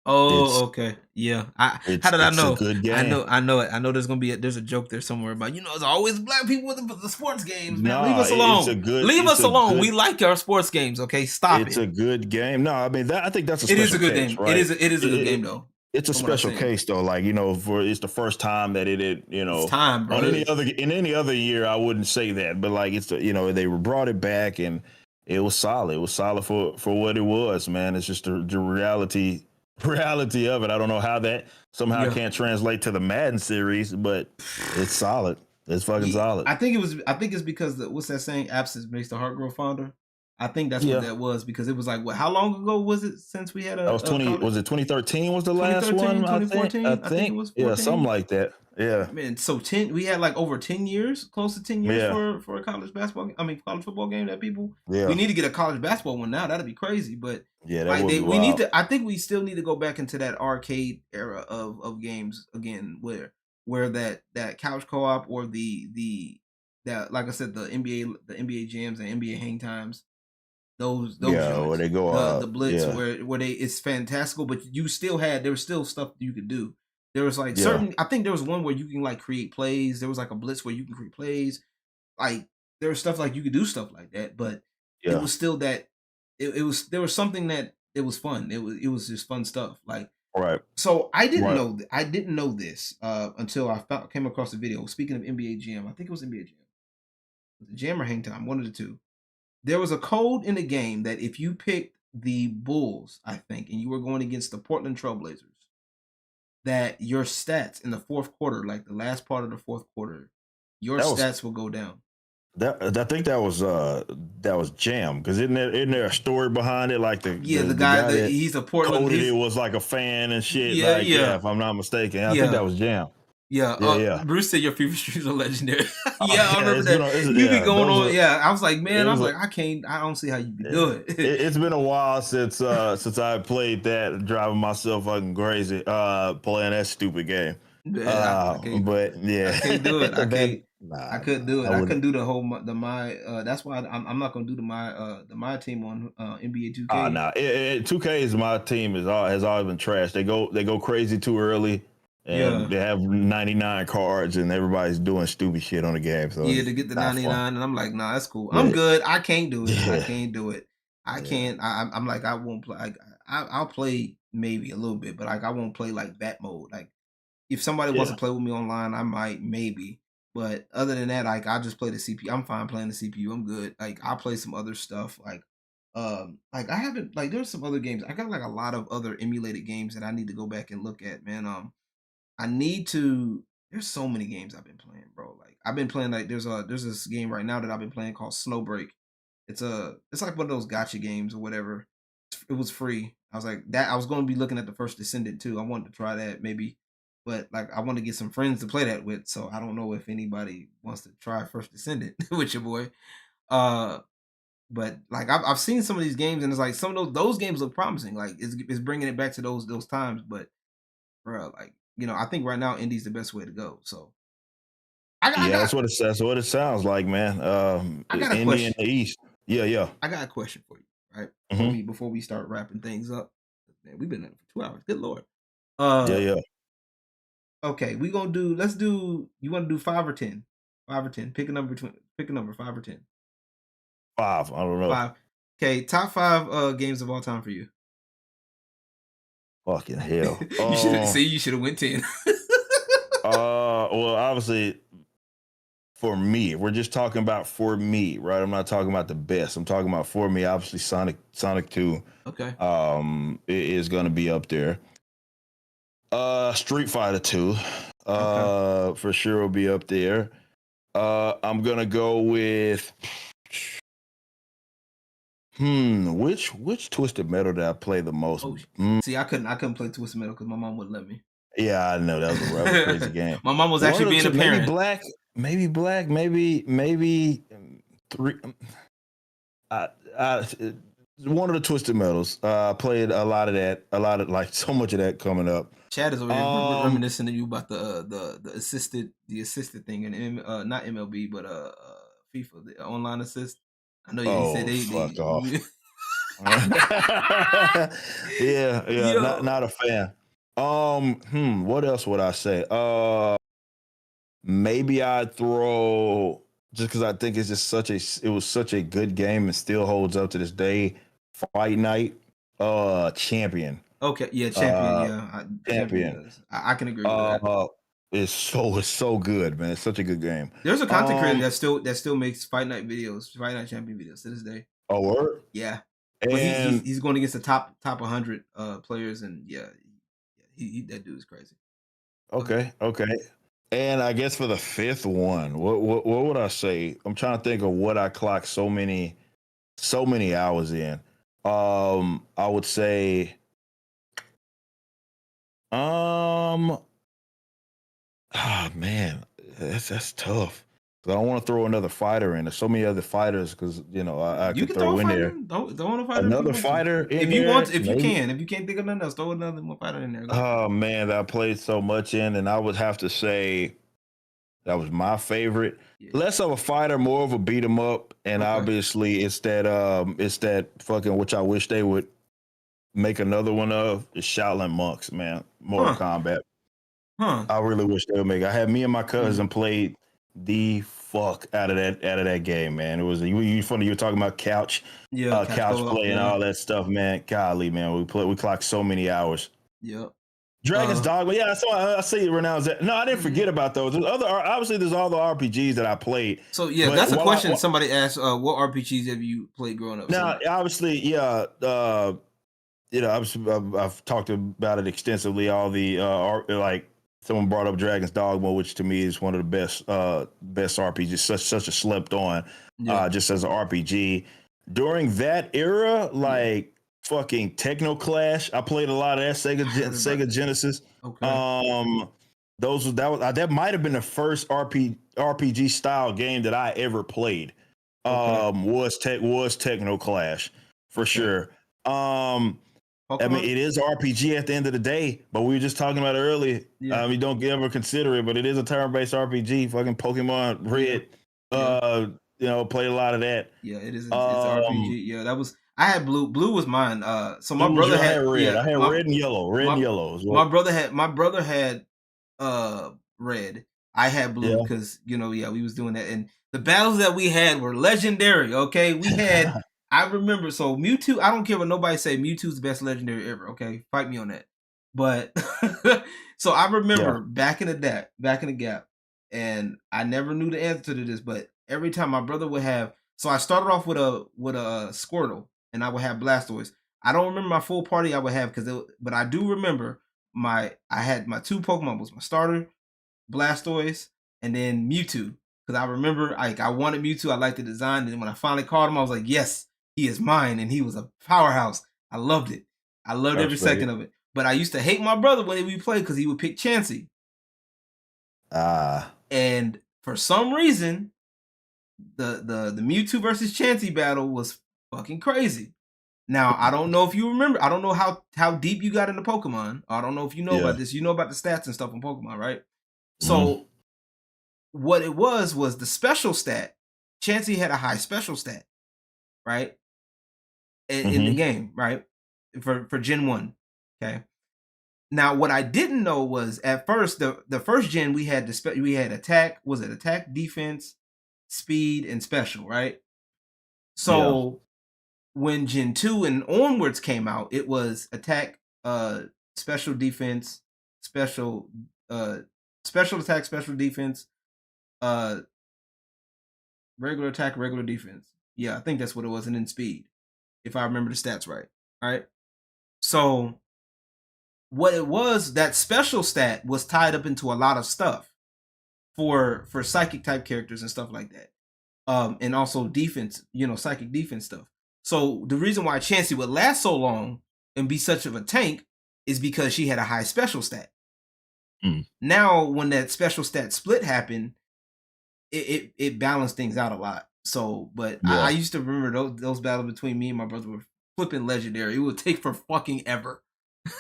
It's Oh, okay. Yeah. How it's did I it's a know? good I game. know. I know it. I know there's gonna be there's a joke there somewhere about there's always black people with the sports games, man. Leave Nah, us alone. Leave it's us a alone. We good like our sports games. Okay, stop it's it. a good game. No, I mean I think that's a It is special a good case, game. It right? is. It is a good It- game though. it's a From what I've special seen, case though. Like, for it's the first time that it's time, bro. on any other year I wouldn't say that, but like they brought it back and it was solid. It was solid for what it was, man. It's just the reality of it. I don't know how that somehow Yeah. can't translate to the Madden series, but it's solid. It's fucking Yeah, solid. I think it was. I think it's because what's that saying? Absence makes the heart grow fonder. I think that's what Yeah. that was because it was like what? How long ago was it since we had That was a college? was it 2013 was the last 2013, one, I think. 2014. I think it was Yeah, something 14. like that. Yeah. Man, so 10 we had like over 10 years, close to 10 years Yeah. for a college basketball college football game that people Yeah. we need to get a college basketball one now. That'd be crazy. But Yeah, that like would be we need wild. to I think we still need to go back into that arcade era of games again where that couch co-op or that like I said, the NBA jams and NBA hang times, those Yeah, where joints. they go The blitz yeah. where they it's fantastical, but there was still stuff you could do. There was like Yeah. I think there was one where you can like create plays. There was like a blitz where you can create plays. Like there was stuff like you could do stuff like that, but it Yeah. was still that it was there was something that it was fun. It was just fun stuff. Like Right. so Right. I didn't know this until came across the video. Speaking of NBA Jam, I think it was NBA Jam. Was it Jam or Hang Time? One of the two. There was a code in the game that if you picked the Bulls, I think, and you were going against the Portland Trailblazers, that your stats in the fourth quarter, like the last part of the fourth quarter, your That was stats will go down. I think that was Jam, because isn't there a story behind it, like the Guy that he's a Portland. coded it was like a fan and shit, Yeah, like, yeah. if I'm not mistaken. I Yeah. think that was Jam. Yeah, Yeah. Bruce said your FIFA streams are legendary. Oh, yeah, I remember it's been that. a- You be yeah, going those on. are- Yeah, I was like, man, it I was was like, I don't see how you be Yeah. doing it. It's been a while since I played that, driving myself fucking crazy, playing that stupid game. Man, I can't, But yeah, I can't do it. I can't. Nah, I couldn't do it. I I wouldn't. couldn't do the whole my. That's why I'm not gonna do the my team on NBA 2K. Nah. 2K is my team has always been trash. They go crazy too early, and Yeah. they have 99 cards, and everybody's doing stupid shit on the game. So Yeah, it's to get the not fun. 99, and I'm like, nah, that's cool. Yeah. I'm good. I can't do it. I Yeah. can't do it. I Yeah. can't. I'm like, I won't play. I'll play maybe a little bit, but like I won't play like that mode. Like if somebody wants Yeah. to play with me online, I might maybe. But other than that, like I just play the CPU. I'm fine playing the CPU. I'm good. Like I'll play some other stuff. Like I haven't like there's some other games. I got like a lot of other emulated games that I need to go back and look at, man. I need to. There's so many games I've been playing, bro. Like I've been playing like there's this game right now that I've been playing called Snowbreak. It's like one of those gotcha games or whatever. It was free. I was like that. I was going to be looking at the First Descendant too. I wanted to try that maybe, but like I want to get some friends to play that with. So I don't know if anybody wants to try First Descendant with your boy. But like I've seen some of these games and it's like some of those games look promising. Like it's bringing it back to those times. But bro, like I think right now Indie's the best way to go. So That's what it sounds like, man. I got a Indy in question. the East. Yeah. I got a question for you, right? Mhm. Before we start wrapping things up, man, we've been at it for 2 hours. Good lord. Yeah. Okay, let's do. You want to do 5 or 10? 5 or 10. Pick a number between. Pick a number 5 or 10. 5. I don't know. 5. Okay, top 5 games of all time for you. Fucking hell. You should have. See, you should have went 10. Well, obviously, for me, we're just talking about for me, right? I'm not talking about the best. I'm talking about for me. Obviously, Sonic 2. Okay. Is going to be up there. Street Fighter 2. For sure will be up there. I'm gonna go with which Twisted Metal did I play the most? Oh, see, I couldn't play Twisted Metal because my mom wouldn't let me. Yeah, I know that was a rather crazy game. My mom was actually being a parent. Maybe Black, maybe 3. One of the Twisted Metals. Played a lot of that. Like so much of that coming up. Chad is over here reminiscing to you about the assisted thing and not MLB but FIFA, the online assist. I know you said Oh, they fuck off. Yeah, not a fan. What else would I say? Maybe I'd throw, just because I think it's just it was such a good game and still holds up to this day. Fight Night, Champion. Okay, yeah, Champion, Champion Champion. does. I can agree with that. It's so good, man. It's such a good game. There's a content creator that still makes Fight Night videos, Fight Night Champion videos to this day. Oh, word? Yeah, but he's going against the top 100 players, and that dude is crazy. Okay. And I guess for the fifth one, what would I say? I'm trying to think of what I clocked so many hours in. I would say, man, that's tough. I don't want to throw another fighter in. There's so many other fighters because I could throw in there. Another fighter if you want, if you can't think of nothing else, throw another one fighter in there. Oh man, that I played so much in, and I would have to say that was my favorite. Yeah. Less of a fighter, more of a beat 'em up, and obviously it's that fucking, which I wish they would make another one of, is Shaolin Monks, man. Mortal Kombat. I really wish they would make it. I had me and my cousin played the fuck out of that game, man. It was funny. You were talking about couch play and all that stuff, man. Golly, man, we clocked so many hours. Yep. Dragon's Dogma, yeah. So I see it renounce that. No, I didn't forget about those. There's there's all the RPGs that I played. So yeah, that's a question somebody asked. What RPGs have you played growing up? Now, obviously, yeah. I've talked about it extensively. All the like. Someone brought up Dragon's Dogma, which to me is one of the best RPGs, such a slept on, just as an RPG. During that era, like fucking Techno Clash, I played a lot of that Sega Genesis. Okay. That might have been the first RPG style game that I ever played. Was Techno Clash for sure. Pokemon? I mean, it is RPG at the end of the day, but we were just talking about it earlier. Yeah. You don't ever consider it, but it is a turn-based RPG. Fucking Pokemon Red, played a lot of that. Yeah, it is. It's RPG. Yeah, that was. I had Blue. Blue was mine. So my brother had Red. Yeah, I had Red and Yellow. Red and Yellow. My brother had Red. I had Blue because we was doing that, and the battles that we had were legendary. Okay, we had. I remember, so Mewtwo, I don't care what nobody say, Mewtwo's the best legendary ever, okay? Fight me on that. But, so I remember back in the gap, and I never knew the answer to this, but every time my brother would have, so I started off with a Squirtle, and I would have Blastoise. I don't remember my full party I would have, but I do remember I had my two Pokemon, was my starter, Blastoise, and then Mewtwo. Because I remember, I wanted Mewtwo, I liked the design, and then when I finally caught him, I was like, yes, he is mine, and he was a powerhouse. I loved it. I loved every second of it. But I used to hate my brother when we played because he would pick Chansey. And for some reason, the Mewtwo versus Chansey battle was fucking crazy. Now, I don't know if you remember. I don't know how deep you got into Pokemon. I don't know if you know about this. You know about the stats and stuff on Pokemon, right? So what it was the special stat. Chansey had a high special stat, right? In the game, right? For Gen 1. Okay. Now, what I didn't know was at first, the first gen we had attack, attack, defense, speed, and special, right? So when Gen 2 and onwards came out, it was attack, special defense, special attack, special defense, regular attack, regular defense. Yeah, I think that's what it was, and then speed, if I remember the stats right. All right. So what it was, that special stat was tied up into a lot of stuff for psychic type characters and stuff like that. And also defense, psychic defense stuff. So the reason why Chansey would last so long and be such of a tank is because she had a high special stat. Now, when that special stat split happened, it balanced things out a lot. So, but I used to remember those battles between me and my brother were flipping legendary. It would take for fucking ever.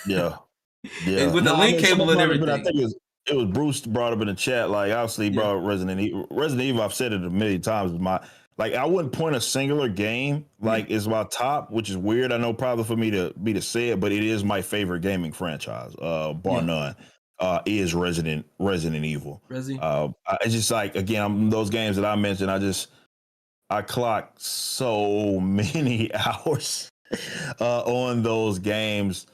Yeah. And with the link cable and everything. it was Bruce brought up in the chat. Like obviously, Yeah. bro, Resident Evil. Resident Evil. I've said it a million times. Is my like I wouldn't point a singular game like is my top, which is weird. I know probably for me to say it, but it is my favorite gaming franchise, bar none. Is Resident Evil. Resi. I just like again those games that I mentioned. I clocked so many hours on those games.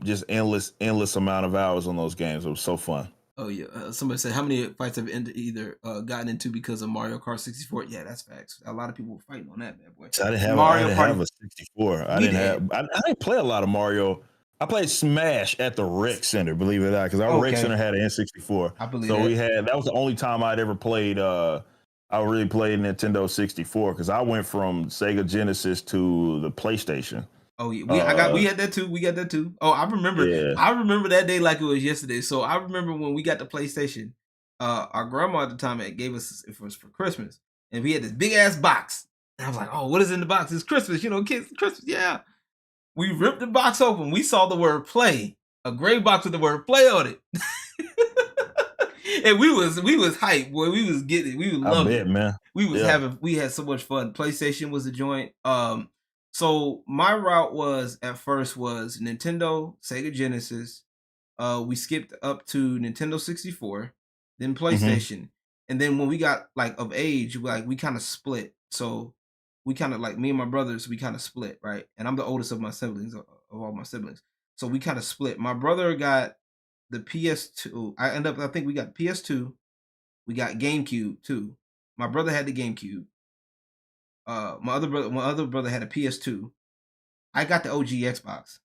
Just endless amount of hours on those games. It was so fun. Oh yeah. Somebody said how many fights have either gotten into because of Mario Kart 64? Yeah, that's facts. A lot of people were fighting on that bad boy. So I didn't have a 64. I didn't play a lot of Mario. I played Smash at the Rec Center, believe it or not, because our Rec Center had an N64. I believe so that. that was the only time I'd ever played I really played Nintendo 64 because I went from Sega Genesis to the PlayStation. Oh yeah, we had that too. We got that too. Oh, I remember. Yeah. I remember that day like it was yesterday. So I remember when we got the PlayStation. Our grandma at the time gave us it was for Christmas, and we had this big ass box. And I was like, "Oh, what is in the box? It's Christmas, kids. Christmas, yeah." We ripped the box open. We saw the word "play," a gray box with the word "play" on it. And we was hyped, boy. We was getting it. We was loving it, man. We had so much fun. PlayStation was a joint. So my route was Nintendo, Sega Genesis. We skipped up to Nintendo 64, then PlayStation, and then when we got like of age, we kind of split. So we kind of like me and my brothers, we kind of split, right? And I'm the oldest of my siblings, of all my siblings. So we kind of split. My brother got the PS2. I think we got PS2. We got GameCube too. My brother had the GameCube. My other brother had a PS2. I got the OG Xbox.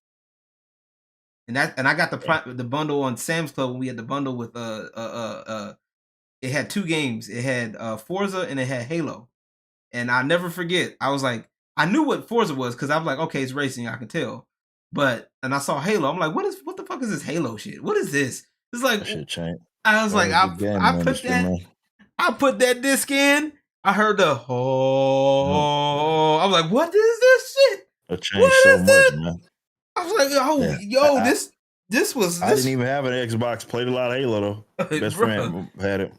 And I got the bundle on Sam's Club when we had the bundle with it had two games. It had Forza and it had Halo. And I never forget. I was like, I knew what Forza was because I was like, okay, it's racing, I can tell. And I saw Halo. I'm like, what the fuck is this Halo shit? What is this? It's like I was like, I put that disc in. I heard the I was like, what is this shit? It changed so much, man. I was like, this was. I didn't even have an Xbox. Played a lot of Halo though. Best friend had it.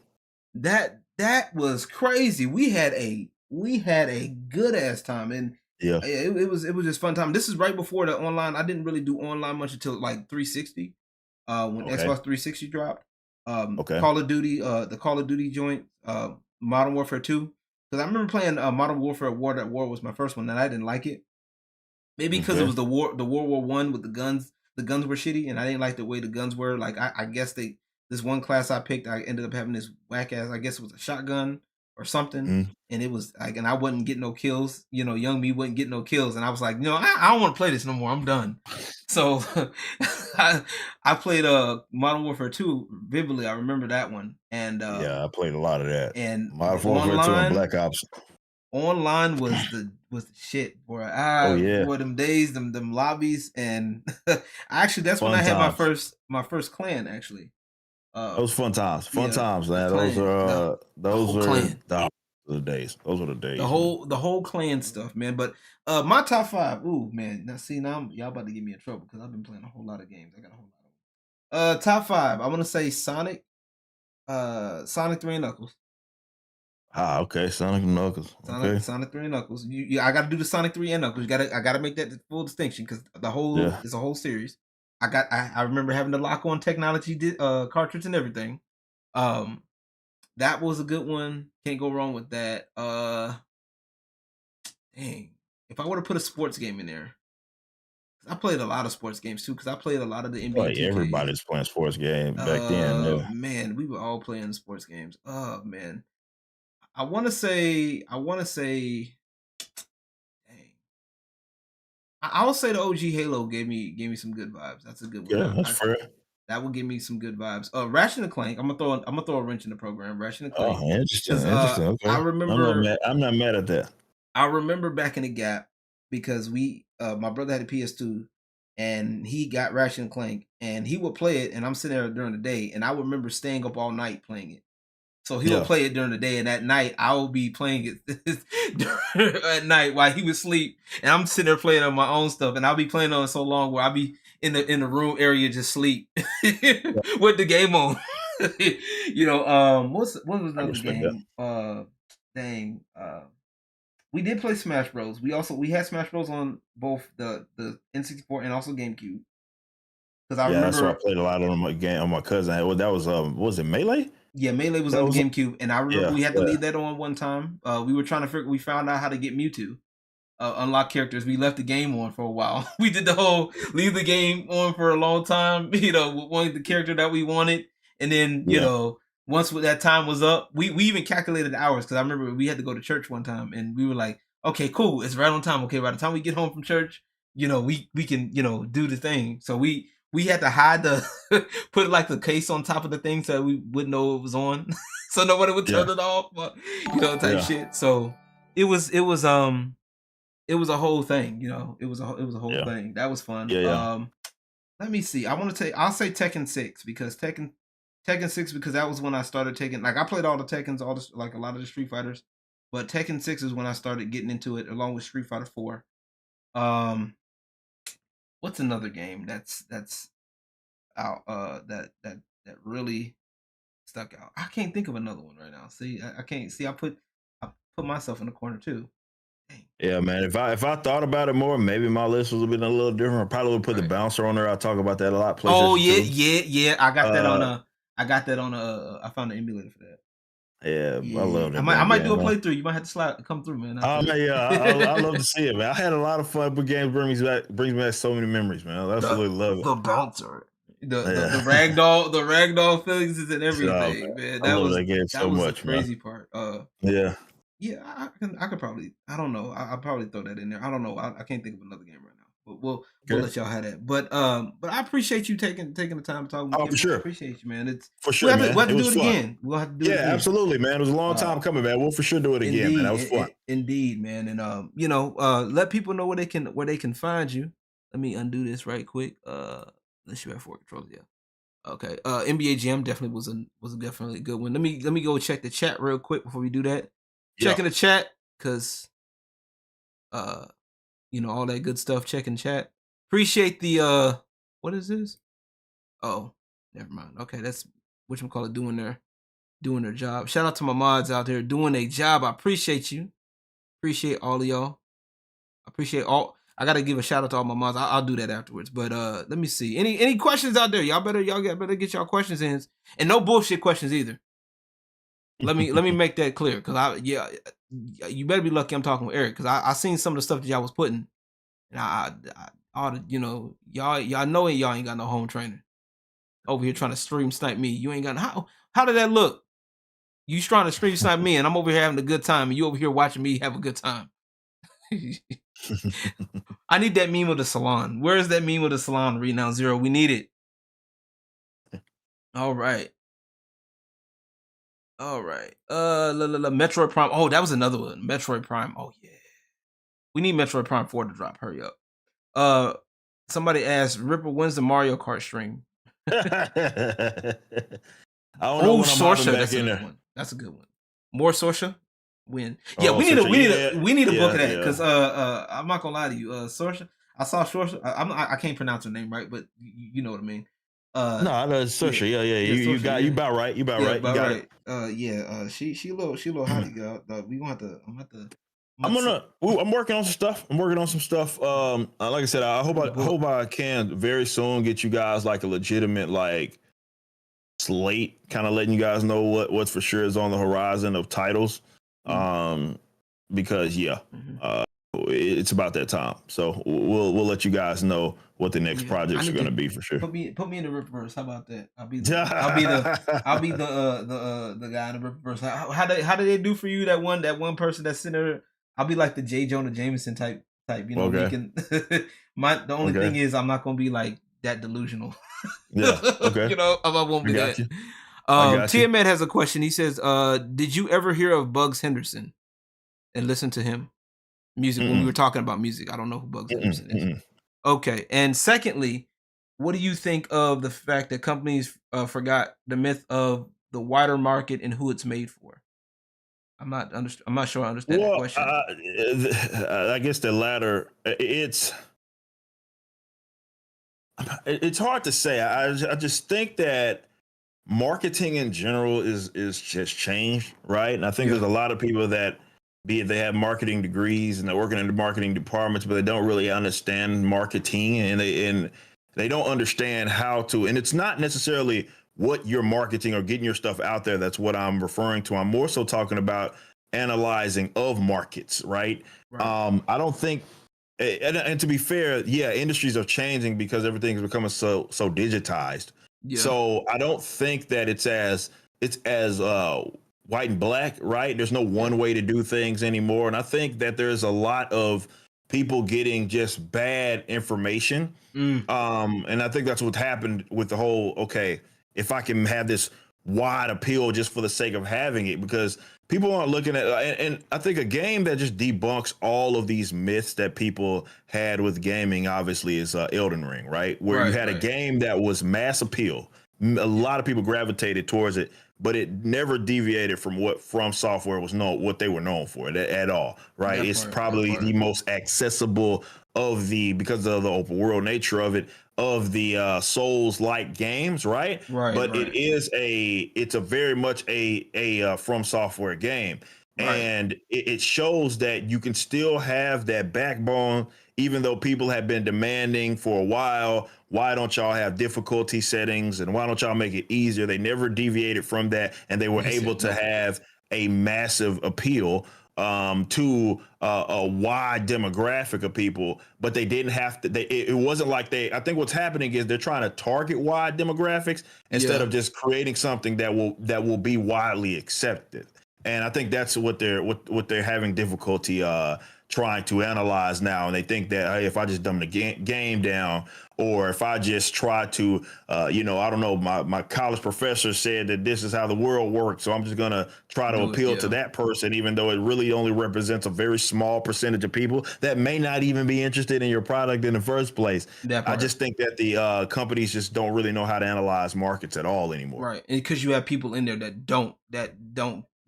That was crazy. We had a good ass time, and it was just fun time. This is right before the online. I didn't really do online much until like 360. When Xbox 360 dropped. Call of Duty, the Call of Duty joint, Modern Warfare 2. Because I remember playing Modern Warfare War at War was my first one, and I didn't like it. Maybe because it was the World War One with the guns. The guns were shitty, and I didn't like the way the guns were. Like I guess this one class I picked, I ended up having this whack ass. I guess it was a shotgun or something, and it was like, and I wasn't getting no kills. Young me wasn't getting no kills, and I was like, I don't want to play this no more. I'm done. So I played Modern Warfare 2 vividly. I remember that one, and I played a lot of that. And Modern Warfare 2 and Black Ops. Online was the shit, boy. Boy, them days, them lobbies, and actually that's when I had my first clan. Actually, those fun times, man. Those are the days. Those were the days. The whole clan stuff, man. But my top 5. Ooh, man. Now y'all about to get me in trouble because I've been playing a whole lot of games. I got a whole lot of top 5. I want to say Sonic 3 and Knuckles. Okay, Sonic and Knuckles. Sonic 3 and Knuckles. I got to do the Sonic 3 and Knuckles. I got to make that full distinction because it's a whole series. I remember having the lock-on technology cartridge and everything. That was a good one. Can't go wrong with that. Dang. If I were to put a sports game in there, I played a lot of sports games too because I played a lot of the NBA. Like everybody's playing sports games back then. Man, we were all playing sports games. Oh man. I want to say, dang. I'll say the OG Halo gave me some good vibes. That's a good one. Yeah, that's fair. That will give me some good vibes. Ratchet and Clank. I'm gonna throw a wrench in the program. Ratchet and Clank. Oh, interesting. Okay. I remember. I'm not mad at that. I remember back in the gap because my brother had a PS2 and he got Ratchet and Clank and he would play it and I'm sitting there during the day and I would remember staying up all night playing it. So he would play it during the day, and at night I would be playing it at night while he would sleep, and I'm sitting there playing on my own stuff, and I'll be playing on it so long where I'll be in the room area just sleep with the game on. what was I another respect that. game? We did play Smash Bros. We had Smash Bros on both the N64 and also GameCube. Because I Yeah, that's why I remember, played a lot on my game on my cousin. Well, that was what was it, Melee? yeah, Melee was That on the was GameCube, and I remember yeah, we had to yeah, leave that on one time. We were trying to figure. We found out how to get Mewtwo, unlock characters. We left the game on for a while. We did the whole leave the game on for a long time. Wanted the character that we wanted, and then yeah, once that time was up, we even calculated the hours because I remember we had to go to church one time, and we were like, okay, cool, it's right on time. Okay, by the time we get home from church, we can do the thing. So we had to hide the put like the case on top of the thing so we wouldn't know it was on, so nobody would yeah, turn it off, but type yeah, shit. So it was a whole thing, it was a whole yeah, thing. That was fun. yeah, yeah. Let me see. I'll say Tekken 6 because Tekken 6 because that was when I started taking like I played all the Tekkens, all this like a lot of the Street Fighters, but Tekken 6 is when I started getting into it along with Street Fighter 4. Um what's another game that's out that really stuck out? I can't think of another one right now. See, I can't see I put myself in the corner too. Dang. Yeah, man. If I thought about it more, maybe my list would have been a little different. I probably would put the Right. bouncer on there. I talk about that a lot. Oh PlayStation yeah, 2. yeah. Uh, I got that on a. I found an emulator for that. yeah, I Yeah, love I that might damn do a game, man. playthrough. You might have to come through, man. Oh After man, yeah, I love to see it, man. I had a lot of fun, but games brings me back so many memories, man. I absolutely love it. the bouncer, Yeah, the ragdoll feelings and yeah, man. everything, man. I love that game That so was the much, man. crazy part. Yeah, Yeah, I could probably. I don't know. I'll probably throw that in there. I don't know. I can't think of another game right now. But we'll okay, let y'all have that. But I appreciate you taking the time to talk with oh me. for I sure, appreciate you, man. It's for sure, we'll man. have It to was do it fun. again. We'll have to do it Yeah, again. absolutely, man. It was a long Uh, time coming, man. We'll for sure do it again, man. That was fun. indeed, man. And let people know where they can find you. Let me undo this right quick. Unless you have four controls, yeah. Okay. NBA Jam definitely was definitely a good one. Let me go check the chat real quick before we do that. Yeah. Checking the chat because uh all that good stuff. Checking chat. Appreciate the what is this? Oh, never mind. Okay, that's whatchamacallit doing their job. Shout out to my mods out there doing a job. I appreciate you. Appreciate all of y'all. I appreciate all. I gotta give a shout out to all my mods. I'll do that afterwards. But let me see. Any questions out there? Y'all better get y'all questions in, and no bullshit questions either. Let me make that clear because you better be lucky I'm talking with Eric because I seen some of the stuff that y'all was putting, and I all the y'all know it. Y'all ain't got no home trainer over here trying to stream snipe me. You ain't got how did that look? You trying to stream snipe me, and I'm over here having a good time, and you over here watching me have a good time. I need that meme of the salon. Where is that meme of the salon? Renown Zero. We need it. All right. All right. Metroid Prime. Oh, that was another one. Metroid Prime. Oh yeah. We need Metroid Prime 4 to drop. Hurry up. Somebody asked, Ripper, when's the Mario Kart stream? I don't know when I'm hopping Sorsha. back That's a in good there. one. That's a good one. More Sorsha? Win. Yeah, Oh, we need a book of that yeah. because I'm not gonna lie to you. Sorsha. I saw Sorsha. I can't pronounce her name right, but you know what I mean. No, that's Susha. Yeah. You Sorsha, got yeah. you about right. You about Yeah, right. You about got right. She a little hottie, girl. We gonna have to. I'm working on some stuff. Like I said, I hope I can very soon get you guys like a legitimate like slate, kind of letting you guys know what's for sure is on the horizon of titles. Because it's about that time. So we'll let you guys know what the next projects are going to be for sure. Put me in the Rippaverse. How about that? I'll be the guy in the Rippaverse. How do they do for you? That one person that's sitting there. I'll be like the J. Jonah Jameson type. Making the only thing is I'm not gonna be like that delusional. Yeah. Okay. I won't be that. Tiamat has a question. He says, did you ever hear of Bugs Henderson and listen to him? Music when we were talking about music. I don't know who Bugs Henderson is. Okay. And secondly, what do you think of the fact that companies forgot the myth of the wider market and who it's made for? I'm not sure I understand that question. I guess the latter. It's hard to say. I just think that marketing in general is just changed, right? And I think there's a lot of people that, be it they have marketing degrees and they're working in the marketing departments, but they don't really understand marketing, and they don't understand how to. And it's not necessarily what you're marketing or getting your stuff out there. That's what I'm referring to. I'm more so talking about analyzing of markets, right? I don't think. And to be fair, yeah, industries are changing because everything is becoming so digitized. Yeah. So I don't think that it's as white and black, right? There's no one way to do things anymore. And I think that there's a lot of people getting just bad information. And I think that's what happened with the whole, okay, if I can have this wide appeal just for the sake of having it, because people aren't looking at, and I think a game that just debunks all of these myths that people had with gaming, obviously, is Elden Ring, right? Where you had a game that was mass appeal. A lot of people gravitated towards it, but it never deviated from what From Software was known, what they were known for at all, right? It's probably the most accessible of because of the open world nature of it, of the Souls-like games, right? But it's a very much a From Software game. And it shows that you can still have that backbone, even though people have been demanding for a while, why don't y'all have difficulty settings and why don't y'all make it easier? They never deviated from that, and they were able to have a massive appeal to a wide demographic of people, but they didn't have to. It wasn't like I think what's happening is they're trying to target wide demographics instead of just creating something that will be widely accepted. And I think that's what they're having difficulty trying to analyze now. And they think that, hey, if I just dumb the game down, or if I just try to, I don't know, my college professor said that this is how the world works, so I'm just going to try to appeal to that person, even though it really only represents a very small percentage of people that may not even be interested in your product in the first place. I just think that the companies just don't really know how to analyze markets at all anymore. Right. And because you have people in there that don't,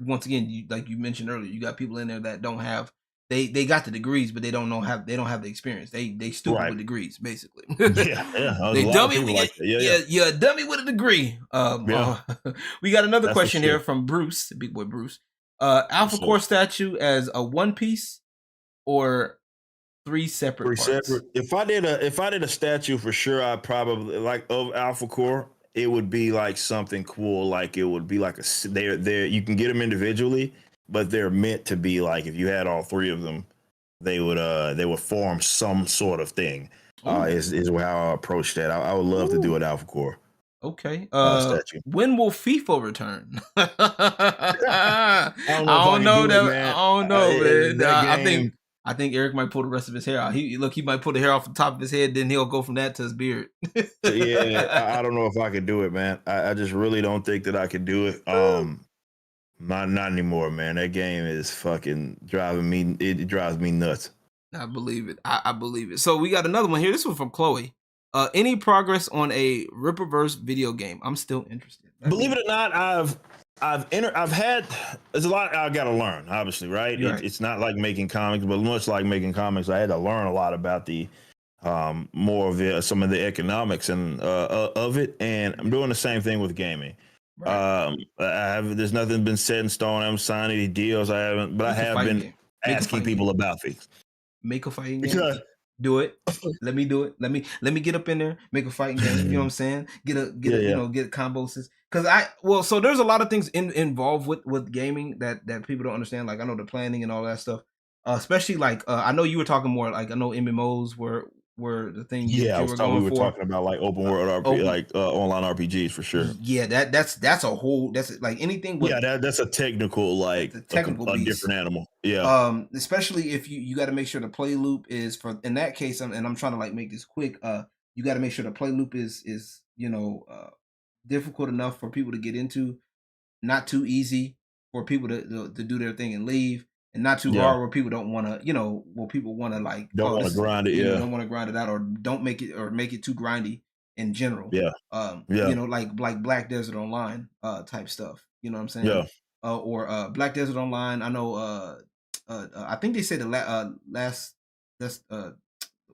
once again, like you mentioned earlier, you got people in there that don't have, they got the degrees, but they don't have the experience. They stupid with degrees, basically. They dummy. You're a dummy with a degree. We got another question here from Bruce, big boy Bruce. Alpha Core statue as a one piece or three separate parts? If I did a statue, for sure, I probably like of Alpha Core. It would be like something cool. Like it would be like they're you can get them individually, but they're meant to be like, if you had all three of them, they would form some sort of thing. Is how I approach that. I would love to do an Alpha Core. Okay. When will FIFA return? I don't know, man. I think Eric might pull the rest of his hair out. He might pull the hair off the top of his head, then he'll go from that to his beard. I don't know if I could do it, man. I just really don't think that I could do it. Not anymore, man. That game is fucking driving me. It drives me nuts. I believe it. I believe it. So we got another one here. This one from Chloe. Any progress on a Rippaverse video game? I'm still interested. Believe it or not, I've had. There's a lot I got to learn. Obviously, right? It's not like making comics, but much like making comics, I had to learn a lot about the more of some of the economics and of it. And I'm doing the same thing with gaming. There's nothing been set in stone. I haven't signed any deals. I haven't, but I have been asking people about things. Make a fighting game. Do it. Let me do it. Let me get up in there. Make a fighting game. You know what I'm saying? Get combos. Because so there's a lot of things involved with gaming that people don't understand. Like I know the planning and all that stuff. Especially like I know you were talking more like I know MMOs were the thing. We were talking about like open world RPG, like online RPGs for sure. Yeah, that's like anything. That's a technical like a different animal. Yeah. Especially if you got to make sure the play loop is for in that case. And I'm trying to like make this quick. You got to make sure the play loop is difficult enough for people to get into, not too easy for people to do their thing and leave. And not too hard where people don't want to, people want to like don't want to grind it, don't want to grind it out, or don't make it too grindy in general. Like Black Desert Online type stuff. You know what I'm saying? Yeah. Or Black Desert Online. I know. I think they said the last. That's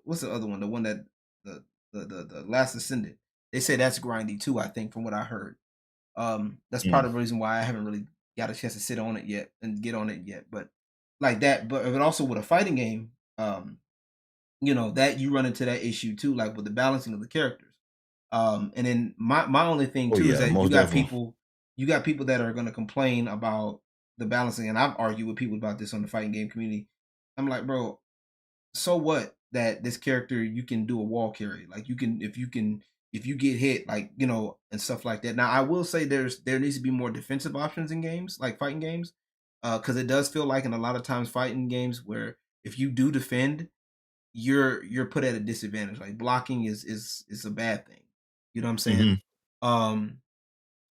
what's the other one? The one that the Last Ascendant. They say that's grindy too. I think from what I heard. That's part of the reason why I haven't really got a chance to sit on it yet and get on it yet. But like that, but also with a fighting game, that you run into that issue too, like with the balancing of the characters. And then my only thing too is that you got people that are going to complain about the balancing, and I've argued with people about this on the fighting game community. I'm like, bro, so what that this character you can do a wall carry, like you can if you get hit, like and stuff like that. Now I will say there needs to be more defensive options in games like fighting games, because it does feel like in a lot of times fighting games where if you do defend, you're put at a disadvantage. Like blocking is a bad thing. You know what I'm saying?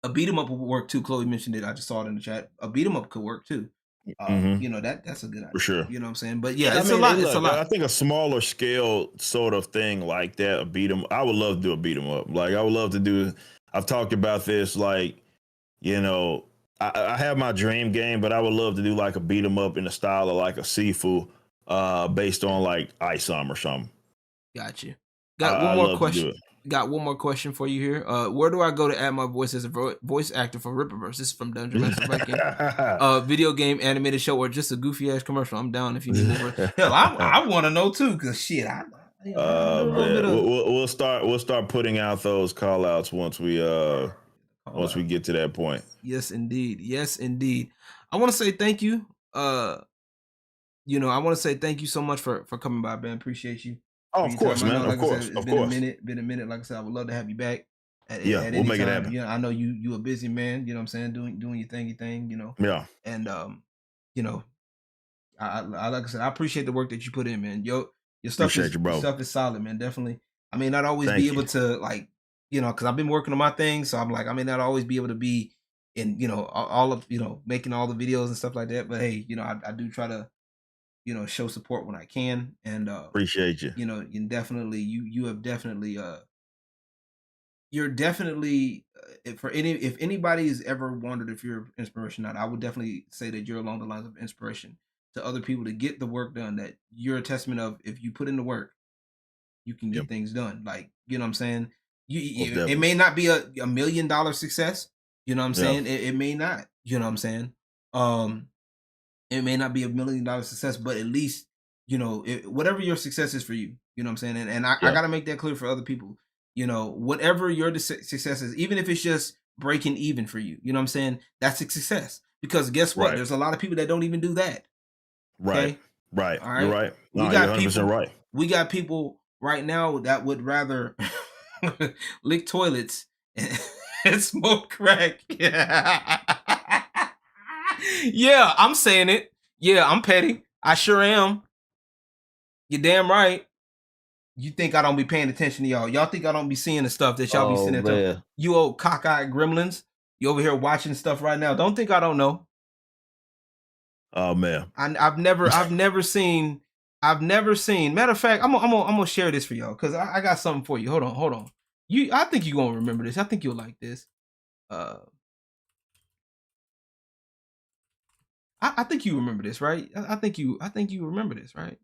A beat 'em up would work too. Chloe mentioned it. I just saw it in the chat. A beat 'em up could work too. That's a good idea. For sure. You know what I'm saying? But yeah, it's a lot. It's a lot. I think a smaller scale sort of thing like that, a beat 'em. I would love to do a beat 'em up. Like I would love to do. I've talked about this. Like I have my dream game, but I would love to do like a beat 'em up in the style of like a Sifu, based on like ISOM or something. Got you. Got one more question. Got one more question for you here. Where do I go to add my voice as a voice actor for Rippaverse? This is from Dungeon Master Viking. Video game, animated show, or just a goofy ass commercial. I'm down if you need more. Hell, I want to know too, cause shit, we'll start putting out those call outs once we get to that point. Yes, indeed. Yes, indeed. I want to say thank you. I want to say thank you so much for coming by, man. Appreciate you. Oh, of course, man. Of course, it's been a minute. Like I said, I would love to have you back. We'll make it happen. I know you a busy man. You know what I'm saying, doing your thing. Yeah. And I like I said, I appreciate the work that you put in, man. Your stuff is solid, man. Definitely. I may not always be able to because I've been working on my thing, so I'm like I may not always be able to be in all of making all the videos and stuff like that. But hey, I do try to show support when I can, and appreciate you. You definitely you have definitely you're definitely if anybody's ever wondered if you're inspiration or not, I would definitely say that you're along the lines of inspiration to other people to get the work done. That you're a testament of if you put in the work, you can get things done. Like what I'm saying. It may not be a $1 million success. You know what I'm saying. It may not. You know what I'm saying. It may not be $1 million success, but at least, whatever your success is for you, you know what I'm saying? And I got to make that clear for other people. Whatever your success is, even if it's just breaking even for you, you know what I'm saying? That's a success. Because guess what? Right. There's a lot of people that don't even do that. Right. Okay? Right. All right. You're right. No, you're 100% right. We got people right now that would rather lick toilets and smoke crack. Yeah, I'm saying it. Yeah, I'm petty. I sure am. You're damn right. You think I don't be paying attention to y'all? Y'all think I don't be seeing the stuff that y'all be seeing? You old cockeyed gremlins. You over here watching stuff right now. Don't think I don't know. Oh man, I've never seen. Matter of fact, I'm gonna share this for y'all because I got something for you. Hold on. I think you're gonna remember this. I think you'll like this. I think you remember this, right? I think you remember this, right?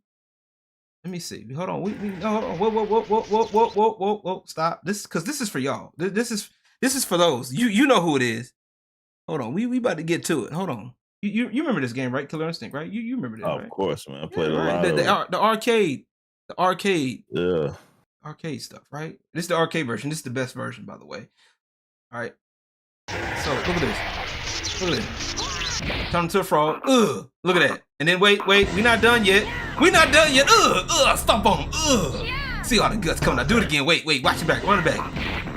Let me see. Hold on. Hold on. Whoa. Stop. This is for y'all. This is for those. You know who it is. Hold on. We about to get to it. Hold on. You remember this game, right? Killer Instinct, right? You remember this, right? Of course, man. I played a lot of the arcade. The arcade. Yeah. Arcade stuff, right? This is the arcade version. This is the best version, by the way. All right. So look at this. Look at this. Turn into a frog. Ugh. Look at that. And then wait. We're not done yet. Ugh. Stomp on him. Ugh. See all the guts coming out. Do it again. Wait. Watch your back. Run it back.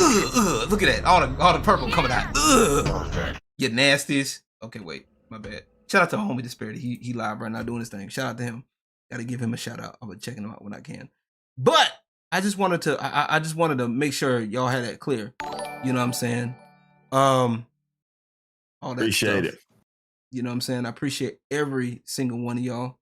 Ugh. Look at that. All the purple coming out. Ugh. You nasties. Okay, wait. My bad. Shout out to Homie Disparity. He live right now doing his thing. Shout out to him. Gotta give him a shout out. I'll be checking him out when I can. But I just wanted to make sure y'all had that clear. You know what I'm saying? All that appreciate stuff. It. You know what I'm saying? I appreciate every single one of y'all.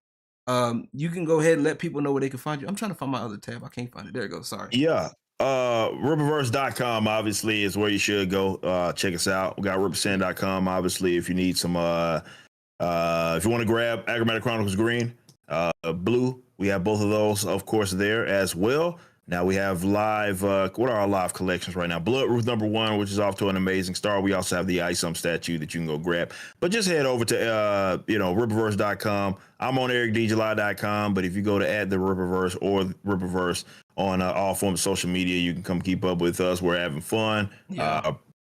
You can go ahead and let people know where they can find you. I'm trying to find my other tab. I can't find it. There it goes. Sorry. Yeah. Rippaverse.com obviously is where you should go. Check us out. We got Rippersan.com obviously if you need some if you want to grab Aggramatic Chronicles Green, Blue, we have both of those of course there as well. Now we have live. What are our live collections right now? Blood Ruth #1, which is off to an amazing start. We also have the Isom statue that you can go grab. But just head over to Rippaverse.com. I'm on EricDJuly.com. But if you go to the Rippaverse or Rippaverse on all forms of social media, you can come keep up with us. We're having fun.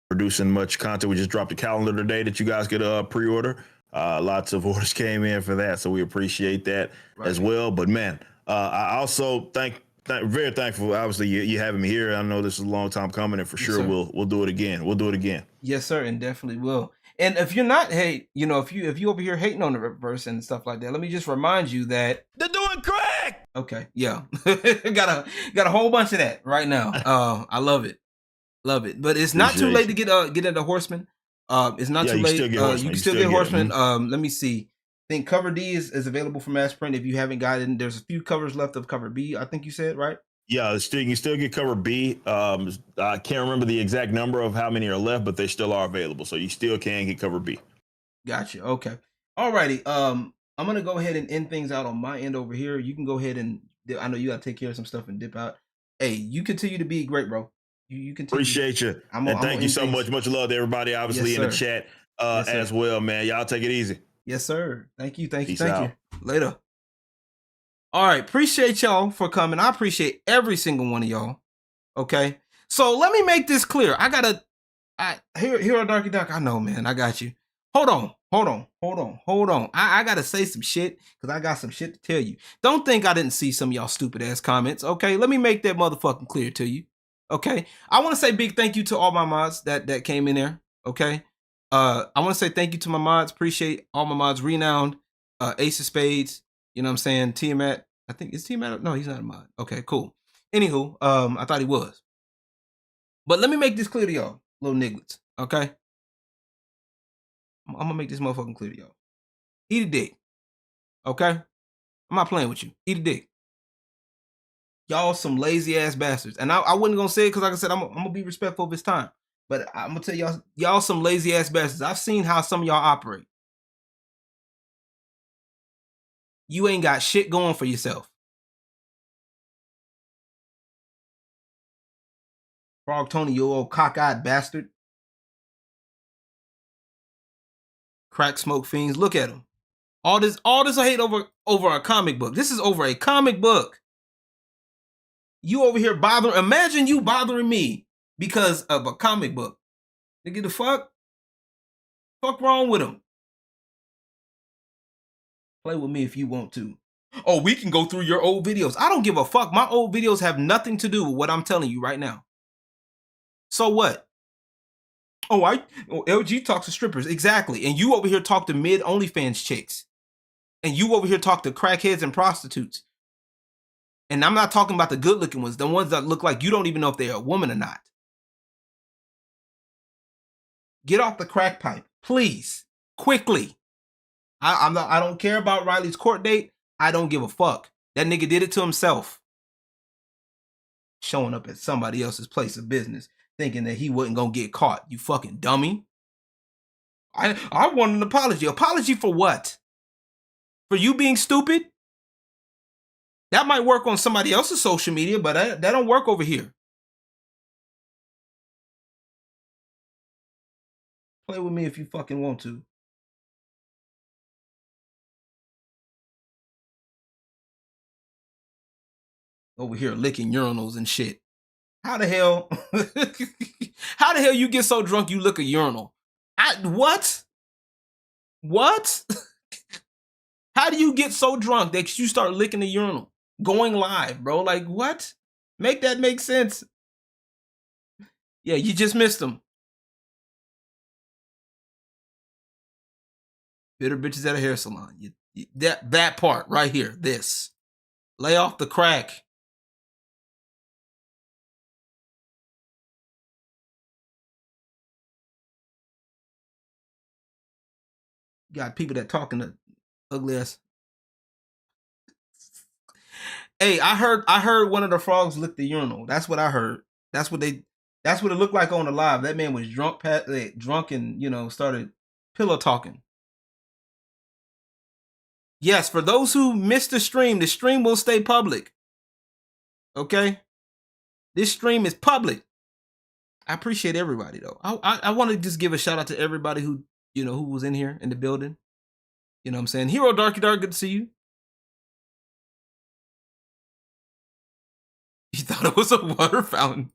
Producing much content. We just dropped a calendar today that you guys could pre-order. Lots of orders came in for that, so we appreciate that as well. But man, I also very thankful, obviously, you having me here. I know this is a long time coming, and for sure we'll do it again. We'll do it again. Yes, sir, and definitely will. And if you're not, if you over here hating on the Rippaverse and stuff like that, let me just remind you that they're doing crack. Okay, yeah, got a whole bunch of that right now. I love it, But it's not too late to get into Horseman. It's not too late. You can still get Horseman. Let me see. I think cover D is available for mass print. If you haven't gotten, there's a few covers left of cover B. I think you said, right? Yeah, you can still get cover B. I can't remember the exact number of how many are left, but they still are available. So you still can get cover B. Gotcha. Okay. Alrighty. I'm gonna go ahead and end things out on my end over here. You can go ahead and I know you gotta take care of some stuff and dip out. Hey, you continue to be great, bro. You continue. Appreciate you. And thank you so much. Much love to everybody, obviously, in the chat as well, man. Y'all take it easy. Yes, sir. Thank you. Thank you. Later. All right. Appreciate y'all for coming. I appreciate every single one of y'all. Okay. So let me make this clear. Here on Darky Duck. I know, man. I got you. Hold on. I gotta say some shit because I got some shit to tell you. Don't think I didn't see some of y'all stupid ass comments. Okay. Let me make that motherfucking clear to you. Okay. I want to say big thank you to all my mods that came in there. Okay. I want to say thank you to my mods. Appreciate all my mods. Renowned, Ace of Spades. You know what I'm saying? Tiamat. I think it's Tiamat. No, he's not a mod. Okay, cool. Anywho, I thought he was. But let me make this clear to y'all, little nigglets. Okay? I'm gonna make this motherfucking clear to y'all. Eat a dick. Okay? I'm not playing with you. Eat a dick. Y'all some lazy ass bastards. And I wasn't gonna say it because like I said, I'm gonna be respectful of his time. But I'm gonna tell y'all some lazy ass bastards. I've seen how some of y'all operate. You ain't got shit going for yourself. Frog Tony, you old cockeyed bastard. Crack smoke fiends. Look at him. All this hate over a comic book. This is over a comic book. You over here bothering. Imagine you bothering me because of a comic book. Nigga, the fuck wrong with him? Play with me if you want to. Oh, we can go through your old videos. I don't give a fuck. My old videos have nothing to do with what I'm telling you right now. So what? Oh, LG talks to strippers. Exactly. And you over here talk to mid OnlyFans chicks. And you over here talk to crackheads and prostitutes. And I'm not talking about the good looking ones, the ones that look like you don't even know if they're a woman or not. Get off the crack pipe, please, quickly. I don't care about Riley's court date. I don't give a fuck. That nigga did it to himself. Showing up at somebody else's place of business, thinking that he wasn't gonna get caught. You fucking dummy. I want an apology. Apology for what? For you being stupid? That might work on somebody else's social media, but that don't work over here. Play with me if you fucking want to. Over here licking urinals and shit. How the hell? How the hell you get so drunk you lick a urinal? What? What? How do you get so drunk that you start licking the urinal? Going live, bro. Like, what? Make that make sense. Yeah, you just missed them. Bitter bitches at a hair salon. That part right here. This. Lay off the crack. Got people that talking to ugly ass. Hey, I heard one of the frogs lick the urinal. That's what I heard. That's what it looked like on the live. That man was drunk and, started pillow talking. Yes, for those who missed the stream will stay public. Okay? This stream is public. I appreciate everybody though. I want to just give a shout out to everybody who, you know, who was in here in the building. You know what I'm saying? Hero Darky Dark, good to see you. You thought it was a water fountain.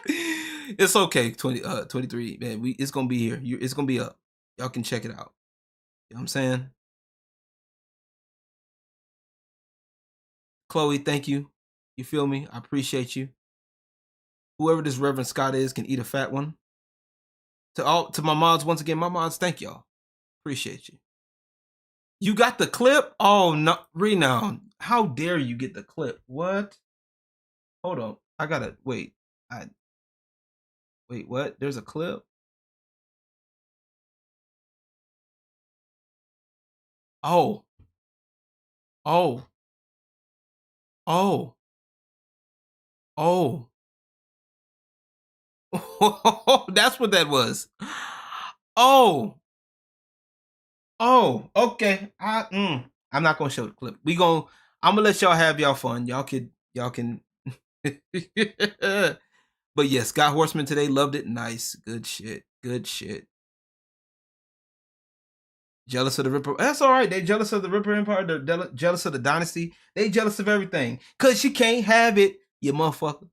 It's okay. 23, man. It's gonna be here. It's gonna be up. Y'all can check it out. You know what I'm saying? Chloe, thank you. You feel me? I appreciate you. Whoever this Reverend Scott is can eat a fat one. To my mods, once again, my mods, thank y'all. Appreciate you. You got the clip? Oh no, Renown. How dare you get the clip? What? Hold on. I gotta wait. Wait, what? There's a clip? Oh. Oh. Oh. Oh. That's what that was. Oh. Oh, okay. I'm not gonna show the clip. I'm gonna let y'all have y'all fun. Y'all can But yes, Scott Horseman today loved it. Nice. Good shit. Good shit. Jealous of the Ripper. That's all right. They jealous of the Ripper Empire. They're jealous of the Dynasty. They jealous of everything. Cause you can't have it, you motherfucker.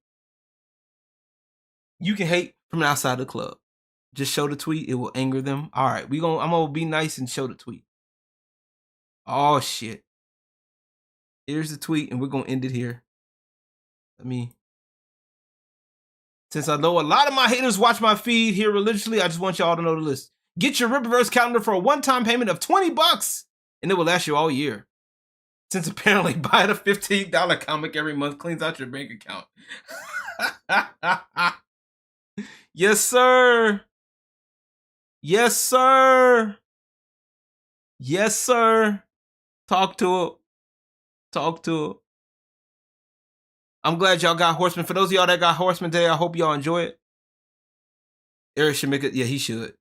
You can hate from outside the club. Just show the tweet. It will anger them. All right, I'm gonna be nice and show the tweet. Oh shit. Here's the tweet, and we're gonna end it here. Since I know a lot of my haters watch my feed here religiously, I just want y'all to know the list. Get your Rippaverse calendar for a one-time payment of $20, and it will last you all year. Since apparently buying a $15 comic every month cleans out your bank account. Yes, sir. Yes, sir. Yes, sir. Talk to him. Talk to him. I'm glad y'all got Horseman. For those of y'all that got Horseman today, I hope y'all enjoy it. Eric should make it. Yeah, he should.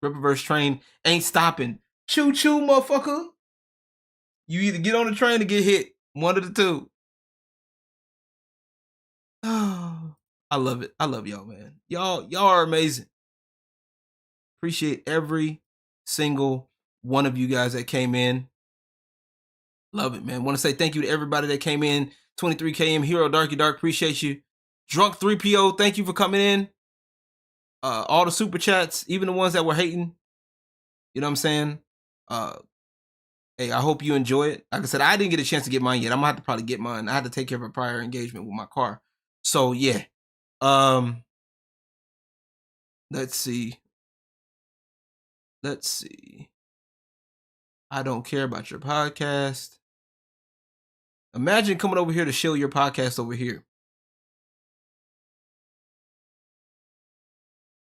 Rippaverse train ain't stopping. Choo choo, motherfucker. You either get on the train or get hit. One of the two. Oh, I love it. I love y'all, man. Y'all are amazing. Appreciate every single one of you guys that came in. Love it, man. Want to say thank you to everybody that came in. 23KM, Hero Darky Dark, appreciate you. Drunk 3PO, thank you for coming in. All the super chats, even the ones that were hating. You know what I'm saying? Hey, I hope you enjoy it. Like I said, I didn't get a chance to get mine yet. I'm gonna have to probably get mine. I had to take care of a prior engagement with my car. So yeah. Let's see. I don't care about your podcast. Imagine coming over here to show your podcast over here.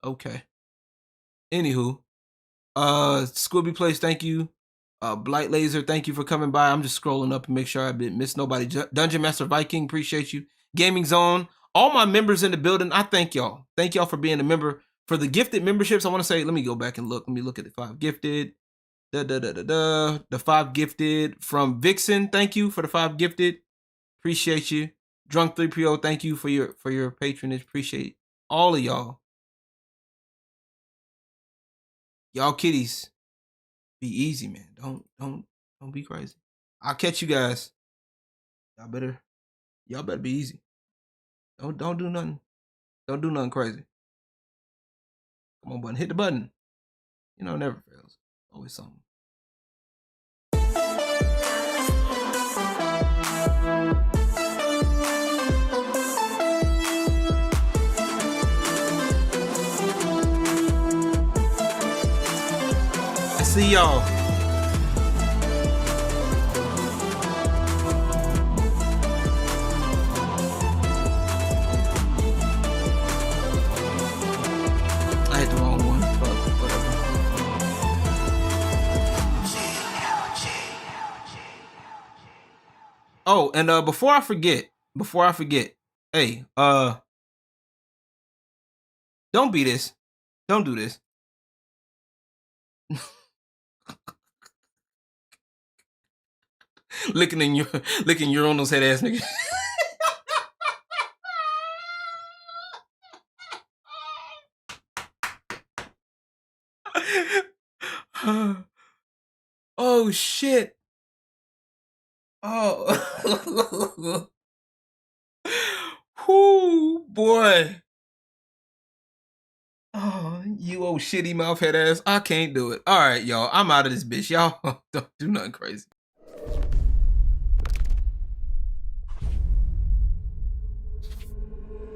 Okay. Anywho, Scooby Place, thank you. Blight Laser, thank you for coming by. I'm just scrolling up and make sure I didn't miss nobody. Dungeon Master Viking, appreciate you. Gaming Zone, all my members in the building, I thank y'all. Thank y'all for being a member. For the gifted memberships, I want to say, let me go back and look. Let me look at the 5 gifted. The 5 gifted from Vixen, thank you for the 5 gifted. Appreciate you. Drunk 3PO, thank you for your patronage. Appreciate all of y'all. Y'all kitties, be easy, man. Don't be crazy. I'll catch you guys. Y'all better be easy. Don't do nothing. Don't do nothing crazy. Come on, button. Hit the button. You know, it never fails. Always something. I see y'all. I hit the wrong one. But whatever. Oh, and before I forget, hey, don't be this. Don't do this. licking urinals head ass nigga. Oh shit. Oh. Whoo, boy. Oh, you old shitty mouth head ass. I can't do it. All right, y'all. I'm out of this bitch. Y'all don't do nothing crazy.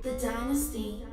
The Dynasty